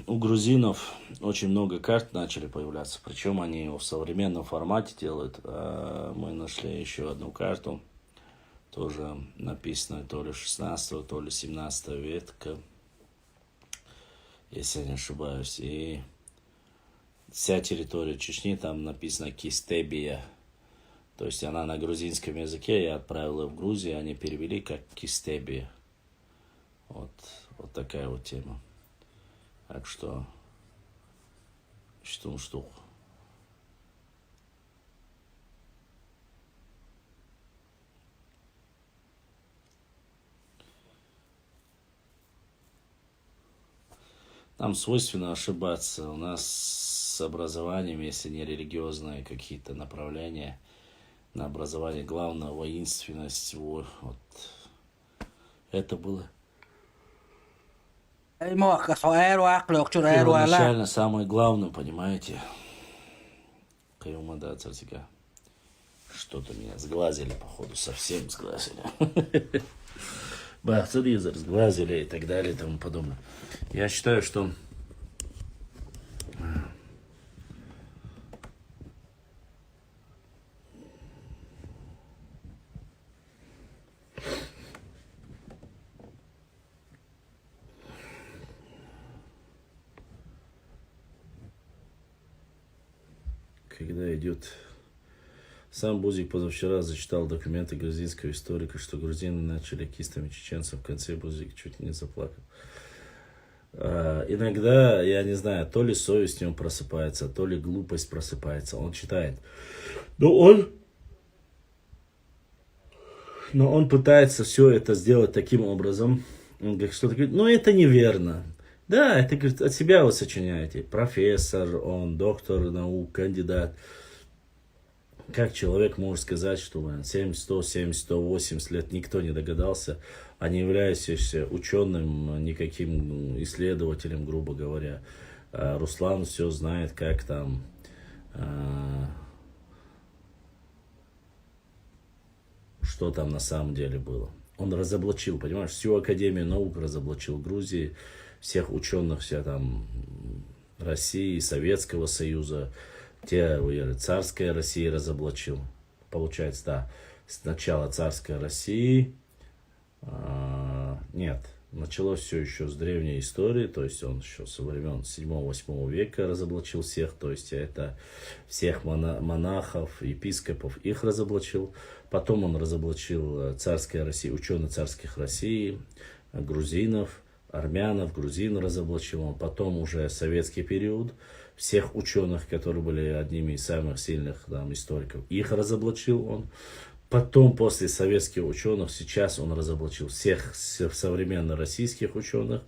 у грузинов очень много карт начали появляться. Причем они его в современном формате делают. Мы нашли еще одну карту. Тоже написанную то ли 16 то ли 17 века. Если я не ошибаюсь. И вся территория Чечни там написано Кистебия. То есть она на грузинском языке, я отправил ее в Грузию, они перевели как Кистебия. Вот такая вот тема. Так что, штук. Нам свойственно ошибаться. У нас с образованием, если не религиозные какие-то направления, на образование главное воинственность. Вот. Это было первоначально самое главное, понимаете? Что-то меня сглазили, походу, совсем сглазили. Телевизор сглазили и так далее и тому подобное. Я считаю, что когда идет... Сам Бузик позавчера зачитал документы грузинского историка, что грузины начали кистами чеченцев. В конце Бузик чуть не заплакал. Иногда, я не знаю, то ли совесть в нем просыпается, то ли глупость просыпается. Он читает. Но он пытается все это сделать таким образом. Он говорит, что-то говорит, но это неверно. Да, это, говорит, от себя вы сочиняете. Профессор, он доктор наук, кандидат. Как человек может сказать, что 70, 170, 180 лет никто не догадался, а не являющийся ученым, никаким исследователем, грубо говоря. Руслан все знает, как там... что там на самом деле было. Он разоблачил, понимаешь, всю Академию наук разоблачил Грузии, всех ученых, вся там России, Советского Союза, царская Россия разоблачил. Получается, да, сначала царская Россия, нет, началось все еще с древней истории, то есть он еще со времен 7-8 века разоблачил всех, то есть это всех монахов, епископов, их разоблачил. Потом он разоблачил царская Россия, ученых царских России, грузинов, армянов, грузин разоблачил он. Потом уже советский период, всех ученых, которые были одними из самых сильных там историков, их разоблачил он. Потом, после советских ученых, сейчас он разоблачил всех современных российских ученых,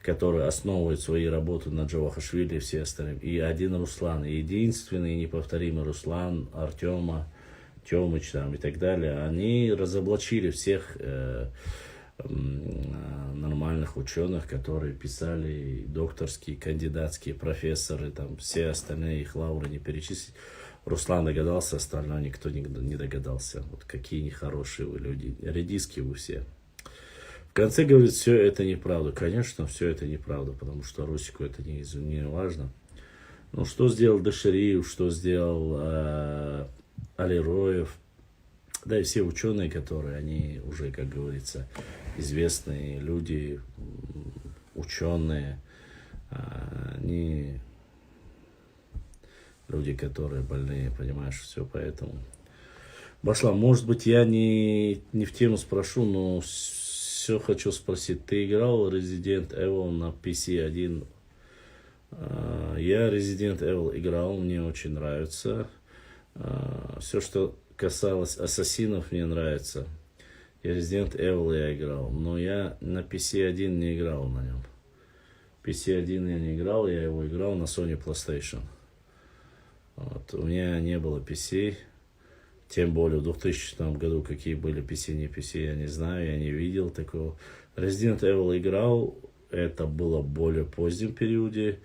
которые основывают свои работы на Джавахашвили и все остальные. И один Руслан, единственный неповторимый Руслан, Артема, Тёмыч там и так далее, они разоблачили всех нормальных ученых, которые писали докторские, кандидатские, профессоры, там все остальные их лавры не перечислить. Руслан догадался, остальное никто не догадался. Вот какие нехорошие вы люди, редиски вы все. В конце говорит, все это неправда. Конечно, все это неправда, потому что Русику это не важно. Ну, что сделал Дашириев, что сделал Алироев, да и все ученые, которые, они уже, как говорится, известные люди, ученые, они люди, которые больные, понимаешь, все поэтому. Башлам, может быть, я не в тему спрошу, но все хочу спросить. Ты играл Resident Evil на PC1? Я Resident Evil играл, мне очень нравится. Все, что касалось ассасинов, мне нравится. И Resident Evil я играл, но я на PC1 не играл на нем. PC1 я не играл, я его играл на Sony PlayStation. Вот. У меня не было PC, тем более в 2000 году, какие были PC, не PC, я не знаю, я не видел такого. Resident Evil играл, это было в более позднем периоде.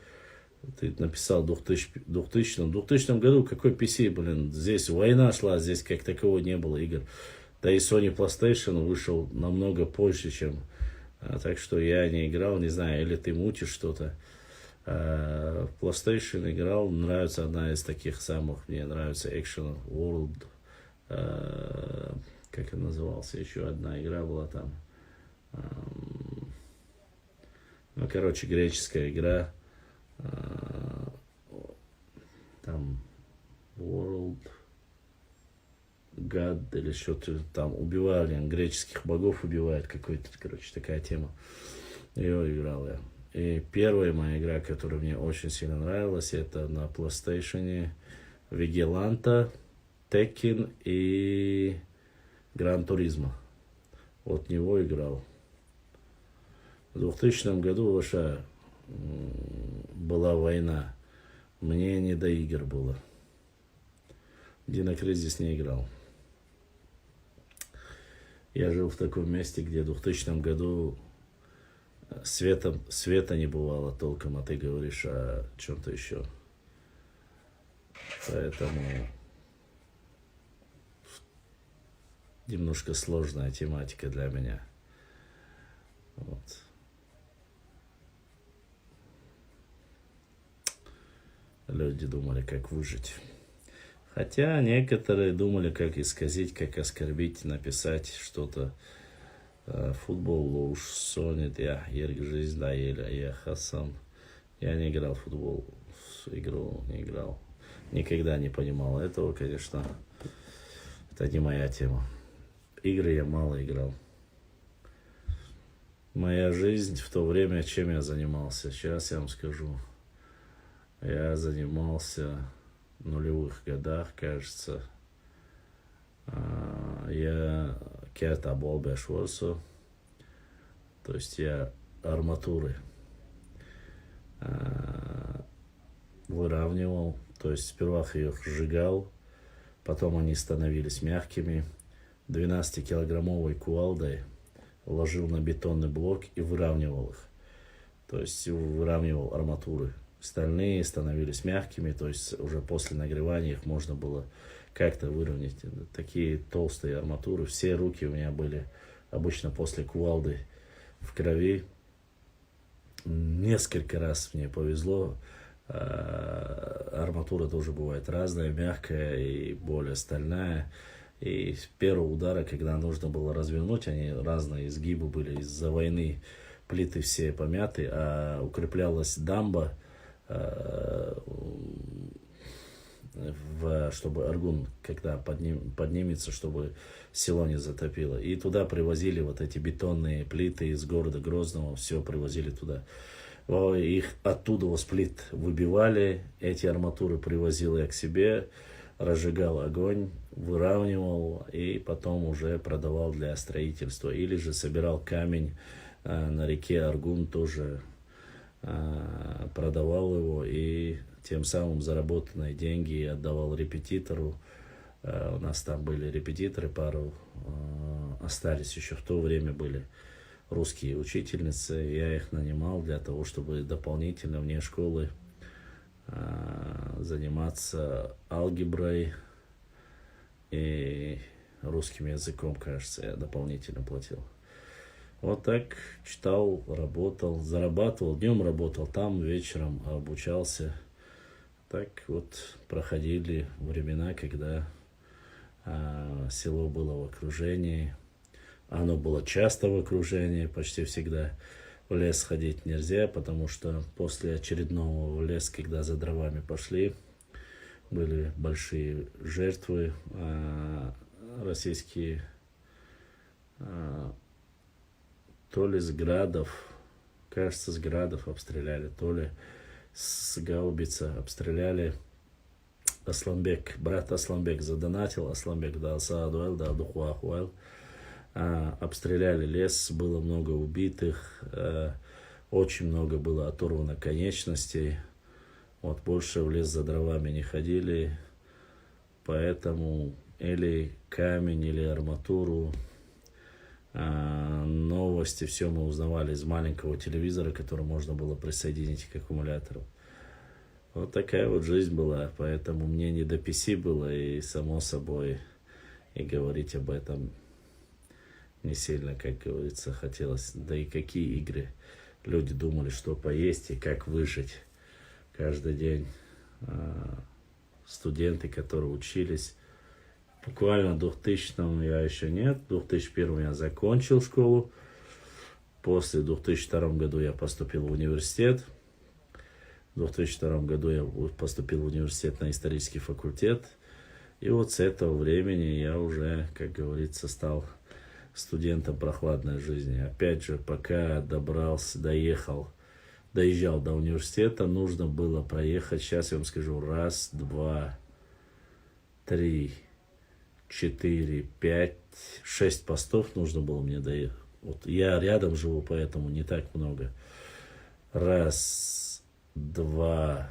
Ты написал в 2000 году, какой PC, блин, здесь война шла, здесь как такового не было игр. Да и Sony PlayStation вышел намного позже, чем... так что я не играл, не знаю, или ты мутишь что-то. В PlayStation играл, нравится одна из таких самых, мне нравится Action World, как он назывался, еще одна игра была там. Ну, короче, греческая игра. Там World God или что-то там убивали, греческих богов убивают, какой-то, короче, такая тема. Ее играл я. И первая моя игра, которая мне очень сильно нравилась, это на PlayStation Vigilante, Tekken и Gran Turismo. Вот него играл. В 2000 году вообще была война. Мне не до игр было. Dino Crisis не играл. Я жил в таком месте, где в 2000 году света не бывало толком, а ты говоришь о чем-то еще. Поэтому немножко сложная тематика для меня. Вот. Люди думали, как выжить. Хотя некоторые думали, как исказить, как оскорбить, написать что-то. Футбол уж сонет, я жизнь доели, я Хасан. Я не играл в футбол, игру не играл. никогда не понимал этого, конечно. Это не моя тема. Игры я мало играл. Моя жизнь в то время, чем я занимался? Сейчас я вам скажу. Я занимался в нулевых годах, кажется. Я керта болбешворсу. То есть я арматуры выравнивал. То есть сперва я их сжигал, потом они становились мягкими. 12-килограммовой кувалдой ложил на бетонный блок и выравнивал их. То есть выравнивал арматуры. Стальные становились мягкими, то есть уже после нагревания их можно было как-то выровнять. Такие толстые арматуры. Все руки у меня были обычно после кувалды в крови. Несколько раз мне повезло. Арматура тоже бывает разная, мягкая и более стальная. И с первого удара, когда нужно было развернуть, они разные изгибы были. Из-за войны плиты все помяты, а укреплялась дамба, чтобы Аргун, когда поднимется, чтобы село не затопило. И туда привозили вот эти бетонные плиты из города Грозного, все привозили туда. Их оттуда с плит выбивали, эти арматуры привозил я к себе, разжигал огонь, выравнивал и потом уже продавал для строительства. Или же собирал камень на реке Аргун, тоже продавал его и тем самым заработанные деньги отдавал репетитору. У нас там были репетиторы, пару остались еще в то время, были русские учительницы. Я их нанимал для того, чтобы дополнительно вне школы заниматься алгеброй и русским языком, кажется, я дополнительно платил. Вот так читал, работал, зарабатывал, днем работал там, вечером обучался. Так вот проходили времена, когда село было в окружении. Оно было часто в окружении, почти всегда. В лес ходить нельзя, потому что после очередного в лес, когда за дровами пошли, были большие жертвы. Российские то ли с градов, кажется, с градов обстреляли, то ли с гаубицы обстреляли. Асланбек, брат Асланбек задонатил, Асланбек дал Саадуэл, дал Духуахуэл. Обстреляли лес, было много убитых, очень много было оторвано конечностей. Вот больше в лес за дровами не ходили, поэтому или камень, или арматуру. Новости все мы узнавали из маленького телевизора, который можно было присоединить к аккумулятору. Вот такая вот жизнь была, поэтому мне не до PC было, и само собой и говорить об этом не сильно, как говорится, хотелось. Да и какие игры. Люди думали, что поесть и как выжить. Каждый день студенты, которые учились, буквально в 2000-м я еще нет, в 2001 я закончил школу. После 2002 году я поступил в университет. В 2002 году я поступил в университет на исторический факультет. И вот с этого времени я уже, как говорится, стал студентом прохладной жизни. Опять же, пока доезжал до университета, нужно было проехать, сейчас я вам скажу, 1, 2, 3, 4, 5, 6 постов нужно было мне доехать. Вот я рядом живу, поэтому не так много. 1, 2,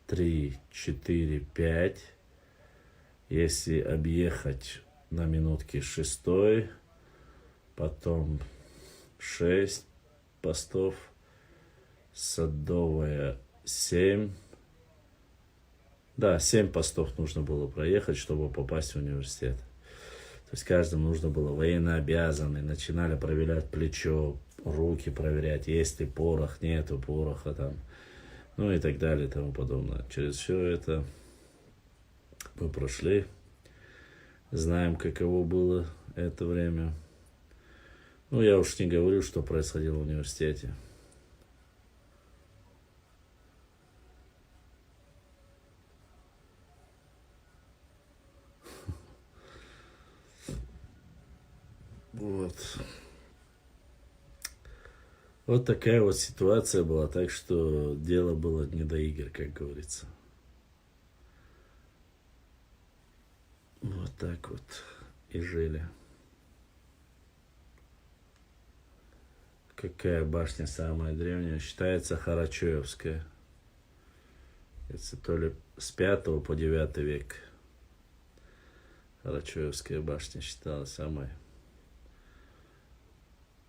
3, 4, 5. Если объехать на минутке 6, потом 6 постов, Садовая 7. Да, 7 постов нужно было проехать, чтобы попасть в университет. То есть каждому нужно было военнообязанный. Начинали проверять плечо, руки проверять, есть ли порох, нету пороха там. Ну и так далее и тому подобное. Через все это мы прошли. Знаем, каково было это время. Ну, я уж не говорю, что происходило в университете. Вот такая вот ситуация была, так что дело было не до игр, как говорится. Вот так вот и жили. Какая башня самая древняя? Считается Харачоевская. Это то ли с 5 по 9 век. Харачоевская башня считалась самой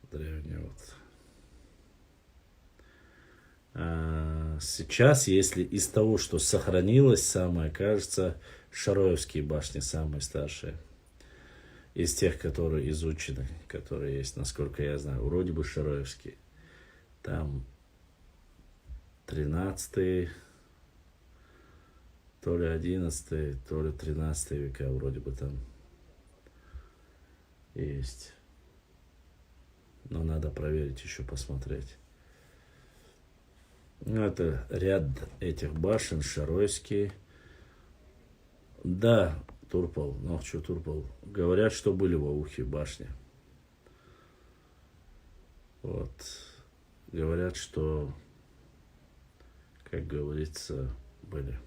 древней. Вот. А сейчас, если из того, что сохранилось самое, кажется, Шароевские башни самые старшие. Из тех, которые изучены, которые есть, насколько я знаю, вроде бы Шароевские. Там 13-й, то ли 11-й, то ли 13 века вроде бы там есть. Но надо проверить, еще посмотреть. Ну, это ряд этих башен, Шароевские. Да, Турпал, ну что Турпал, говорят, что были в Аухе башни. Вот. Говорят, что, как говорится, были.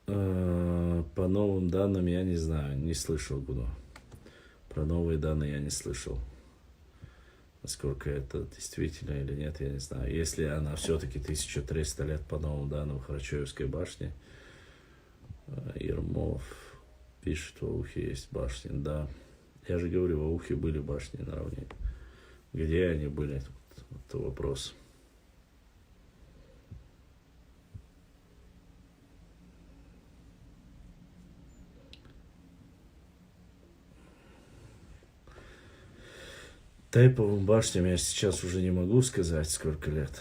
По новым данным я не знаю, не слышал Гуно. Про новые данные я не слышал. Насколько это действительно или нет, я не знаю. Если она все-таки 1300 лет по новым данным Харачоевской башни, Ермолов пишет, в Аухе есть башни. Да, я же говорю, в Аухе были башни наравне. Где они были, это вопрос. Тайповым башням я сейчас уже не могу сказать, сколько лет.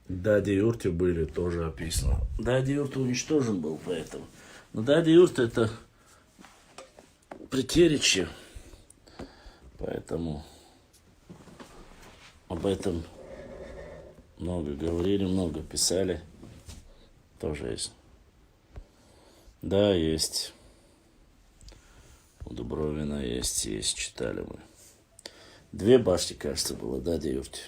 Дади-Юрте были, тоже описано. Дади-Юрт уничтожен был, поэтому. Но Дади-Юрт это Претеричи, поэтому об этом много говорили, много писали. Тоже есть. Да, есть. У Дубровина есть, читали мы. 2 башни, кажется, было, Дади-Юрте.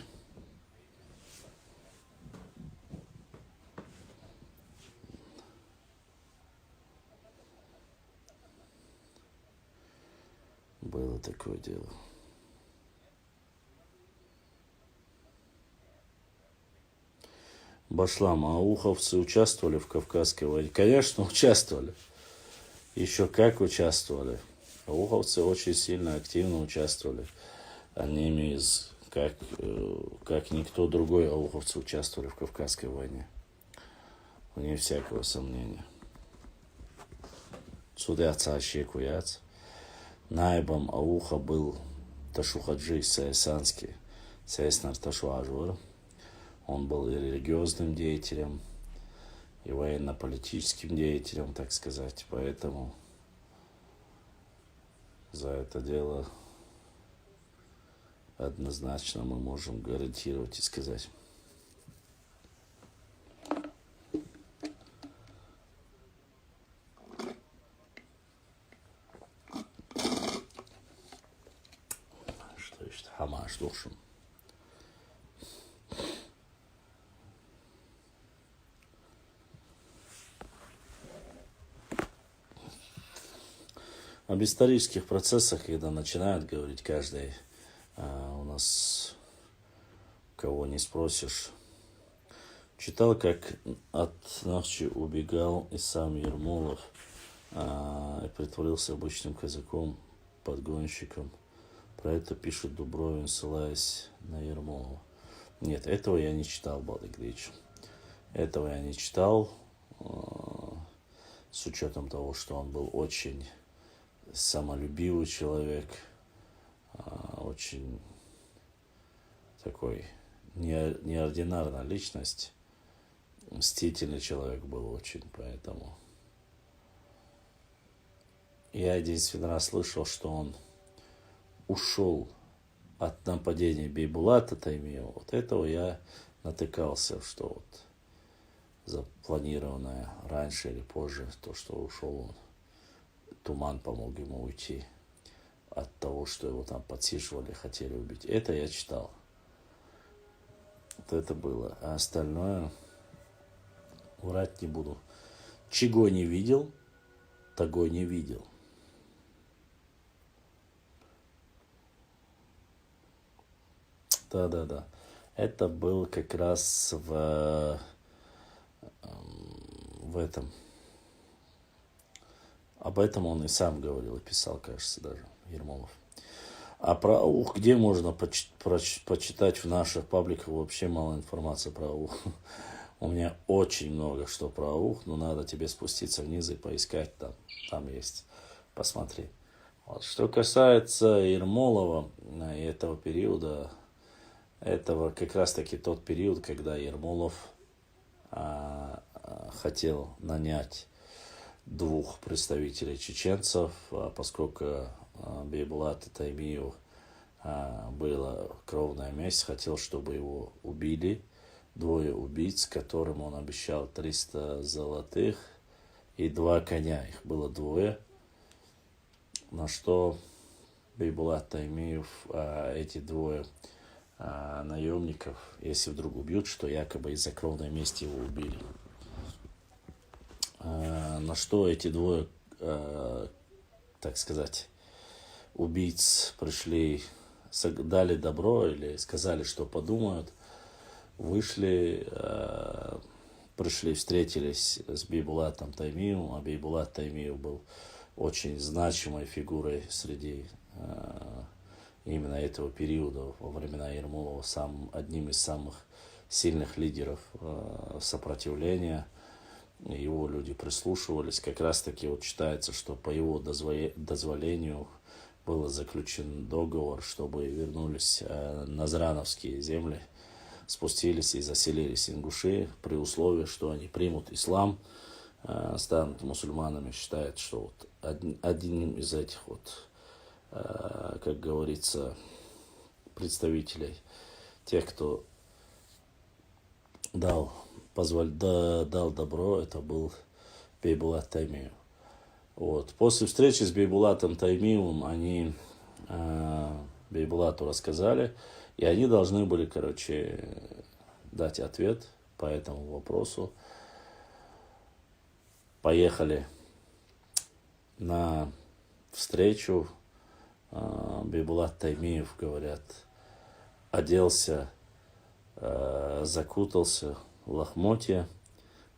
Было такое дело. Башлам, а ауховцы участвовали в Кавказской войне? Конечно, участвовали. Еще как участвовали. Ауховцы очень сильно, активно участвовали. Они как никто другой ауховцы участвовали в Кавказской войне. Вне всякого сомнения. Судяца Ащекуяц. Наибом Ауха был Ташухаджи Саесанский, Саеснар Ташуажур. Он был и религиозным деятелем, и военно-политическим деятелем, так сказать. Поэтому за это дело однозначно мы можем гарантировать и сказать. Хамаш душим. Об исторических процессах, когда начинают говорить каждый, у нас кого не спросишь. Читал, как от ночи убегал и сам Ермолов и притворился обычным казаком, подгонщиком. Про это пишет Дубровин, ссылаясь на Ермолова. Нет, этого я не читал, Балык Ильич. Этого я не читал, с учетом того, что он был очень самолюбивый человек, очень такой неординарная личность, мстительный человек был очень, поэтому я единственный раз слышал, что он ушел от нападения Бейбулата Таймиева. Вот этого я натыкался, что вот запланированное раньше или позже, то, что ушел он. Туман помог ему уйти от того, что его там подсиживали, хотели убить. Это я читал. Вот это было. А остальное врать не буду. Чего не видел, того не видел. Да. Это был как раз в этом. Об этом он и сам говорил, и писал, кажется, даже, Ермолов. А про аух, где можно почитать в наших пабликах, вообще мало информации про аух. У меня очень много что про аух, но надо тебе спуститься вниз и поискать там есть. Посмотри. Вот. Что касается Ермолова и этого периода, этого как раз таки тот период, когда Ермолов хотел нанять 2 представителей чеченцев, поскольку Бейбулат Таймиев была кровная месть, хотел, чтобы его убили. 2 убийц, которым он обещал 300 золотых и 2 коня. Их было 2. На что Бейбулат Таймиев эти 2 наемников, если вдруг убьют, что якобы из-за кровной мести его убили. На что эти 2, так сказать, убийц пришли, дали добро или сказали, что подумают, вышли, пришли, встретились с Бейбулатом Таймиевым, а Бейбулат Таймиев был очень значимой фигурой среди именно этого периода, во времена Ермолова, одним из самых сильных лидеров сопротивления. Его люди прислушивались. Как раз таки вот считается, что по его дозволению был заключен договор, чтобы вернулись назрановские земли, спустились и заселились ингуши, при условии, что они примут ислам, станут мусульманами. Считает, что вот одним из этих вот, как говорится, представителей, тех, кто дал добро, это был Бейбулат Таймиев. Вот. После встречи с Бейбулатом Таймиевым они Бейбулату рассказали, и они должны были, дать ответ по этому вопросу. Поехали на встречу. Бейбулат Таймиев, говорят, оделся, закутался в лохмотья.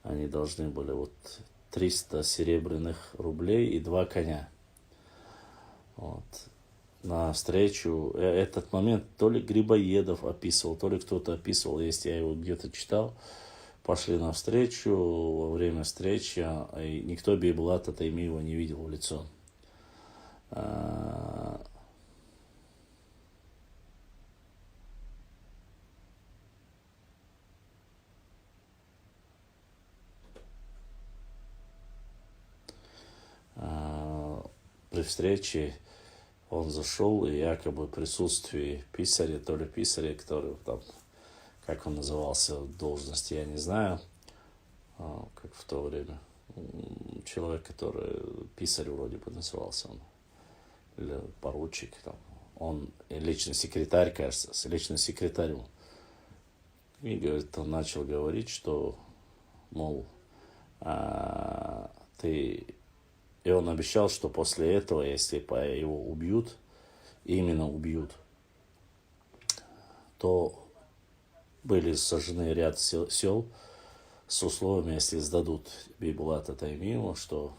Они должны были 300 серебряных рублей и 2 коня. Вот. На встречу, этот момент то ли Грибоедов описывал, то ли кто-то описывал, если я его где-то читал. Пошли на встречу, во время встречи, и никто Бейбулата Таймиева не видел в лицо. При встрече он зашел, и якобы в присутствии писаря, то ли писаря, который там, как он назывался в должности, я не знаю, как в то время, человек, который писарь вроде бы назывался он, или поручик, там, он личный секретарь, кажется, личный секретарь. И, говорит, он начал говорить, что, мол, И он обещал, что после этого, если его убьют, именно убьют, то были сожжены ряд сел с условием, если сдадут Бейбулата Таймиева, что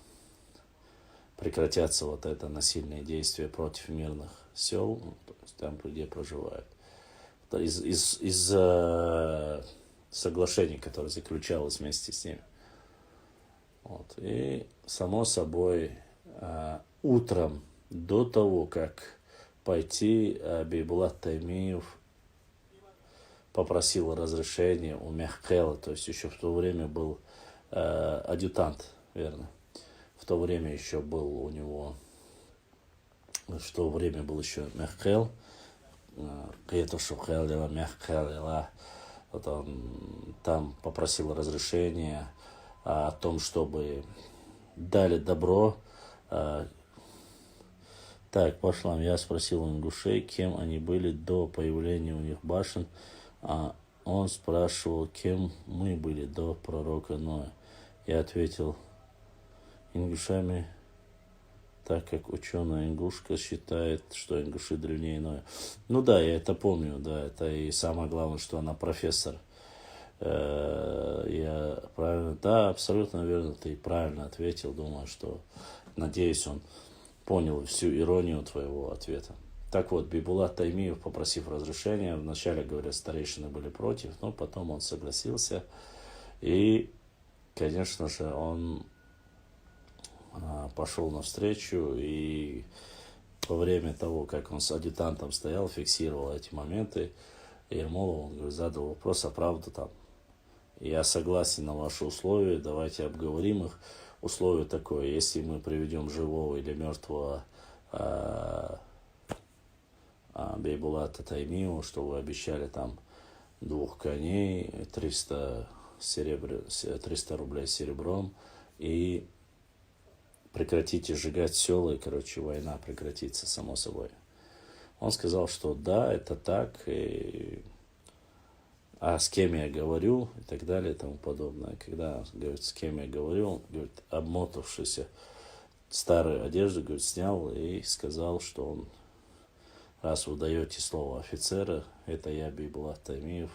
прекратятся это насильные действия против мирных сел, там, где проживают. Из соглашений, которое заключалось вместе с ними. Вот. И, само собой, утром, до того, как пойти, Бейбулат Таймиев попросил разрешения у Мехкела, то есть еще в то время был адъютант, верно. В то время еще был у него, в то время был еще Мехкел, Вот он там попросил разрешения о том, чтобы дали добро. Так, по шлам, я спросил у ингушей, кем они были до появления у них башен, а он спрашивал, кем мы были до пророка Ноя. Я ответил, ингушами, так как ученая ингушка считает, что ингуши древнее Ноя. Ну да, я это помню, да, это и самое главное, что она профессор. Я правильно, да, абсолютно верно, ты правильно ответил, думаю, что, надеюсь, он понял всю иронию твоего ответа. Так вот, Бейбулат Таймиев, попросив разрешения, вначале, говорят, старейшины были против, но потом он согласился. И, конечно же, он пошел навстречу, и во время того, как он с адъютантом стоял, фиксировал эти моменты, Ермолов, он говорит, задал вопрос, а правда там? Я согласен на ваши условия, давайте обговорим их. Условие такое, если мы приведем живого или мертвого Бейбулата Таймиева, что вы обещали там 2 коней, 300 рублей серебром, и прекратите сжигать села, и, короче, война прекратится, само собой. Он сказал, что да, это так, а с кем я говорю, и так далее, и тому подобное. Когда, говорит, с кем я говорю, он, говорит, обмотавшийся старую одежду, говорит, снял и сказал, что он, раз вы даете слово офицера, это я, Бейбулат Таймиев.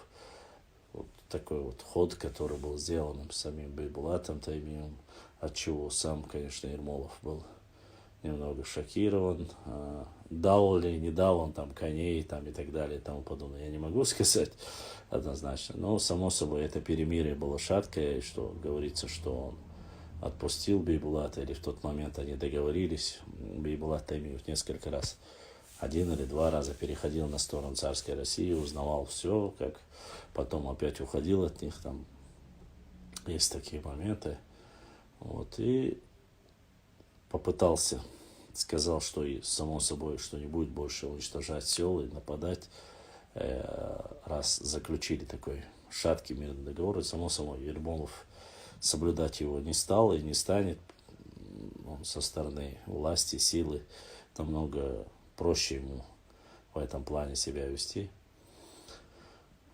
Вот такой вот ход, который был сделан самим Бейбулатом Таймиевым, от чего сам, конечно, Ермолов был немного шокирован. Дал ли, не дал он там коней там, и так далее, и тому подобное, я не могу сказать однозначно. Но, само собой, это перемирие было шаткое, что говорится, что он отпустил Бейбулата, или в тот момент они договорились. Бейбулат Таймиев несколько раз, 1 или 2 раза переходил на сторону царской России, узнавал все, как потом опять уходил от них, там есть такие моменты. Вот, и попытался, сказал, что и само собой, что не будет больше уничтожать села и нападать, раз заключили такой шаткий мирный договор, и само собой Ермолов соблюдать его не стал и не станет. Он со стороны власти, силы намного проще ему в этом плане себя вести.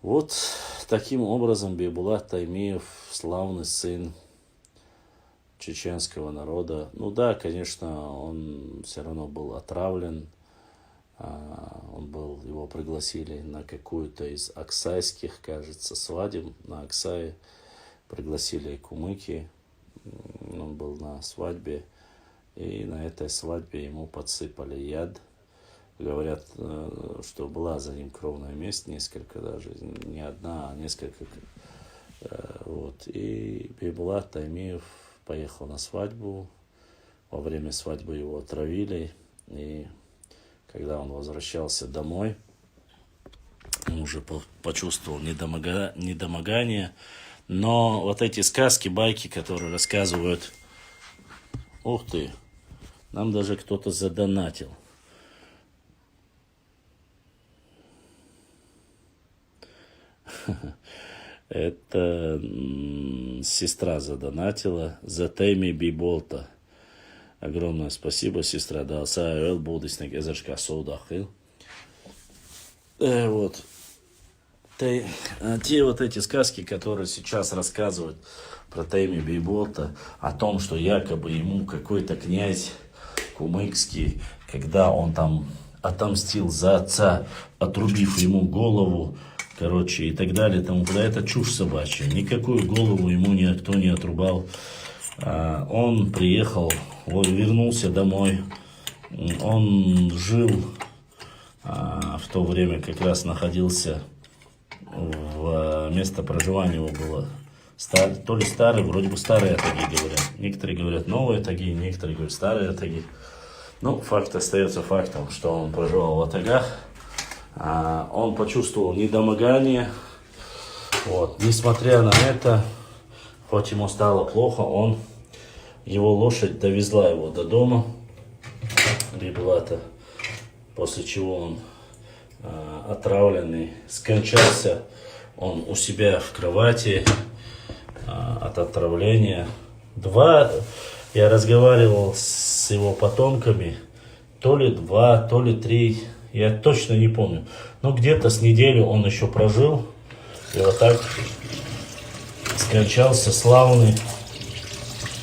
Вот таким образом Бейбулат Таймиев, славный сын чеченского народа. Ну да, конечно, он все равно был отравлен. Его пригласили на какую-то из аксайских, кажется, свадеб. На Аксае пригласили кумыки. Он был на свадьбе. И на этой свадьбе ему подсыпали яд. Говорят, что была за ним кровная месть, несколько даже, не одна, а несколько. Вот. И Бейбулат Таймиев поехал на свадьбу. Во время свадьбы его отравили. И когда он возвращался домой, он уже почувствовал недомогание. Но вот эти сказки, байки, которые рассказывают... Ух ты, нам даже кто-то задонатил. Это сестра задонатила. За Тайми Биболта. Огромное спасибо, сестра. Да, Саэл Будисник Эзершка Соудахил. Вот. Те вот эти сказки, которые сейчас рассказывают про Тайми Биболта, о том, что якобы ему какой-то князь кумыкский, когда он там отомстил за отца, отрубив ему голову, короче, и так далее, тому подобное. Это чушь собачья. Никакую голову ему никто не отрубал. Он приехал, вернулся домой. Он жил, в то время как раз находился в место проживания его было. То ли старые, вроде бы старые атаги говорят. Некоторые говорят новые атаги, некоторые говорят старые атаги. Но факт остается фактом, что он проживал в атагах. Он почувствовал недомогание. Вот. Несмотря на это, хоть ему стало плохо, его лошадь довезла его до дома Бейбулата, после чего он отравленный скончался. он у себя в кровати от отравления. Я разговаривал с его потомками, то ли 2, то ли 3, я точно не помню. Но где-то с неделю он еще прожил. И вот так скончался славный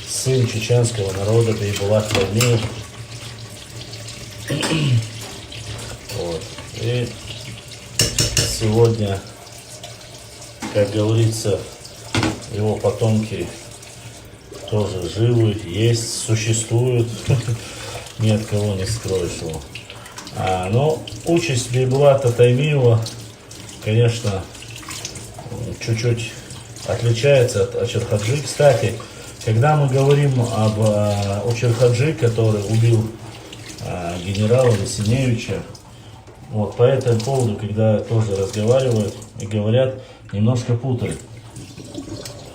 сын чеченского народа Бейбулат Таймиев. Вот. И сегодня, как говорится, его потомки тоже живы, есть, существуют. Ни от кого не скроешь его. Но участь Бейбулата Таймиева, конечно, чуть-чуть отличается от Очерхаджи. Кстати, когда мы говорим об Очерхаджи, который убил генерала Весеневича, вот по этому поводу, когда тоже разговаривают и говорят, немножко путают.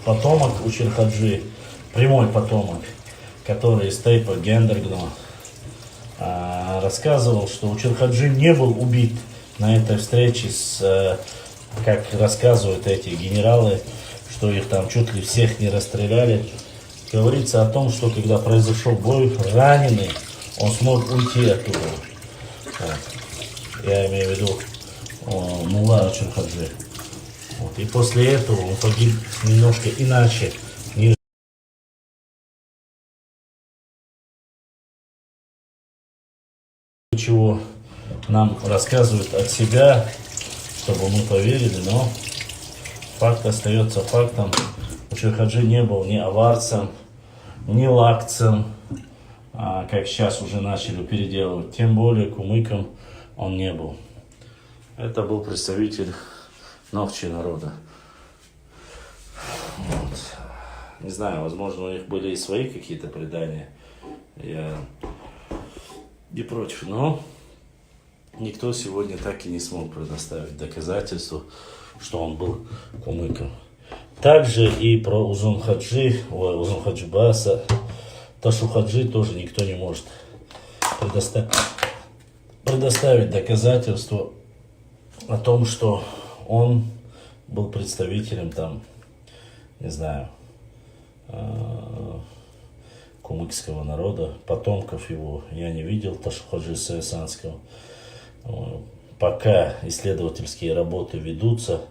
Потомок Очерхаджи, прямой потомок, который из Тейпа Гендергно, рассказывал, что Очерхаджи не был убит на этой встрече как рассказывают эти генералы, что их там чуть ли всех не расстреляли. Говорится о том, что когда произошел бой, раненый, он смог уйти оттуда. Вот. Я имею в виду Мулла Очерхаджи. Вот. И после этого он погиб немножко иначе. Чего нам рассказывают от себя, чтобы мы поверили, но факт остается фактом. Очерхаджи не был ни аварцем, ни лакцем, как сейчас уже начали переделывать, тем более кумыком он не был. Это был представитель Нохчи народа. Вот. Не знаю, возможно, у них были и свои какие-то предания. Я не против, но никто сегодня так и не смог предоставить доказательства, что он был кумыком. Также и про Узун-Хаджи, Узун-Хаджибаса, Ташу-Хаджи тоже никто не может предоставить доказательства о том, что он был представителем там, не знаю, кумыкского народа, потомков его я не видел, Ташу-Хаджи Саесанского. Пока исследовательские работы ведутся,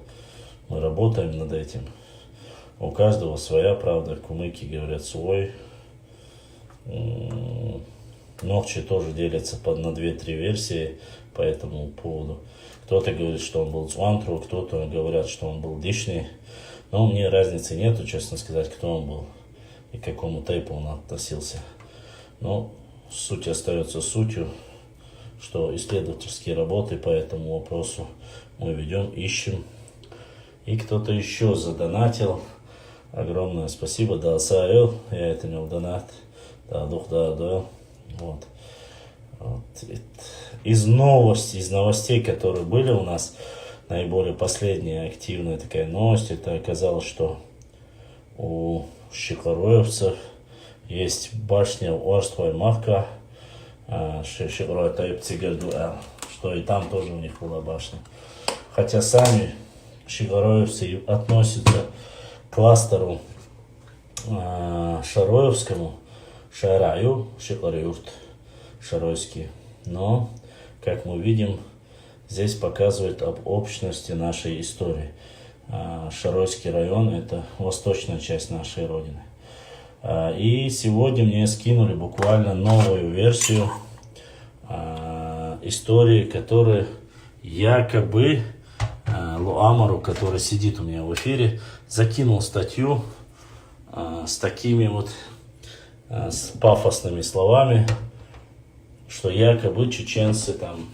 мы работаем над этим. У каждого своя правда, кумыки говорят свой. Нохчи тоже делятся на 2-3 версии по этому поводу. Кто-то говорит, что он был Цуантру, кто-то говорят, что он был Дишни. Но мне разницы нету, честно сказать, кто он был и к какому тейпу он относился. Но суть остается сутью, что исследовательские работы по этому вопросу мы ведем, ищем. И кто-то еще задонатил. Огромное спасибо. Да, Саэл, я это не донат. Да, дух, да. Вот. Из новостей, которые были у нас, наиболее последняя активная такая новость, это оказалось, что у щекороевцев есть башня Уарствай Мавка, что и там тоже у них была башня. Хотя сами щекороевцы относятся к кластеру Шароевскому, Шараю, Щекороюрт, Шаройский. Но, как мы видим, здесь показывает об общности нашей истории. Шаройский район – это восточная часть нашей родины. И сегодня мне скинули буквально новую версию истории, которая якобы Луамару, который сидит у меня в эфире, закинул статью с такими вот с пафосными словами, что якобы чеченцы там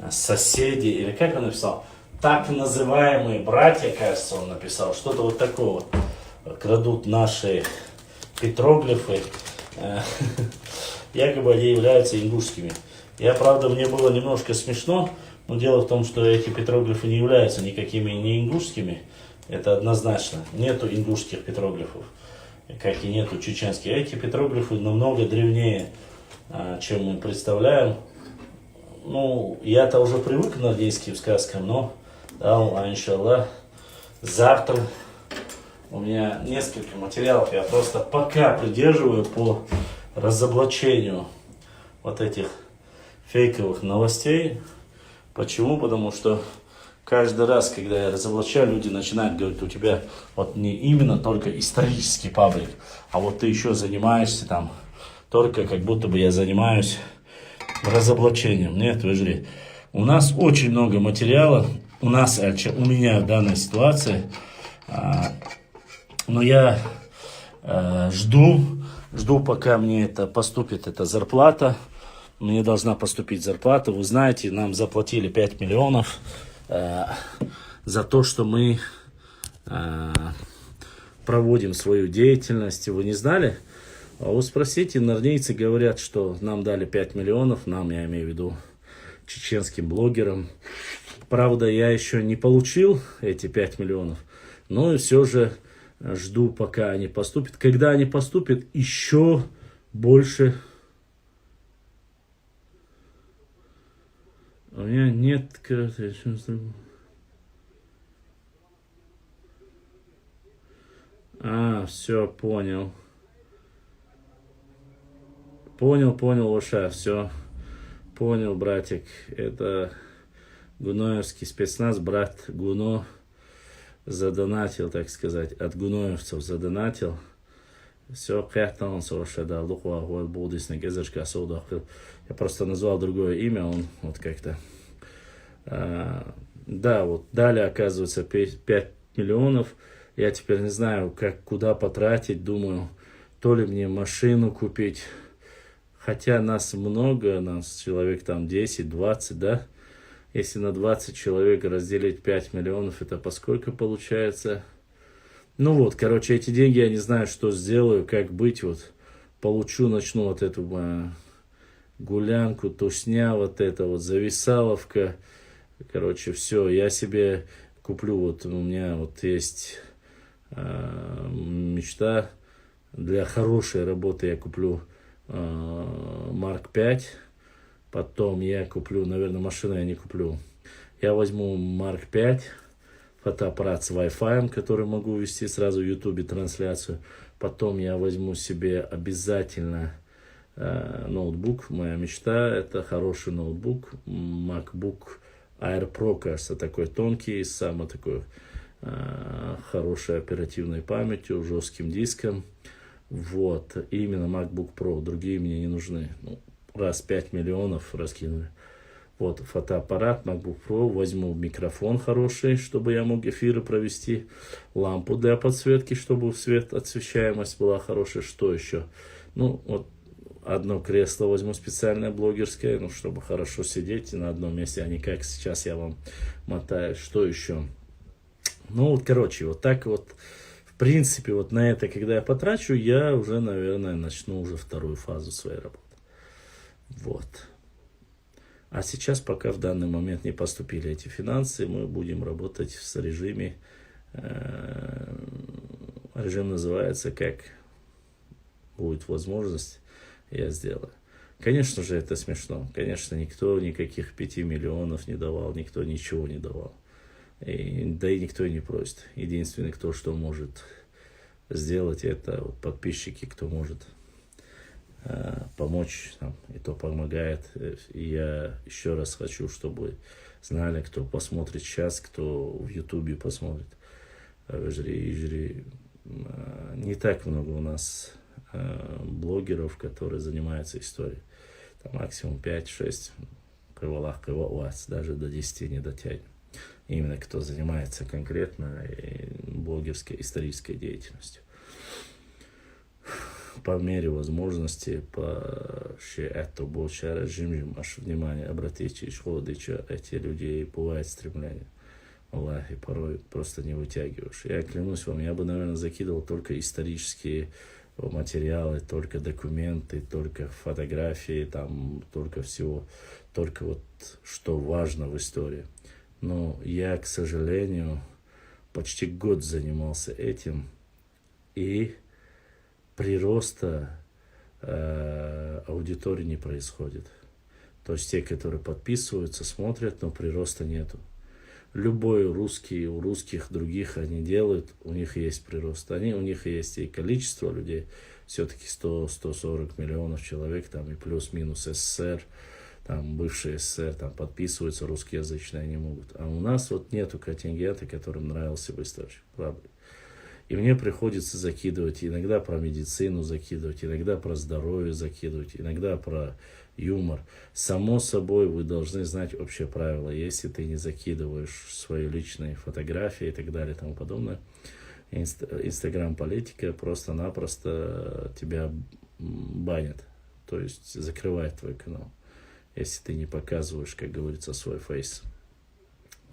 соседи, или как он написал, так называемые братья, кажется, он написал, что-то вот такого, крадут наши петроглифы, якобы они являются ингушскими. Правда, мне было немножко смешно, но дело в том, что эти петроглифы не являются никакими не ингушскими, это однозначно, нету ингушских петроглифов, как и нету чеченских. Эти петроглифы намного древнее, чем мы представляем. Ну, я-то уже привык к нордейским сказкам, но, да, иншаллах, Завтра у меня несколько материалов, я просто пока придерживаю по разоблачению вот этих фейковых новостей. Почему? Потому что каждый раз, когда я разоблачаю, люди начинают говорить, у тебя вот не именно только исторический паблик, а вот ты еще занимаешься там, только как будто бы я занимаюсь разоблачением. Нет, вы же, у нас очень много материала, у меня в данной ситуации, но я жду, пока мне поступит эта зарплата. Мне должна поступить зарплата. Вы знаете, нам заплатили 5 миллионов за то, что мы проводим свою деятельность. Вы не знали? А вы спросите, норвежцы говорят, что нам дали 5 миллионов, нам, я имею в виду, чеченским блогерам. Правда, я еще не получил эти 5 миллионов, но и все же жду, пока они поступят. Когда они поступят, еще больше... У меня нет карты. Все, понял. Понял, Лоша, все. Понял, братик. Это гуноевский спецназ, брат Гуно задонатил, так сказать, от гуноевцев задонатил. Все, я просто назвал другое имя, он вот как-то... да, вот дали, оказывается, 5 миллионов. Я теперь не знаю, куда потратить. Думаю, то ли мне машину купить. Хотя нас много, нас человек там 10-20, да? Если на 20 человек разделить 5 миллионов, это поскольку получается? Ну вот, короче, эти деньги я не знаю, что сделаю, как быть. Вот получу, начну вот эту гулянку, тусня, вот это вот, зависаловка. Короче, все, я себе куплю, вот у меня вот есть мечта для хорошей работы, я куплю Марк 5, потом я куплю, наверное, машину я не куплю, я возьму Марк 5, фотоаппарат с Wi-Fi, который могу вести сразу в YouTube трансляцию, потом я возьму себе обязательно ноутбук, моя мечта, это хороший ноутбук, MacBook Air Pro, кажется, такой тонкий, с самой такой хорошей оперативной памятью, жестким диском. Вот, именно MacBook Pro, другие мне не нужны. Ну, раз 5 миллионов раскинули. Вот, фотоаппарат, MacBook Pro, возьму микрофон хороший, чтобы я мог эфиры провести, лампу для подсветки, чтобы освещаемость была хорошая. Что еще? Ну, вот, одно кресло возьму специальное блогерское, ну, чтобы хорошо сидеть на одном месте, а не как сейчас я вам мотаю. Что еще? Ну, вот, короче, вот так вот, в принципе, вот на это, когда я потрачу, я уже, наверное, начну уже вторую фазу своей работы. Вот. А сейчас, пока в данный момент не поступили эти финансы, мы будем работать в режиме, режим называется, как будет возможность, я сделаю. Конечно же, это смешно. Конечно, никто никаких 5 миллионов не давал, никто ничего не давал. Да и никто и не просит. Единственный, кто что может сделать, это вот подписчики, кто может помочь нам, и то помогает. И я еще раз хочу, чтобы знали, кто посмотрит сейчас, кто в Ютубе посмотрит. Не так много у нас блогеров, которые занимаются историей. Там максимум 5-6, даже до 10 не дотянем. Именно кто занимается конкретно блогерской исторической деятельностью. По мере возможности, это больше режим, ваше внимание обратите, что эти люди бывает стремление. Аллахи, порой просто не вытягиваешь. Я клянусь вам, я бы, наверное, закидывал только исторические материалы, только документы, только фотографии, там, только всего, только вот что важно в истории. Но я, к сожалению, почти год занимался этим, и прироста аудитории не происходит. То есть те, которые подписываются, смотрят, но прироста нету. любой русский, у русских других они делают, у них есть прирост. У них есть и количество людей, все-таки 100-140 миллионов человек, там и плюс-минус СССР, там бывшие СССР, там подписываются русскоязычные, они могут. А у нас вот нету контингента, которым нравился бы источник, правда. И мне приходится закидывать, иногда про медицину закидывать, иногда про здоровье закидывать, иногда про юмор. Само собой, вы должны знать общее правило. Если ты не закидываешь свои личные фотографии и так далее и тому подобное, Инстаграм-политика просто-напросто тебя банит. То есть закрывает твой канал, если ты не показываешь, как говорится, свой фейс.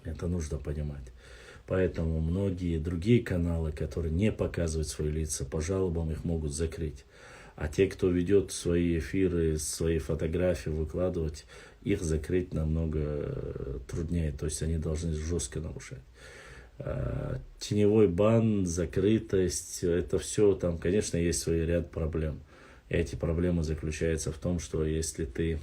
Это нужно понимать. Поэтому многие другие каналы, которые не показывают свои лица, по жалобам их могут закрыть. А те, кто ведет свои эфиры, свои фотографии выкладывать, их закрыть намного труднее. То есть они должны жестко нарушать. Теневой бан, закрытость, это все, там, конечно, есть свой ряд проблем. И эти проблемы заключаются в том, что если ты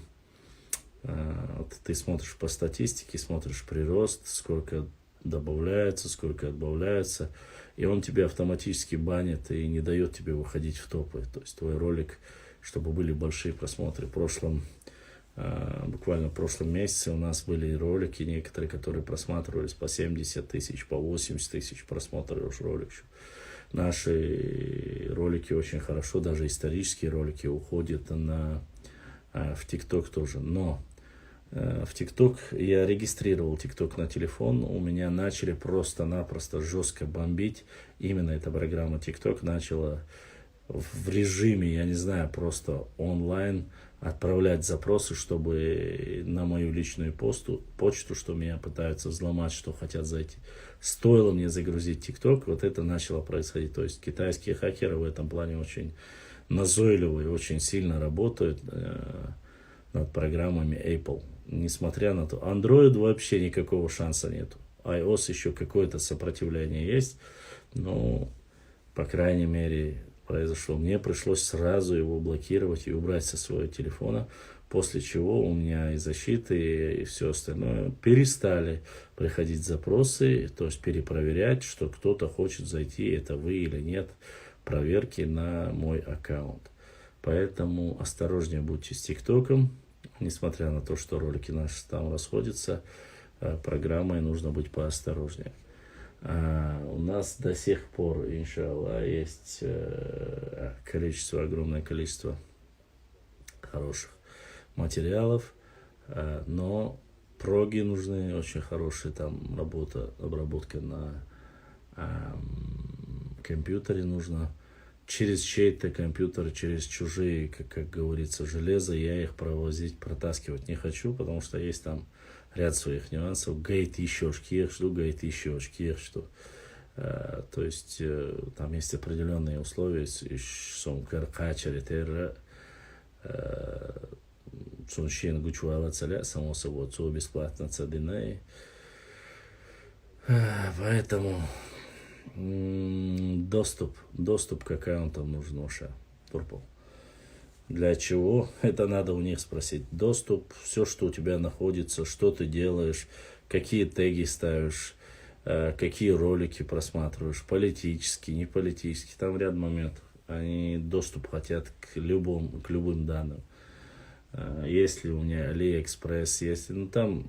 смотришь по статистике, смотришь прирост, сколько добавляется, сколько отбавляется, и он тебя автоматически банит и не дает тебе выходить в топы. То есть твой ролик, чтобы были большие просмотры. Буквально в прошлом месяце у нас были ролики некоторые, которые просматривались по 70 тысяч, по 80 тысяч просмотров роликов. Наши ролики очень хорошо, даже исторические ролики уходят в ТикТок тоже. Но в ТикТок, я регистрировал ТикТок на телефон, у меня начали просто-напросто жестко бомбить. Именно эта программа ТикТок начала в режиме, я не знаю, просто онлайн отправлять запросы, чтобы на мою личную почту, что меня пытаются взломать, что хотят зайти. Стоило мне загрузить ТикТок, вот это начало происходить. То есть китайские хакеры в этом плане очень назойливые, очень сильно работают над программами Apple. Несмотря на то, Android вообще никакого шанса нету. iOS еще какое-то сопротивление есть, но, по крайней мере, произошло. Мне пришлось сразу его блокировать и убрать со своего телефона, после чего у меня и защиты, и все остальное перестали приходить запросы, то есть перепроверять, что кто-то хочет зайти, это вы или нет, проверки на мой аккаунт. Поэтому осторожнее будьте с ТикТоком. Несмотря на то, что ролики наши там расходятся, программой нужно быть поосторожнее. У нас до сих пор, иншаллах, есть огромное количество хороших материалов, но проги нужны, очень хорошая там обработка на компьютере нужно. Через чей-то компьютер, через чужие, как говорится, железо, я их протаскивать не хочу, потому что есть там ряд своих нюансов. Гейт еще что, гейт еще что. То есть там есть определенные условия, само собой, бесплатно цадины. Поэтому доступ к аккаунтам нужен уже. Для чего? Это надо у них спросить. Доступ, все, что у тебя находится, что ты делаешь, какие теги ставишь, какие ролики просматриваешь, политические, не политические. Там ряд моментов. Они доступ хотят к любым данным. Если у меня AliExpress, если, там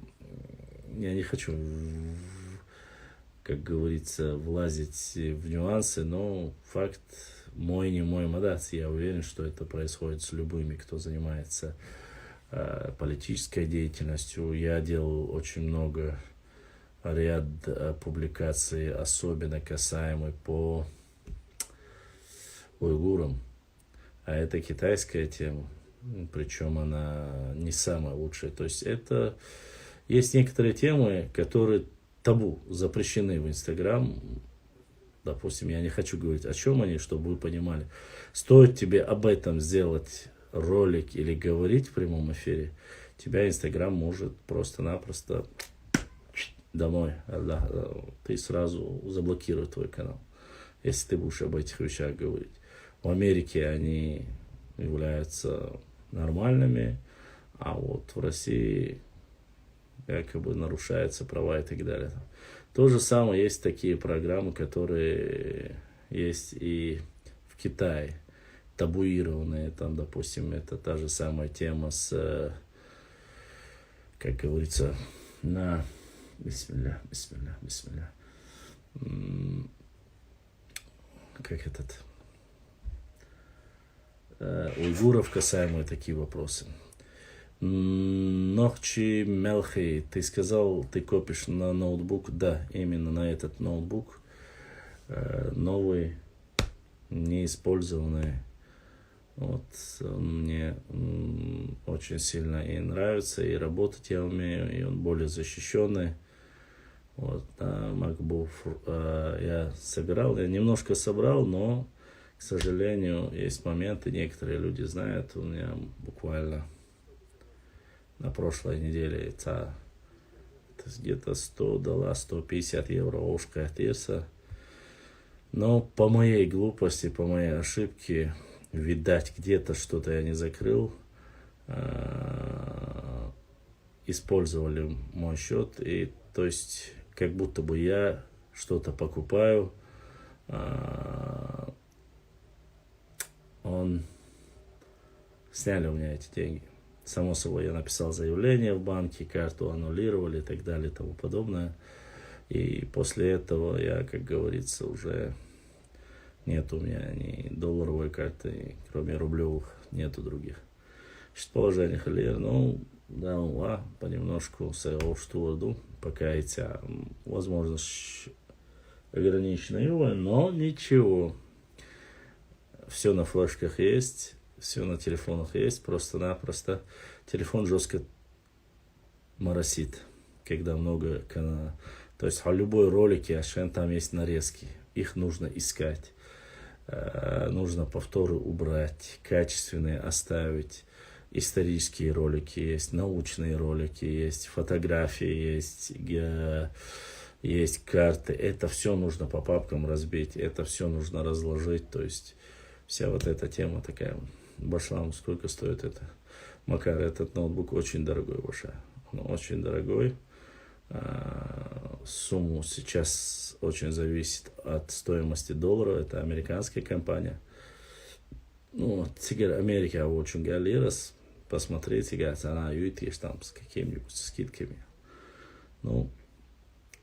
я не хочу, как говорится, влазить в нюансы, но факт мой, не мой мадас. Я уверен, что это происходит с любыми, кто занимается политической деятельностью. Я делал очень много ряд публикаций, особенно касаемых по уйгурам. А это китайская тема, причем она не самая лучшая. То есть это есть некоторые темы, которые табу, запрещены в Инстаграм. Допустим, я не хочу говорить, о чем они, чтобы вы понимали. Стоит тебе об этом сделать ролик или говорить в прямом эфире, тебя Инстаграм может просто-напросто домой. Ты сразу заблокирует твой канал, если ты будешь об этих вещах говорить. В Америке они являются нормальными, а вот в России якобы нарушаются права и так далее. То же самое есть такие программы, которые есть и в Китае, табуированные, там, допустим, это та же самая тема с, как говорится, на бисмилля, как этот, уйгуров касаемые такие вопросы. Нохчи Мелхей, ты сказал, ты копишь на ноутбук, да, именно на этот ноутбук, новый, неиспользованный. Вот, он мне очень сильно и нравится, и работать я умею, и он более защищенный. Вот, MacBook я немножко собрал, но, к сожалению, есть моменты, некоторые люди знают, у меня буквально на прошлой неделе это где-то 150 евро ушка отирса. Но по моей глупости, по моей ошибке, видать, где-то что-то я не закрыл, использовали мой счет, и то есть как будто бы я что-то покупаю, сняли у меня эти деньги. Само собой, я написал заявление в банке, карту аннулировали и так далее и тому подобное. И после этого я, как говорится, уже нет у меня ни долларовой карты, кроме рублевых, нету других. Положение халер, ну, да, понемножку что пока эти возможность ограниченная, но ничего. Все на флешках есть, все на телефонах есть, просто-напросто телефон жестко моросит, когда много каналов. То есть в любой ролике, там есть нарезки, их нужно искать, нужно повторы убрать, качественные оставить. Исторические ролики есть, научные ролики есть, фотографии есть карты. Это все нужно по папкам разбить, это все нужно разложить. То есть вся вот эта тема такая. Башлам, сколько стоит это? Макар, этот ноутбук очень дорогой, Баша. Он очень дорогой. Сумму сейчас очень зависит от стоимости доллара. Это американская компания. Ну, теперь Америка очень галерас. Посмотрите, она юитишь там с какими-нибудь скидками. Ну,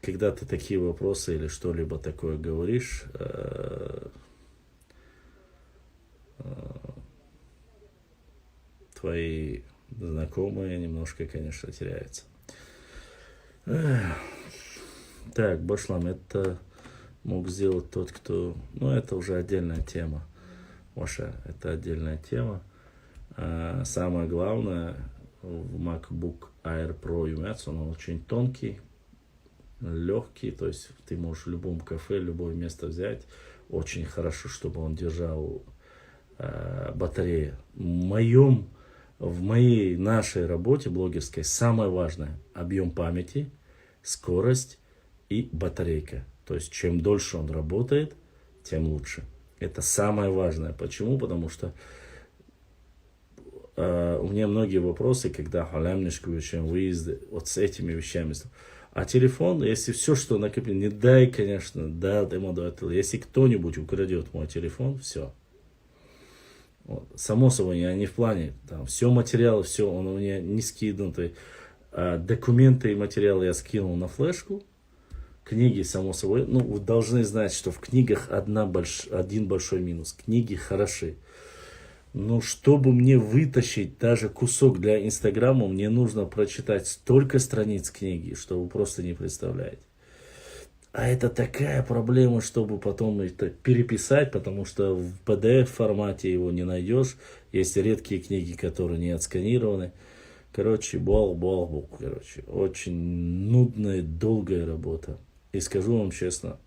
когда ты такие вопросы или что-либо такое говоришь, твои знакомые немножко, конечно, теряются. Так, Башлам, это мог сделать тот, кто... Ну, это уже отдельная тема. Ваша, это отдельная тема. Самое главное, в MacBook Air Pro Umats, он очень тонкий, легкий, то есть ты можешь в любом кафе, любое место взять. Очень хорошо, чтобы он держал батарею. В моей нашей работе блогерской самое важное — объем памяти, скорость и батарейка. То есть чем дольше он работает, тем лучше. Это самое важное. Почему? Потому что у меня многие вопросы, когда халямнишкующим выезды вот с этими вещами. А телефон, если все, что накоплено, не дай, конечно, если кто-нибудь украдет мой телефон, все. Вот. Само собой, я не в плане, там, все материалы, все, он у меня не скинутый. Документы и материалы я скинул на флешку. Книги, само собой, ну, вы должны знать, что в книгах один большой минус. Книги хороши. Но чтобы мне вытащить даже кусок для Инстаграма, мне нужно прочитать столько страниц книги, что вы просто не представляете. А это такая проблема, чтобы потом это переписать, потому что в PDF формате его не найдешь. Есть редкие книги, которые не отсканированы. Короче, короче, очень нудная, долгая работа. И скажу вам честно,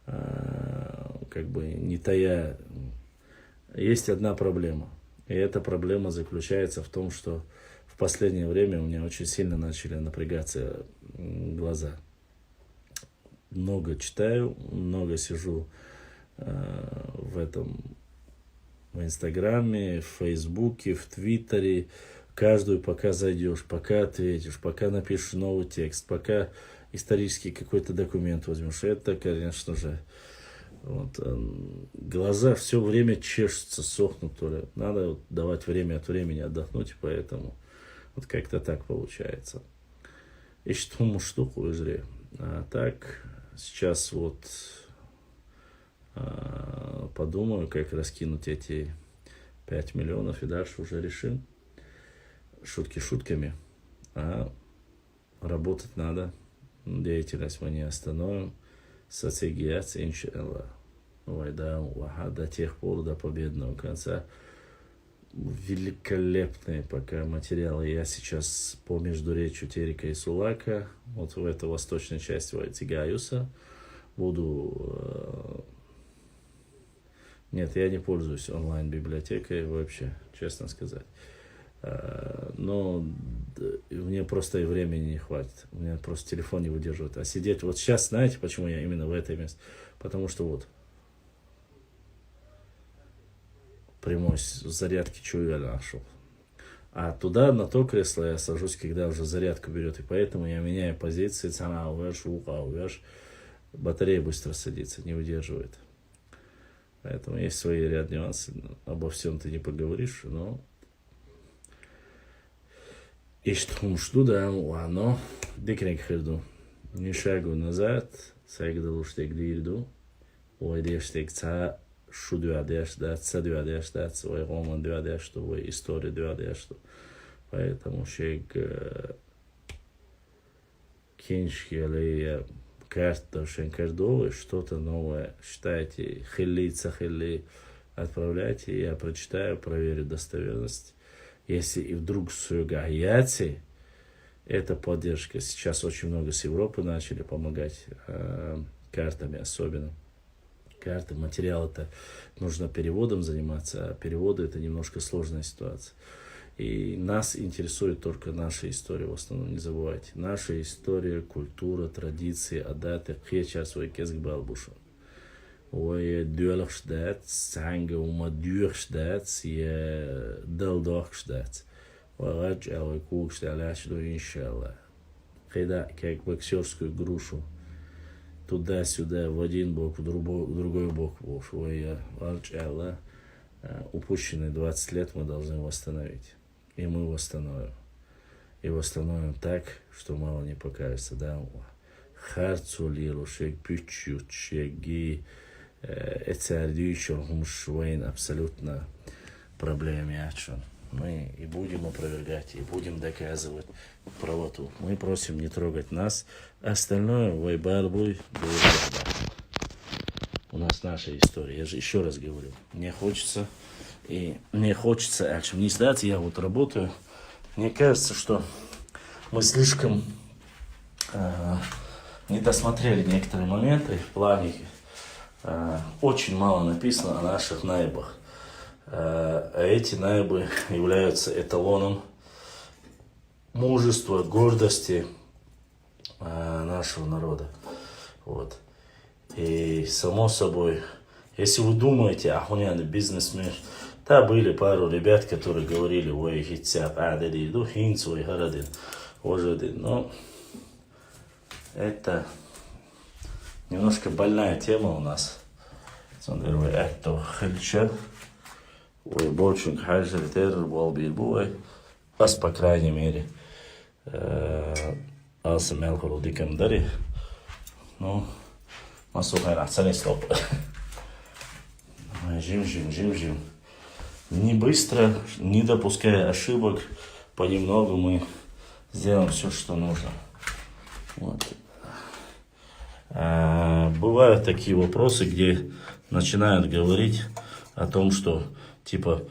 как бы не тая, есть одна проблема. И эта проблема заключается в том, что в последнее время у меня очень сильно начали напрягаться глаза. Много читаю, много сижу в Инстаграме, в Фейсбуке, в Твиттере. каждую пока зайдешь, пока ответишь, пока напишешь новый текст, пока исторический какой-то документ возьмешь. Это, конечно же, вот, глаза все время чешутся, сохнут. Надо вот давать время от времени отдохнуть, и поэтому вот как-то так получается. И что штуку выжри. А так, сейчас вот подумаю, как раскинуть эти 5 миллионов, и дальше уже решим. Шутки шутками, а работать надо. Деятельность мы не остановим. Сацигияц, иншаллах. Вайда ваха до тех пор, до победного конца. Великолепные пока материалы. Я сейчас по междуречью Терека и Сулака, вот в этой восточной части Вайтигаюса, буду... Нет, я не пользуюсь онлайн-библиотекой вообще, честно сказать. Но мне просто и времени не хватит. У меня просто телефон не выдерживает. А сидеть... Вот сейчас, знаете, почему я именно в этой месте? Потому что вот прямой зарядки чую я нашел. А туда, на то кресло, я сажусь, когда уже зарядку берет. И поэтому я меняю позиции. Цена увяжь, уха увяжь. Батарея быстро садится, не выдерживает. Поэтому есть свои ряд нюансов. Обо всем ты не поговоришь, но... Ишт да, но дикренько херду. Ни шагу назад, сайгдал штег дирду. Ой, дештег ца шуду адештат, саду адештат, ой, роман ду адешту, ой, история ду адешту. Поэтому шег киншки или карта шенкардовы, что-то новое. Считайте, хилли, отправляйте, я прочитаю, проверю достоверность. Если и вдруг сюгаяти, это поддержка. Сейчас очень много с Европы начали помогать картами особенно. Карты, материалы-то нужно переводом заниматься, а переводы это немножко сложная ситуация. И нас интересует только наша история, в основном, не забывайте. Наша история, культура, традиции, адаты, хечар свой кезг балбушу. Ой, дюлахшдат, санга ума дюршдат, я далдахшдат. Варач, алой кукшдат, ляшду иншалла. Когда, как боксерскую грушу, туда-сюда, в один бок, в другой бок. Ой, варач, алла, упущенные 20 лет мы должны восстановить. И мы восстановим. И восстановим так, что мало не покажется. Да? Харцу лилу, шег пючут, шеги... Эцердюйчон абсолютно проблеме. Мы и будем опровергать, и будем доказывать правоту. Мы просим не трогать нас. Остальное вайбарбуй будет. У нас наша история. Я же еще раз говорю, мне хочется, не сдать. Я вот работаю. Мне кажется, что мы слишком не досмотрели некоторые моменты в плане. Очень мало написано о наших наибах. Эти наибы являются эталоном мужества, гордости нашего народа. Вот. И само собой, если вы думаете, ахуняный бизнесмен, да, были пару ребят, которые говорили, ой, хитсяп, ададиду, хинц, ой, харадин, ожадин. Но это немножко больная тема у нас. Смотри, это хельча. Ой, больше хальжер террор был бой. Бас, по крайней мере, алсам элхору дикам дари. Ну, масухай нахцани стоп. Жим. Не быстро, не допуская ошибок, понемногу мы сделаем все, что нужно. Вот. Бывают такие вопросы, где начинают говорить о том, что типа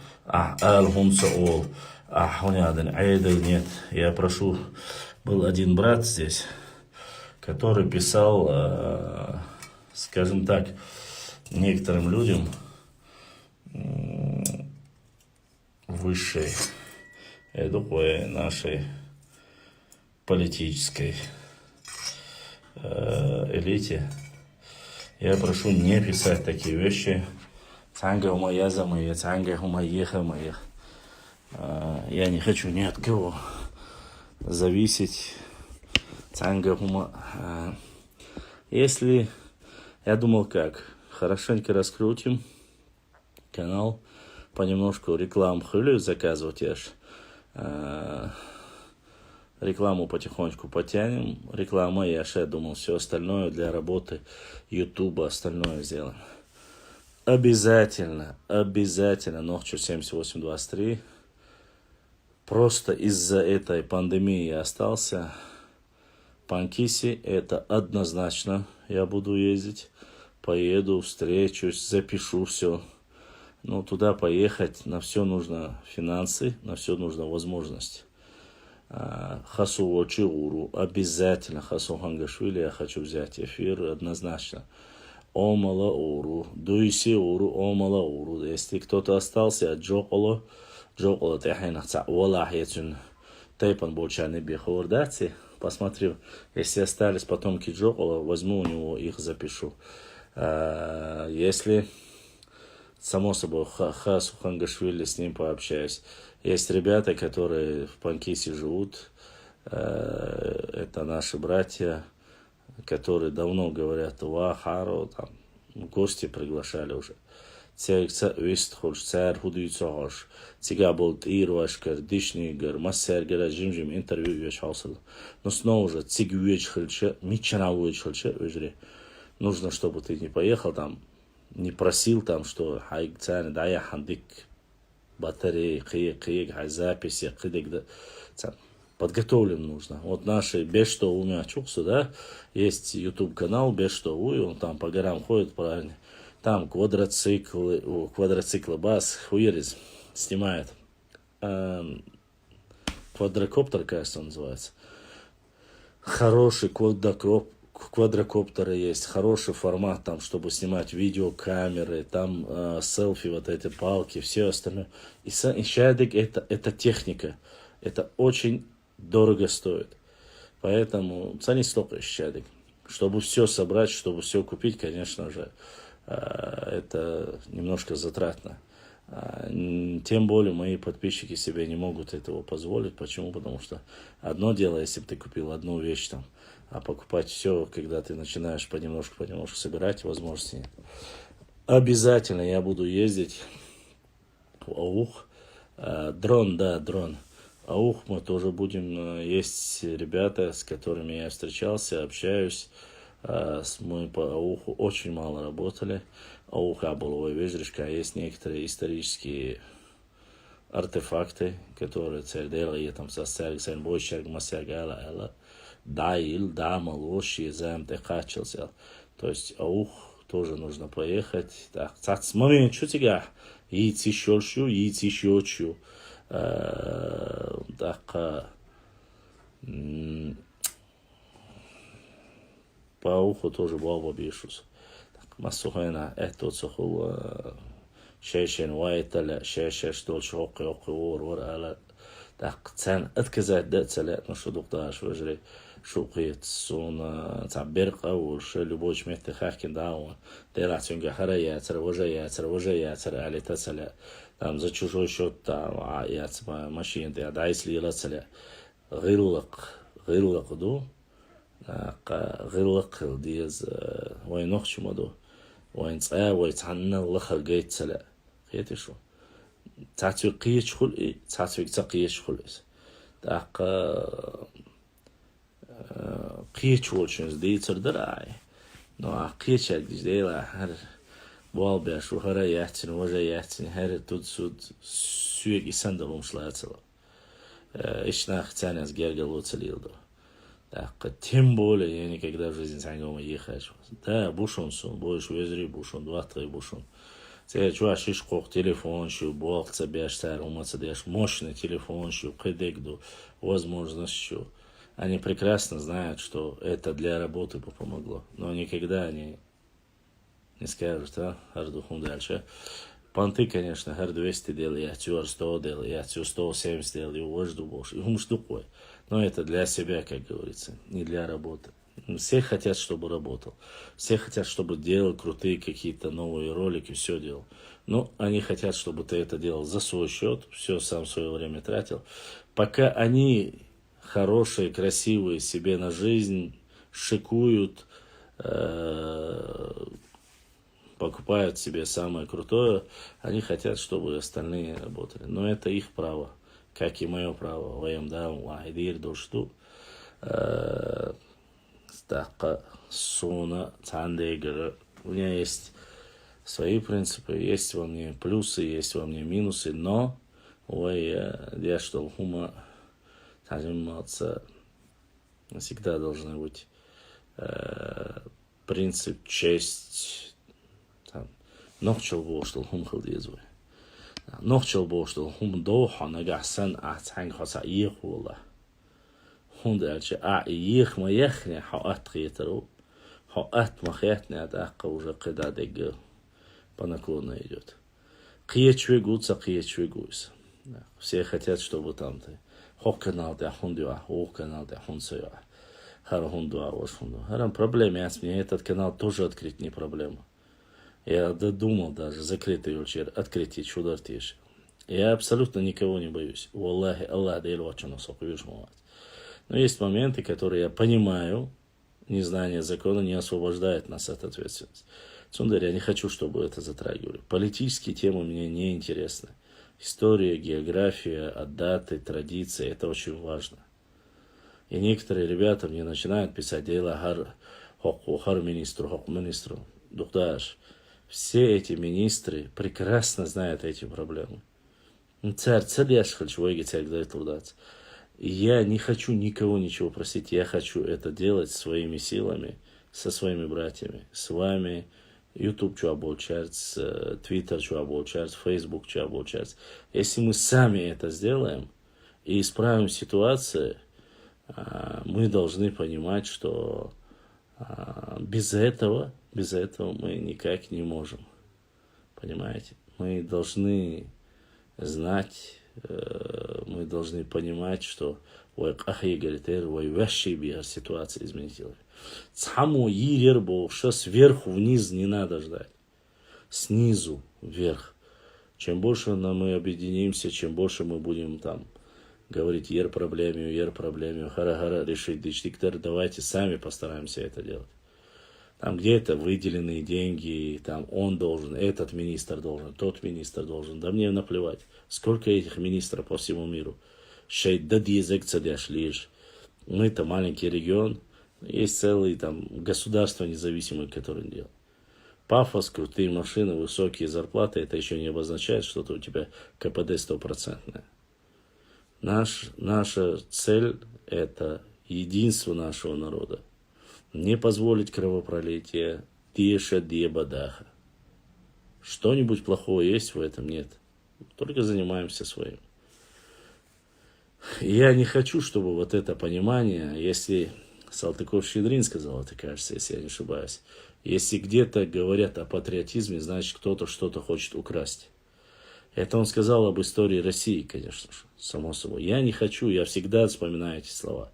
нет. Я прошу, был один брат здесь, который писал, скажем так, некоторым людям высшей нашей политической элите. Я прошу не писать такие вещи. Я не хочу ни от кого зависеть. Если, я думал как, хорошенько раскрутим канал, понемножку рекламу заказывать аж. Рекламу потихонечку потянем. Реклама, я думал, все остальное для работы Ютуба, остальное сделаем. Обязательно, ночью 7823. Просто из-за этой пандемии я остался. Панкиси, это однозначно. Я буду ездить. Поеду, встречусь, запишу все. Но туда поехать, на все нужно финансы, на все нужно возможность. Хасу Очиуру, обязательно Хасу Хангашвили, я хочу взять эфир, однозначно. Омала Уру, Дуиси Уру, Омала Уру. Если кто-то остался, Джоколо Техайнахца, Валахьецун, Тейпан Болчани Бехордати. Посмотрю, если остались потомки Джокола, возьму у него, их запишу. Если, само собой, Хасу Хангашвили, с ним пообщаюсь. Есть ребята, которые в Панкисе живут. Это наши братья, которые давно говорят Вахаро, там гости приглашали уже. Церкца Вестхош, царь Худуицохош, Цигаболт Ирвашкар, Дишнигар, Массергера, Жимжим, интервью вечхалсал. Но снова же, Цигвечхальче, Мичанавуечхальче, вежре. Нужно, чтобы ты не поехал там, не просил там, что Хайгцан, да я хандик, батареи, киек, записи, кидик, да. Подготовлен нужно. Вот наши Бешто Умя Чуксу, да, есть YouTube канал Бешто Уй, он там по горам ходит, правильно. Там квадроциклы бас, хуерис снимает. Квадрокоптер, кажется, он называется. Хороший квадрокоптеры есть, хороший формат, там, чтобы снимать видеокамеры, там селфи, вот эти палки, все остальное. И щадик это техника. Это очень дорого стоит. Поэтому цени столько щадик. Чтобы все собрать, чтобы все купить, конечно же, это немножко затратно. Тем более мои подписчики себе не могут этого позволить. Почему? Потому что одно дело, если бы ты купил одну вещь там, а покупать все, когда ты начинаешь понемножку собирать, возможности нет. Обязательно я буду ездить в Аух. Дрон, да, дрон. Аух мы тоже будем. Есть ребята, с которыми я встречался, общаюсь. Мы по Ауху очень мало работали. Ауха была вежришка. Есть некоторые исторические артефакты, которые цердели там сосерг, бойшерг, масергала, даил, дамал, зам, техачился. То есть Аух тоже нужно поехать. Так, с момента чутига, яйци щелчу. Так, по Ауху тоже баба бешус. Масухайна это цоху шешен вайтала шеше что чоқи ор ала так цен отказать да целят на что докташ вежре шуқит сона табер қавул ше любой чмехте хахкин дауа делатюнга харая цер али тацаля там за чужой счет там яц машин да дайсли лацаля غلق دو غلق ديز وين نخش مدو وين ويتعنى الله خلقيت سلا خيتي شو تعتوي قيش خلقي تعتوي قيش خلقي داق قيش ولشنز دي تردراي نو قيش هديش ديلا هر بوال بيش وهرا يحتن وجا يحتن هر تود سود سويق يسندل ومشلاتلا إيش ناختاني از гергал уцелилдо. Так, тем более я никогда в жизни сангома не хочу. Да, бушон сон, больше везри бушон, 2-3 бушон. Це чува шишкох телефон, шу болт себе штар, умаца деш мощный телефон, шу кедегду, возможность шу. Они прекрасно знают, что это для работы помогло, но никогда они не скажут, ардухун дальше. Понты, конечно, гар 200 делали, я тюр 100 делали, я тюр 170 делали, увожду больше, и умш дукой. Но это для себя, как говорится, не для работы. Все хотят, чтобы работал. Все хотят, чтобы делал крутые какие-то новые ролики, все делал. Но они хотят, чтобы ты это делал за свой счет, все сам свое время тратил. Пока они хорошие, красивые, себе на жизнь шикуют, покупают себе самое крутое, они хотят, чтобы остальные работали. Но это их право, как и мое право. У меня есть свои принципы, есть во мне плюсы, есть во мне минусы, но всегда должны быть принцип, честь. Нохчел бо, что хум халдезвой. Нохчел бо, что хум доха нагасан ахтанг хаса ихула. Хум дальше их маехне хаат хитру. Хаат махятне атака уже когда дег по наклону идет. Киечвегутся, киечвегуйся. Все хотят, чтобы там ты. Хок канал да хундуа, хок канал да хунсуа. Харахундуа, ошхунду. Харам проблема, мне этот канал тоже открыть не проблема. Я додумал даже закрытый вечер, открытие чудо артишь. Я абсолютно никого не боюсь. Аллахи, Аллах да илвачу насоку вишмувать. Но есть моменты, которые я понимаю, незнание закона не освобождает нас от ответственности. Цундарь, я не хочу, чтобы это затрагивали. Политические темы мне не интересны. История, география, даты, традиции, это очень важно. И некоторые ребята мне начинают писать, дела хар министру. Духдаш. Все эти министры прекрасно знают эти проблемы. Я не хочу никого ничего просить. Я хочу это делать своими силами, со своими братьями, с вами. YouTube что обучать, Twitter что обучать, Facebook что обучать. Если мы сами это сделаем и исправим ситуацию, мы должны понимать, что без этого мы никак не можем. Понимаете? Мы должны знать, мы должны понимать, что ситуация изменилась. Сверху вниз не надо ждать. Снизу вверх. Чем больше мы объединимся, чем больше мы будем там говорить ер проблему, хара решить диктор, давайте сами постараемся это делать. Там где-то выделенные деньги, там он должен, этот министр должен, тот министр должен. Да мне наплевать. Сколько этих министров по всему миру. Мы-то маленький регион, есть целые там государства независимые, которые делают. Пафос, крутые машины, высокие зарплаты, это еще не обозначает, что у тебя КПД 100%. Наша цель – это единство нашего народа. Не позволить кровопролития, тише дебадаха. Что-нибудь плохого есть в этом? Нет. Только занимаемся своим. Я не хочу, чтобы вот это понимание, если Салтыков-Щедрин сказал это, кажется, если я не ошибаюсь, если где-то говорят о патриотизме, значит кто-то что-то хочет украсть. Это он сказал об истории России, конечно же, само собой. Я не хочу, я всегда вспоминаю эти слова.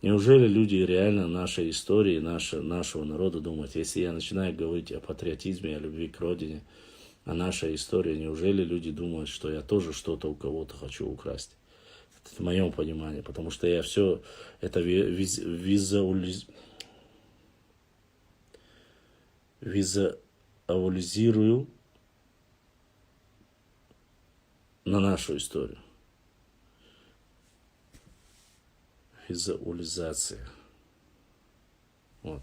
Неужели люди реально нашей истории, нашего народа думают, если я начинаю говорить о патриотизме, о любви к родине, о нашей истории, неужели люди думают, что я тоже что-то у кого-то хочу украсть? Это мое понимание, потому что я все это визуализирую на нашу историю. Визуализация. Вот.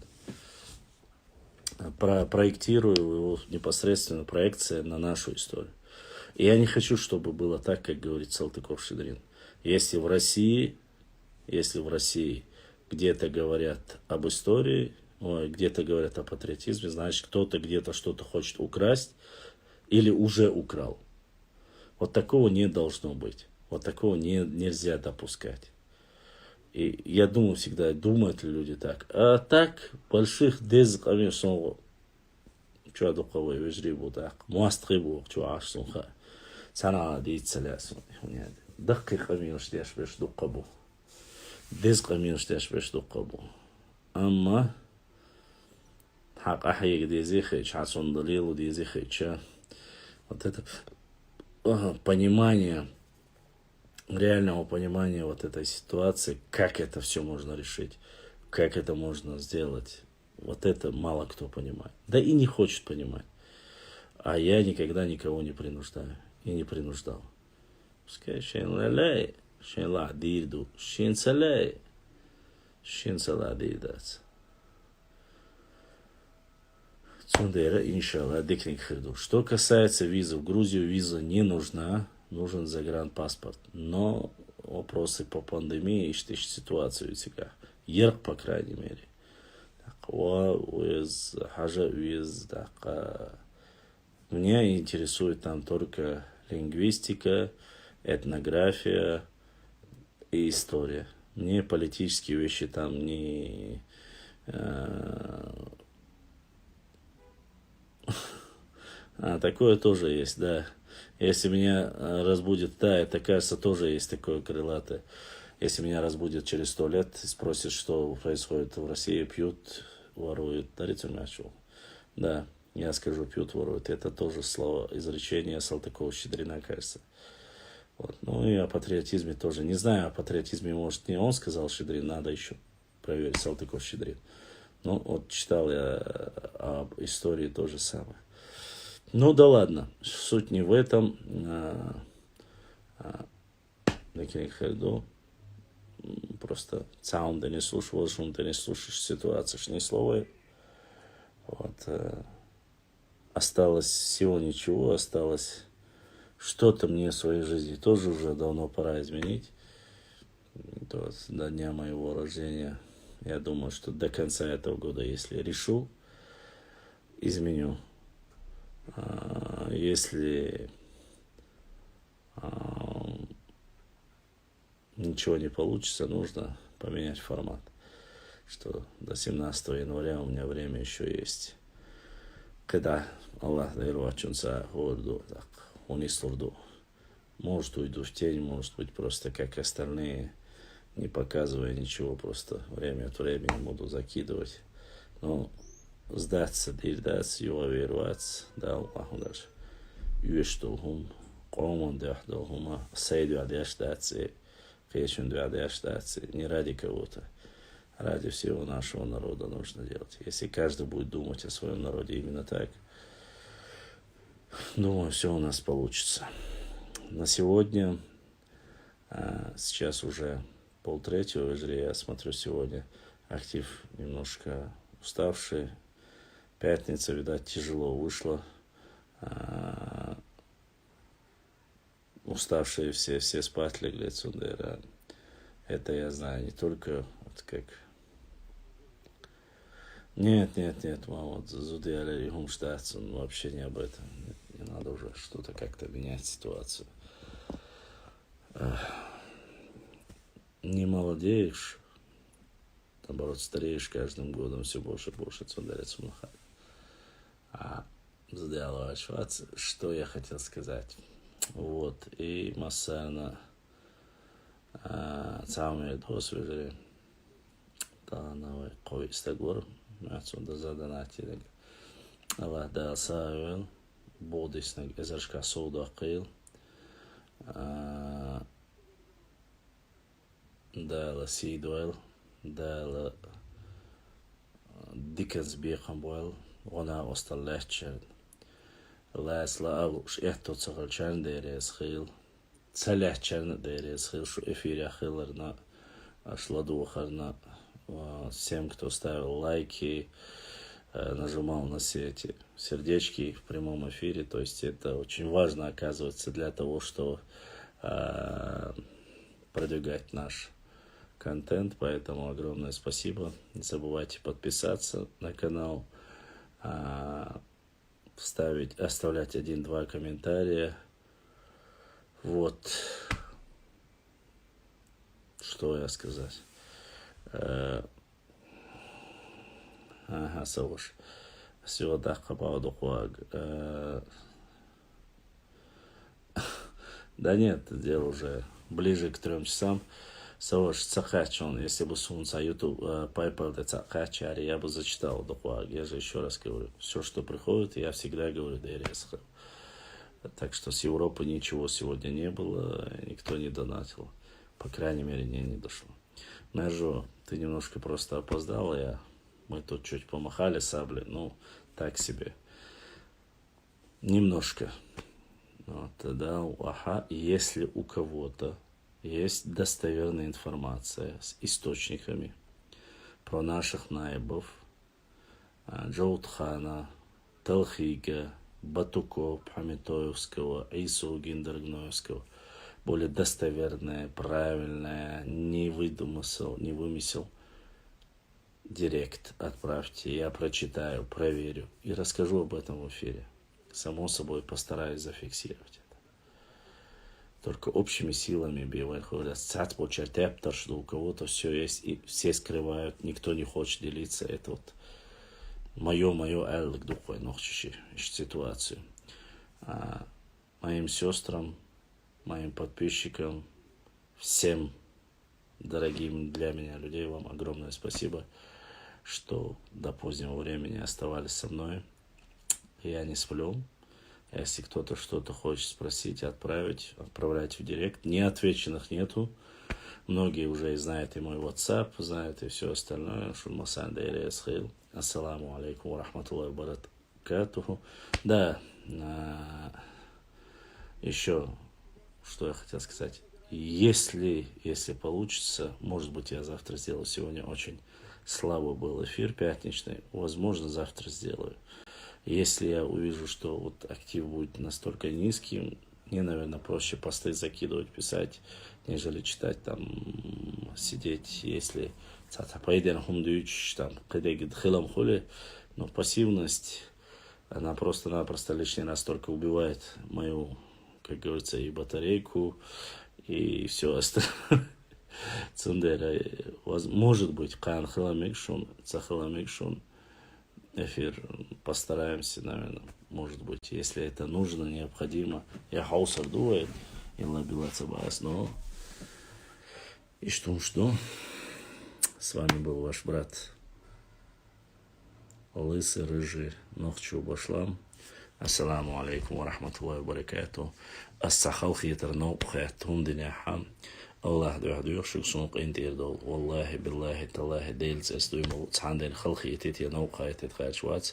Проектирую его непосредственно, проекция на нашу историю. И я не хочу, чтобы было так, как говорит Салтыков-Щедрин. Если в России где-то говорят об истории, где-то говорят о патриотизме, значит, кто-то где-то что-то хочет украсть или уже украл. Вот такого не должно быть. Вот такого нельзя допускать. И я думаю всегда, думают ли люди так. А так, больших дезками сон, что духовой вежрибу так, муастрибу, что аж сонха, цана дейцеляс, дакиками уштяш беш духабу, дезками уштяш беш духабу. أما حق أحيق ديزي خيч, عصون далилу дизи хейча. Вот это понимание, реального понимания вот этой ситуации, как это все можно решить, как это можно сделать, вот это мало кто понимает. Да и не хочет понимать. А я никогда никого не принуждаю и не принуждал. Пускай шейн лалей, шейн ла дирду, шейн салей, шейн сала дирдац. Цундера, иншалла, дикник хирду. Что касается визы, в Грузию виза не нужна, нужен загранпаспорт. Но вопросы по пандемии, ищите ситуацию сега. Ерк, по крайней мере. Меня интересует там только лингвистика, этнография и история. Мне политические вещи там не... такое тоже есть, да. Если меня разбудит, да, это, кажется, тоже есть такое крылатое. Если меня разбудит через 100 лет и спросит, что происходит в России, пьют, воруют, дарите мячу. Да, я скажу, пьют, воруют. Это тоже слово, изречение Салтыкова-Щедрина, кажется. Вот. Ну и о патриотизме тоже. Не знаю, о патриотизме, может, не он сказал Щедрин, надо еще проверить Салтыков-Щедрин. Ну, вот читал я об истории то же самое. Ну да ладно, суть не в этом. Просто сам ты не слушал, шум ты не слушаешь, ситуация не слово. Вот. Осталось всего ничего, осталось что-то мне в своей жизни тоже уже давно пора изменить. То есть до дня моего рождения, я думаю, что до конца этого года, если решу, изменю. Если ничего не получится, нужно поменять формат. Что до 17 января у меня время еще есть. Когда Аллах дарвачунса горду, так, унисурду. Может, уйду в тень, может быть, просто как остальные, не показывая ничего, просто время от времени буду закидывать. Но сдаться, дирдаться, юаверваться, да, Аллаху даже. Юештулхум, комон дахдулхума, сейду адяштаться, кешунду адяштаться. Не ради кого-то, ради всего нашего народа нужно делать. Если каждый будет думать о своем народе именно так, думаю, все у нас получится. На сегодня, сейчас уже 2:30, если я смотрю сегодня, актив немножко уставший. Пятница, видать, тяжело вышла. Уставшие все спать легли, Цундера. Это я знаю, не только вот как... Нет, мама, вот Зудиаля и Хумштадтсон, вообще не об этом. Не надо уже что-то как-то менять ситуацию. Не молодеешь, наоборот, стареешь каждым годом все больше и больше, Цундера Цумаха. Что я хотел сказать? Вот, и Масана самые досвежи, да, новый кой стагор, отсюда задонатили. Аллах да савел, бодиснаг израшка соуда кил, да сидуэл, да Dickens бехамбуэл, она осталлахчен. Ласла алуш эхто цагалчан дерес хил, целяхчан дерес хил, что эфире хиларна, ашладухарна. Всем, кто ставил лайки, нажимал на все эти сердечки в прямом эфире. То есть это очень важно, оказывается, для того, чтобы продвигать наш контент. Поэтому огромное спасибо. Не забывайте подписаться на канал, оставлять 1-2 комментария. Вот. Что я сказать? Сауш. Все, да, да нет, дело уже ближе к 3 часам. Саваш Цахачон, если бы сунца YouTube, PayPal де Цахачари, я бы зачитал докуаг. Я же еще раз говорю, все, что приходит, я всегда говорю Дересха. Так что с Европы ничего сегодня не было, никто не донатил. По крайней мере, не дошло. Межу, ты немножко просто опоздал, мы тут чуть помахали саблей, ну, так себе. Немножко. Вот, тогда, ага, если у кого-то есть достоверная информация с источниками про наших наибов, Джоутхана, Талхига, Батуко, Пхамитоевского, Ису Гиндергноевского, более достоверная, правильная, не вымысел, директ отправьте, я прочитаю, проверю и расскажу об этом в эфире. Само собой постараюсь зафиксировать это. Только общими силами бивает, говорят, что у кого-то все есть, и все скрывают, никто не хочет делиться. Это вот мое эллик духой нохчищи ситуацию. Моим сестрам, моим подписчикам, всем дорогим для меня людей, вам огромное спасибо, что до позднего времени оставались со мной. Я не сплю. Если кто-то что-то хочет спросить, отправлять в директ. Неотвеченных нету. Многие уже знают и мой WhatsApp, знают и все остальное. Ассаламу алейкум ва рахматуллахи ва баракатуху. Да, еще, что я хотел сказать. Если получится, может быть, я завтра сделаю. Сегодня очень слабый был эфир пятничный. Возможно, завтра сделаю. Если я увижу, что вот актив будет настолько низким, мне, наверное, проще посты закидывать, писать, нежели читать, там, сидеть, если но пассивность, она просто-напросто лишний раз только убивает мою, как говорится, и батарейку, и все остальное. Может быть, эфир постараемся, наверное, может быть, если это нужно, необходимо. Я хаусар дует, и лабилаться бас, но и что? С вами был ваш брат Лысый, Рыжий, Нохчу Башлам. Ассаламу алейкум ва рахматуллахи ва баракату. Ассахал хитрно бхатун диняхам. Allah duyaxduyuqshig sunuq intirdol. Wallahi billahi tallahi deils эстуймал цанден халхитит я наукайтит хачвац.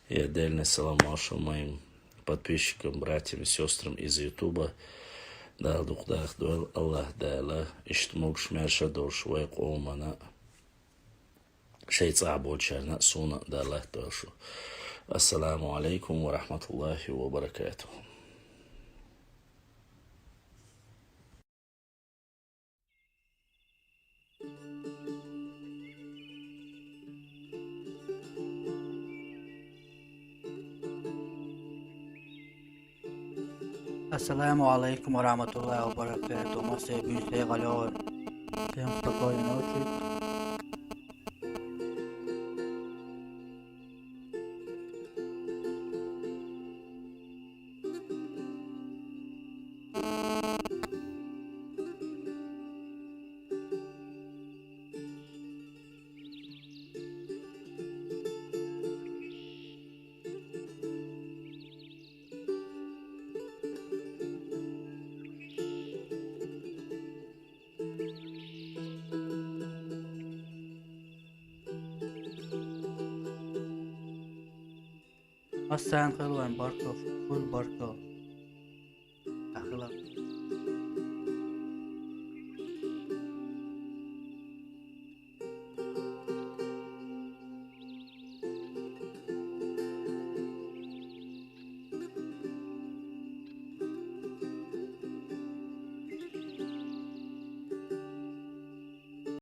И отдельный салам вашим моим подписчикам, братьям и сестрам из Ютуба. Дах дуэл Аллах дала иштмук шмерша дош вайкоумана. Шейца абочарна суна далах дошу. Ассаламу алейкум ва рахматуллахи ва баракату. Ассаламу алейкум ва рахматуллахи ва баракату. Масей бюсей галёр. Всем спокойной ночи. Aslan Kılvan Barkov, Full Barkov.